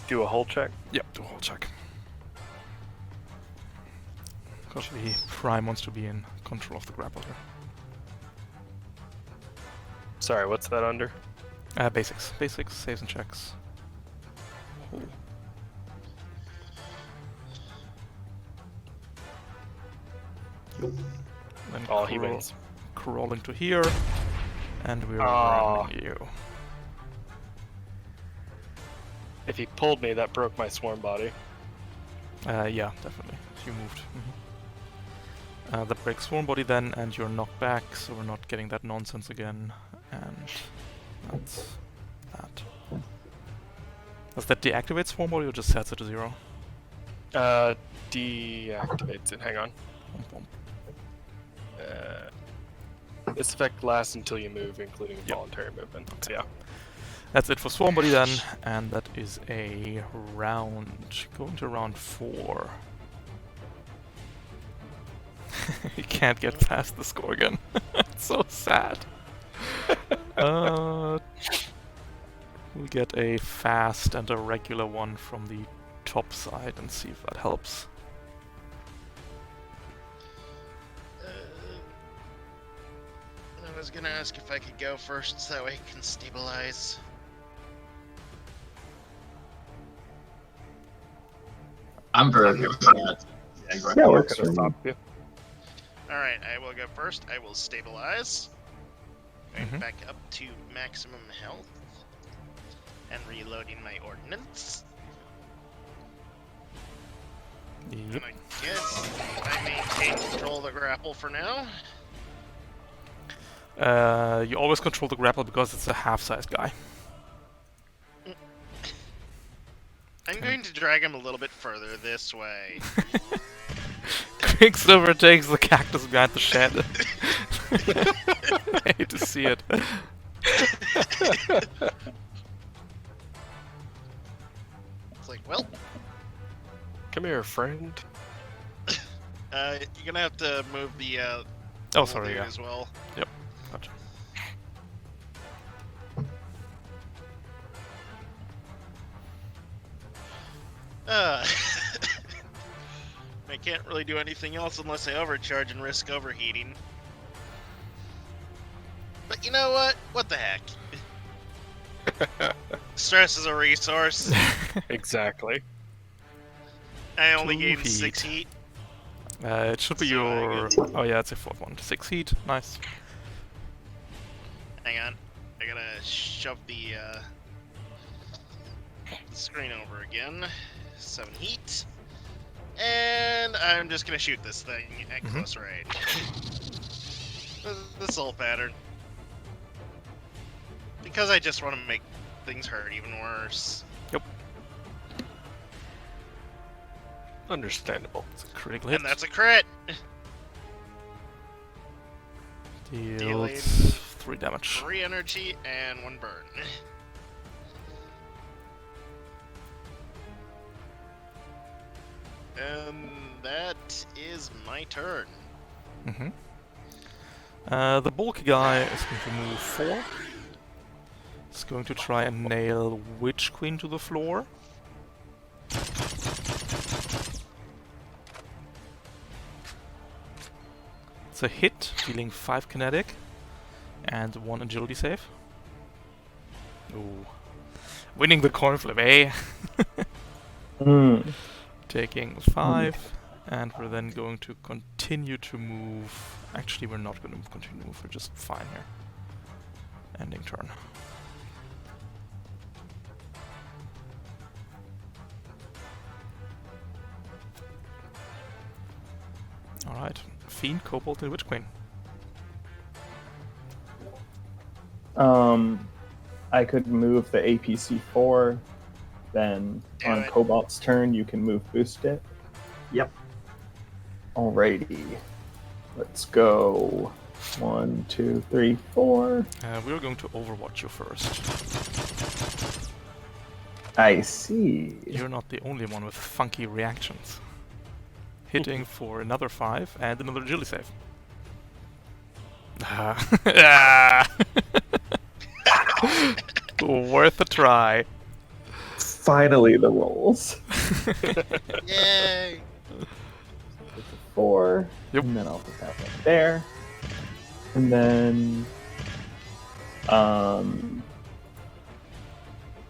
Do a whole check. Yep, do a whole check. Because the prime wants to be in control of the grapple here. Sorry, what's that under? Basics. Basics, saves and checks. Oh. Then Oh, he wins. crawling to here, and we're Aw. ramming you. If he pulled me, that broke my swarm body. Yeah, definitely. You moved. That breaks swarm body then, and you're knocked back, so we're not getting that nonsense again. And that's that. Does that deactivate Swarm Body or just sets it to 0? Deactivates it. Hang on. Womp womp. This effect lasts until you move, including voluntary movement. So yeah. That's it for Swarm Body then, and that is a round. Going to round 4. He can't get past the score again. It's so sad. We'll get a fast and a regular one from the top side and see if that helps. I was gonna ask if I could go first so that way I can stabilize. I'm very okay with that. Yeah, go ahead. Yeah, works for Gonna me. stop you. Alright, I will go first. I will stabilize. Going Mhm. back up to maximum health. And reloading my ordnance. Yep. And I guess I maintain control of the grapple for now. You always control the grapple because it's a half-sized guy. I'm going to drag him a little bit further this way. Quicksilver takes the cactus behind the shed. I hate to see it. It's like, well, Come here, friend. you're gonna have to move the Oh, sorry, dude yeah. as well. Yep, gotcha. I can't really do anything else unless I overcharge and risk overheating. But you know what? What the heck? Stress is a resource. Exactly. I only 2 gained heat. 6 heat. It should be So I your... get- Oh yeah, it's a 4th one. 6 heat, nice. Hang on. I gotta shove the screen over again. 7 heat. And I'm just gonna shoot this thing at Mhm. close range. This old pattern. Because I just want to make things hurt even worse. Understandable. It's a critical hit. And that's a crit! Deals dealing 3 damage. 3 energy and 1 burn. And that is my turn. Mm-hmm. The bulky guy is going to move 4. He's going to try and nail Witch Queen to the floor. It's a hit, dealing 5 kinetic and 1 agility save. Ooh. Winning the coin flip, eh? Taking 5, and we're then going to continue to move. Actually, we're not going to continue to move, we're just fine here. Ending turn. Alright, Fiend, Kobold, and Witch Queen. I could move the APC 4. Then Do on it. Cobalt's turn, you can move boost it. Yep. Alrighty. Let's go. 1, 2, 3, 4. We're going to Overwatch you first. I see. You're not the only one with funky reactions. Hitting for another 5 and another agility save. Worth a try. Finally, the rolls. Yay! 4. Yep. And then I'll put that one there. And then,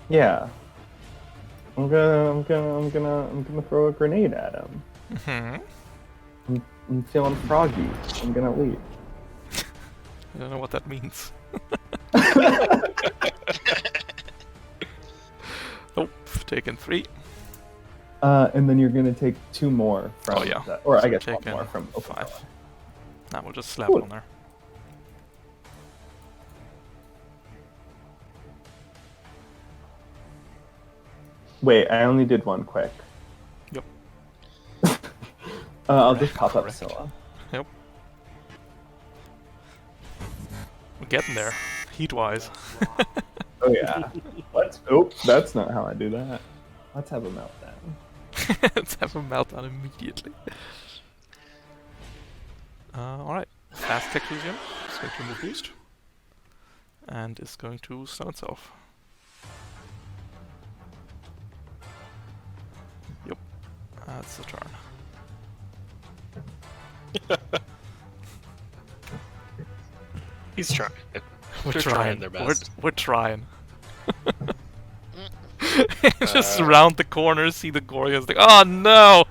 yeah. I'm gonna throw a grenade at him. Mm-hmm. I'm feeling froggy. I'm gonna leave. I don't know what that means. Nope, taken 3. And then you're gonna take 2 more from Oh, yeah. that, or So I guess 1 taken more from 5. Now we'll just slap Cool. it on there. Wait, I only did one quick. Yep. I'll just pop up Correct. Scylla. Yep. We're getting there, heat-wise. Oh yeah. Let's. Oh, that's not how I do that. Let's have a meltdown. Let's have a meltdown immediately. Alright, fast tech fusion. It's going to remove boost. And is going to stun itself. Yep, that's the turn. He's trying. We're They're trying their best. We're trying. Just round the corner, see the Gorgons, like, oh no!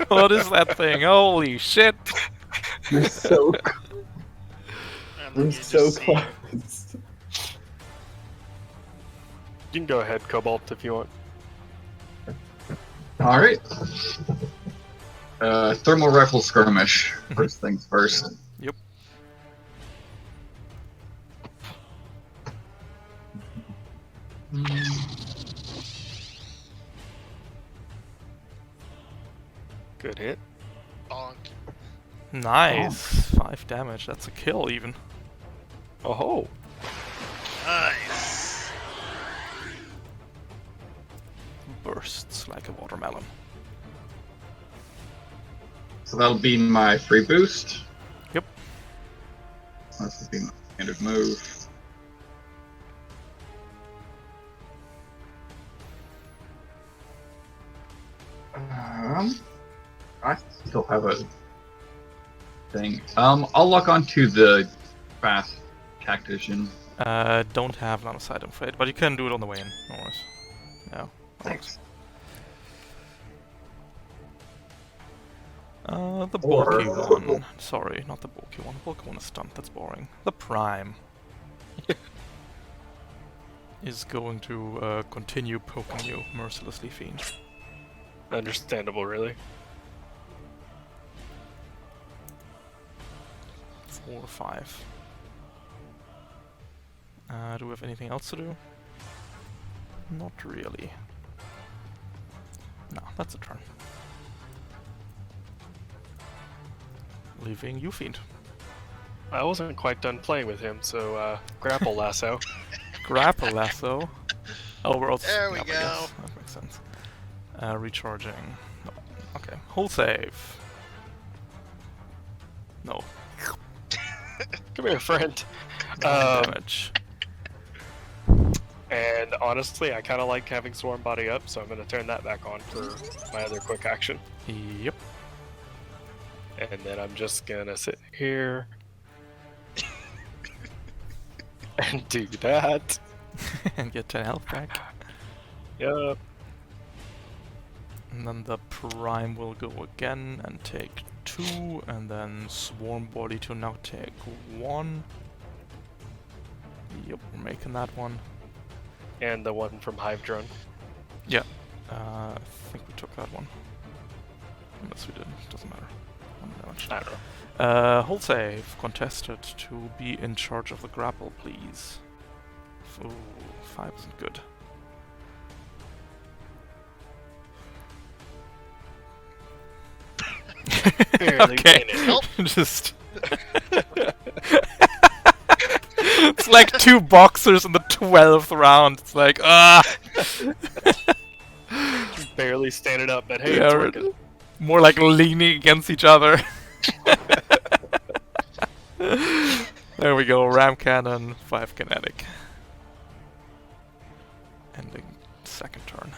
What is that thing? Holy shit! You're so. And We're you so just see close. You can go ahead, Cobalt, if you want. All right. Thermal rifle skirmish. First things first. Yep. Good hit. bonk. Nice! 5 damage, that's a kill even. Oh, Nice. Bursts like a watermelon. So that'll be my free boost. Yep. This will be my standard move. I still have a thing. I'll lock onto the fast tactician. Don't have line of sight, I'm afraid, but you can do it on the way in. No worries. Yeah. Thanks. The bulky one. Sorry, not the bulky one. The bulky one is stunned, that's boring. The prime is going to continue poking you mercilessly, fiend. understandable, really. 4 or 5. Do we have anything else to do? Not really. No, that's a turn. Leaving you, fiend. I wasn't quite done playing with him, so grapple lasso. Grapple lasso. Oh, we're also There we up, I guess. go. That makes sense. Recharging. No. Okay. Hull save. No. Come here, friend. 9 damage. And honestly, I kind of like having Swarm Body up, so I'm going to turn that back on for my other quick action. Yep. And then I'm just going to sit here and do that. And get 10 health back. Yep. And then the prime will go again and take 2, and then swarm body to now take 1. Yep, we're making that one. And the one from Hive Drone. I think we took that one. Unless we didn't, doesn't matter. 1 damage. I don't know. Hull save contested to be in charge of the grapple, please. Ooh, 5 isn't good. Barely Okay. made it. Just. It's like 2 boxers in the 12th round. It's like, Barely standing up, but hey, Yeah, it's we're working. more like leaning against each other. There we go, ram cannon, 5 kinetic. Ending second turn.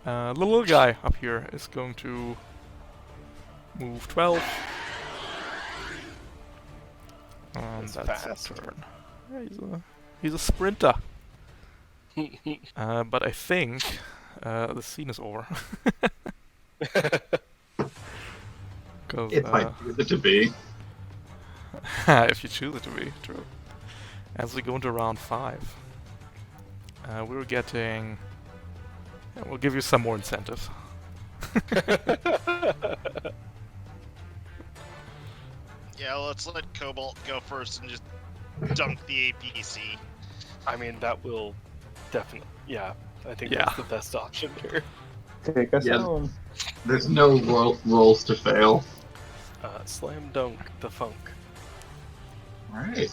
The little guy up here is going to move 12. And That's that's fast. a turn. Yeah, he's a sprinter. But I think the scene is over. If I choose it to be. If you choose it to be, true. As we go into round 5, we're getting... Yeah, we'll give you some more incentives. Yeah, let's let Cobalt go first and just dunk the APC. I mean, that will definitely, yeah. I think Yeah. that's the best option here. Take us Yeah. home. There's no rolls to fail. Slam dunk the funk. Alright.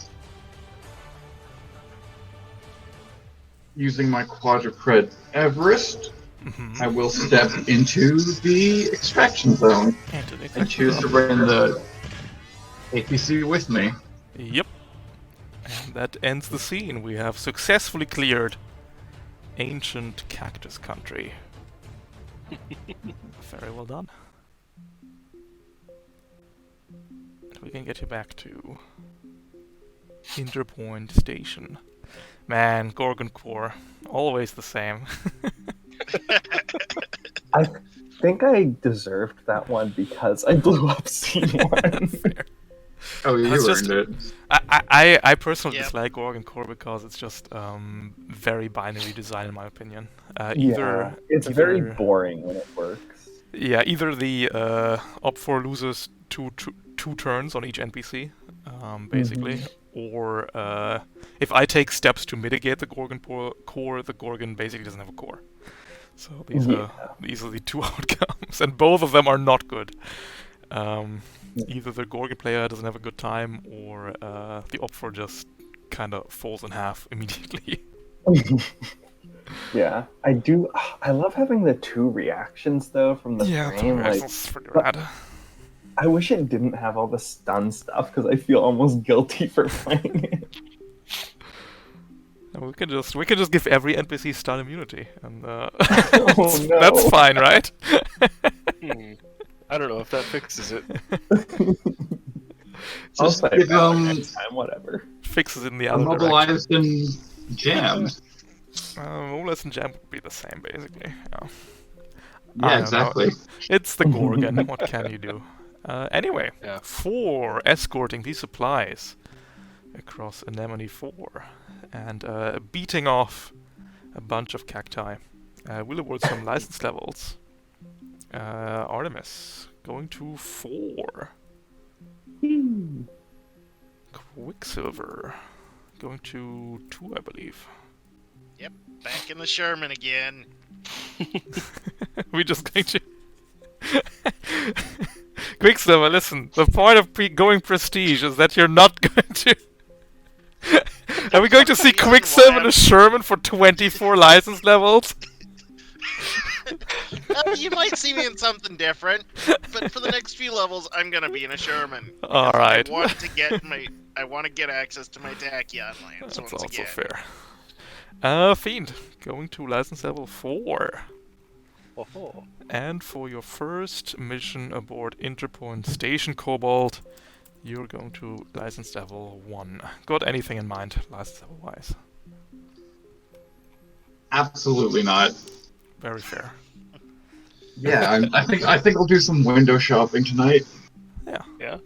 Using my quadruped Everest, I will step into the extraction zone and choose to bring the APC with me. Yep. And that ends the scene. We have successfully cleared ancient cactus country. Very well done. And we can get you back to Interpoint Station. Man, Gorgon Core, always the same. I think I deserved that one because I blew up scene one. Fair. Oh, you That's just- earned it. I personally Yep. dislike Gorgon Core because it's just very binary design in my opinion. Yeah, it's very either- boring when it works. Yeah, either the Op4 loses two turns on each NPC, basically, or if I take steps to mitigate the Gorgon core, the Gorgon basically doesn't have a core. So these are the two outcomes, and both of them are not good. Either the Gorgon player doesn't have a good time, or the Op4 just kind of falls in half immediately. Yeah, I do. I love having the two reactions though from the frame. Like, that's pretty rad. I wish it didn't have all the stun stuff because I feel almost guilty for playing it. And we can just give every NPC stun immunity, and Oh, no. that's fine, right? I don't know if that fixes it. I'll Just play give it out them next time. Whatever. Fixes in the other direction. immobilized and jammed. Moonless and Jam would be the same, basically. Yeah. I Yeah, don't know. exactly. It's the Gorgon. What can you do? Anyway, Yeah. for escorting these supplies across Anemone 4 and beating off a bunch of cacti, we'll award some license levels. Artemis going to 4. Quicksilver going to 2, I believe. Back in the Sherman again. We just going to Quicksilver. Listen, the point of going prestige is that you're not going to. Are we going to see Quicksilver and a Sherman for 24 license levels? You might see me in something different, but for the next few levels, I'm gonna be in a Sherman. All right. I want to get access to my Tachyon lands That's once also again. fair. Fiend going to license level 4. Oh, And for your first mission aboard Interpoint Station Cobalt, you're going to license level 1. Got anything in mind, license level wise? Absolutely not. Very fair. Yeah, I think I'll do some window shopping tonight. yeah.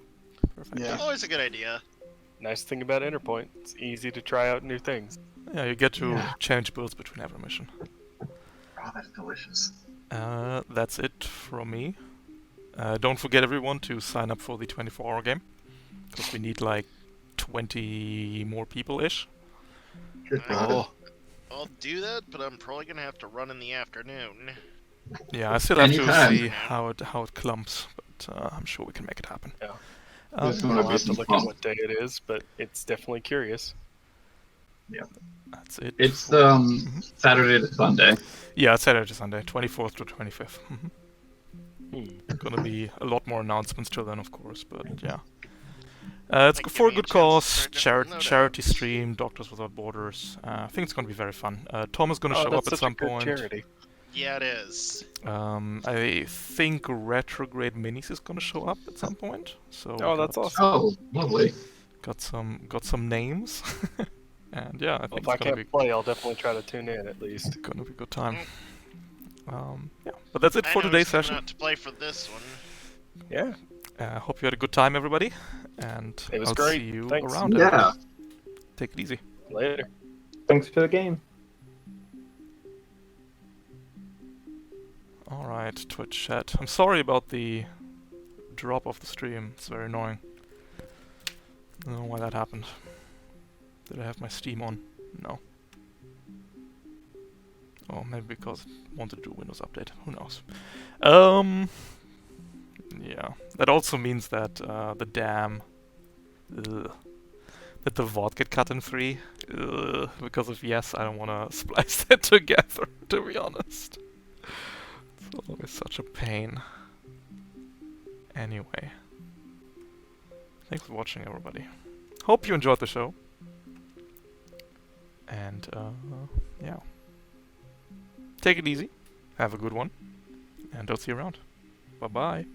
Perfect. Yeah. Always a good idea. Nice thing about Interpoint, it's easy to try out new things. Yeah, you get to Yeah. change builds between every mission. Oh, that's delicious. That's it from me. Don't forget everyone to sign up for the 24-hour game, because we need like 20 more people-ish. Good Oh. God. I'll do that, but I'm probably gonna have to run in the afternoon. Yeah, I still have to Anytime. see how it clumps, but Mm-hmm. I'm sure we can make it happen. Yeah. There's Um, gonna I'll be have to some look fun. at what day it is, but it's definitely curious. that's it. It's for- Saturday to Sunday. Yeah, it's Saturday to Sunday, 24th to 25th. Hmm. Gonna be a lot more announcements till then, of course, but yeah. It's Like, for a give me a good chance to cause, start no doubt. charity stream, Doctors Without Borders. I think it's gonna be very fun. Tom is gonna Oh, show that's up at such a some good point. charity. Yeah, it is. I think Retrograde Minis is gonna show up at some point. So Oh, that's got- awesome. Oh, lovely. Got some names, and yeah, I Well, think if I it's gonna can't be play, I'll definitely try to tune in at least. gonna be a good time. Yeah, but that's it I for know today's who's coming session. out to play for this one. Yeah, Hope you had a good time, everybody, and It was I'll great. see you Thanks. around. Yeah. everybody. Take it easy. later. Thanks for the game. All right, Twitch chat. I'm sorry about the drop of the stream. It's very annoying. I don't know why that happened. Did I have my Steam on? No. Or maybe because it wanted to do Windows Update. Who knows? Yeah. That also means that the dam... that the VOD get cut in 3. Because of yes, I don't want to splice that together, to be honest. It's always such a pain. Anyway. Thanks for watching, everybody. Hope you enjoyed the show. And, yeah. Take it easy. Have a good one. And I'll see you around. Bye-bye.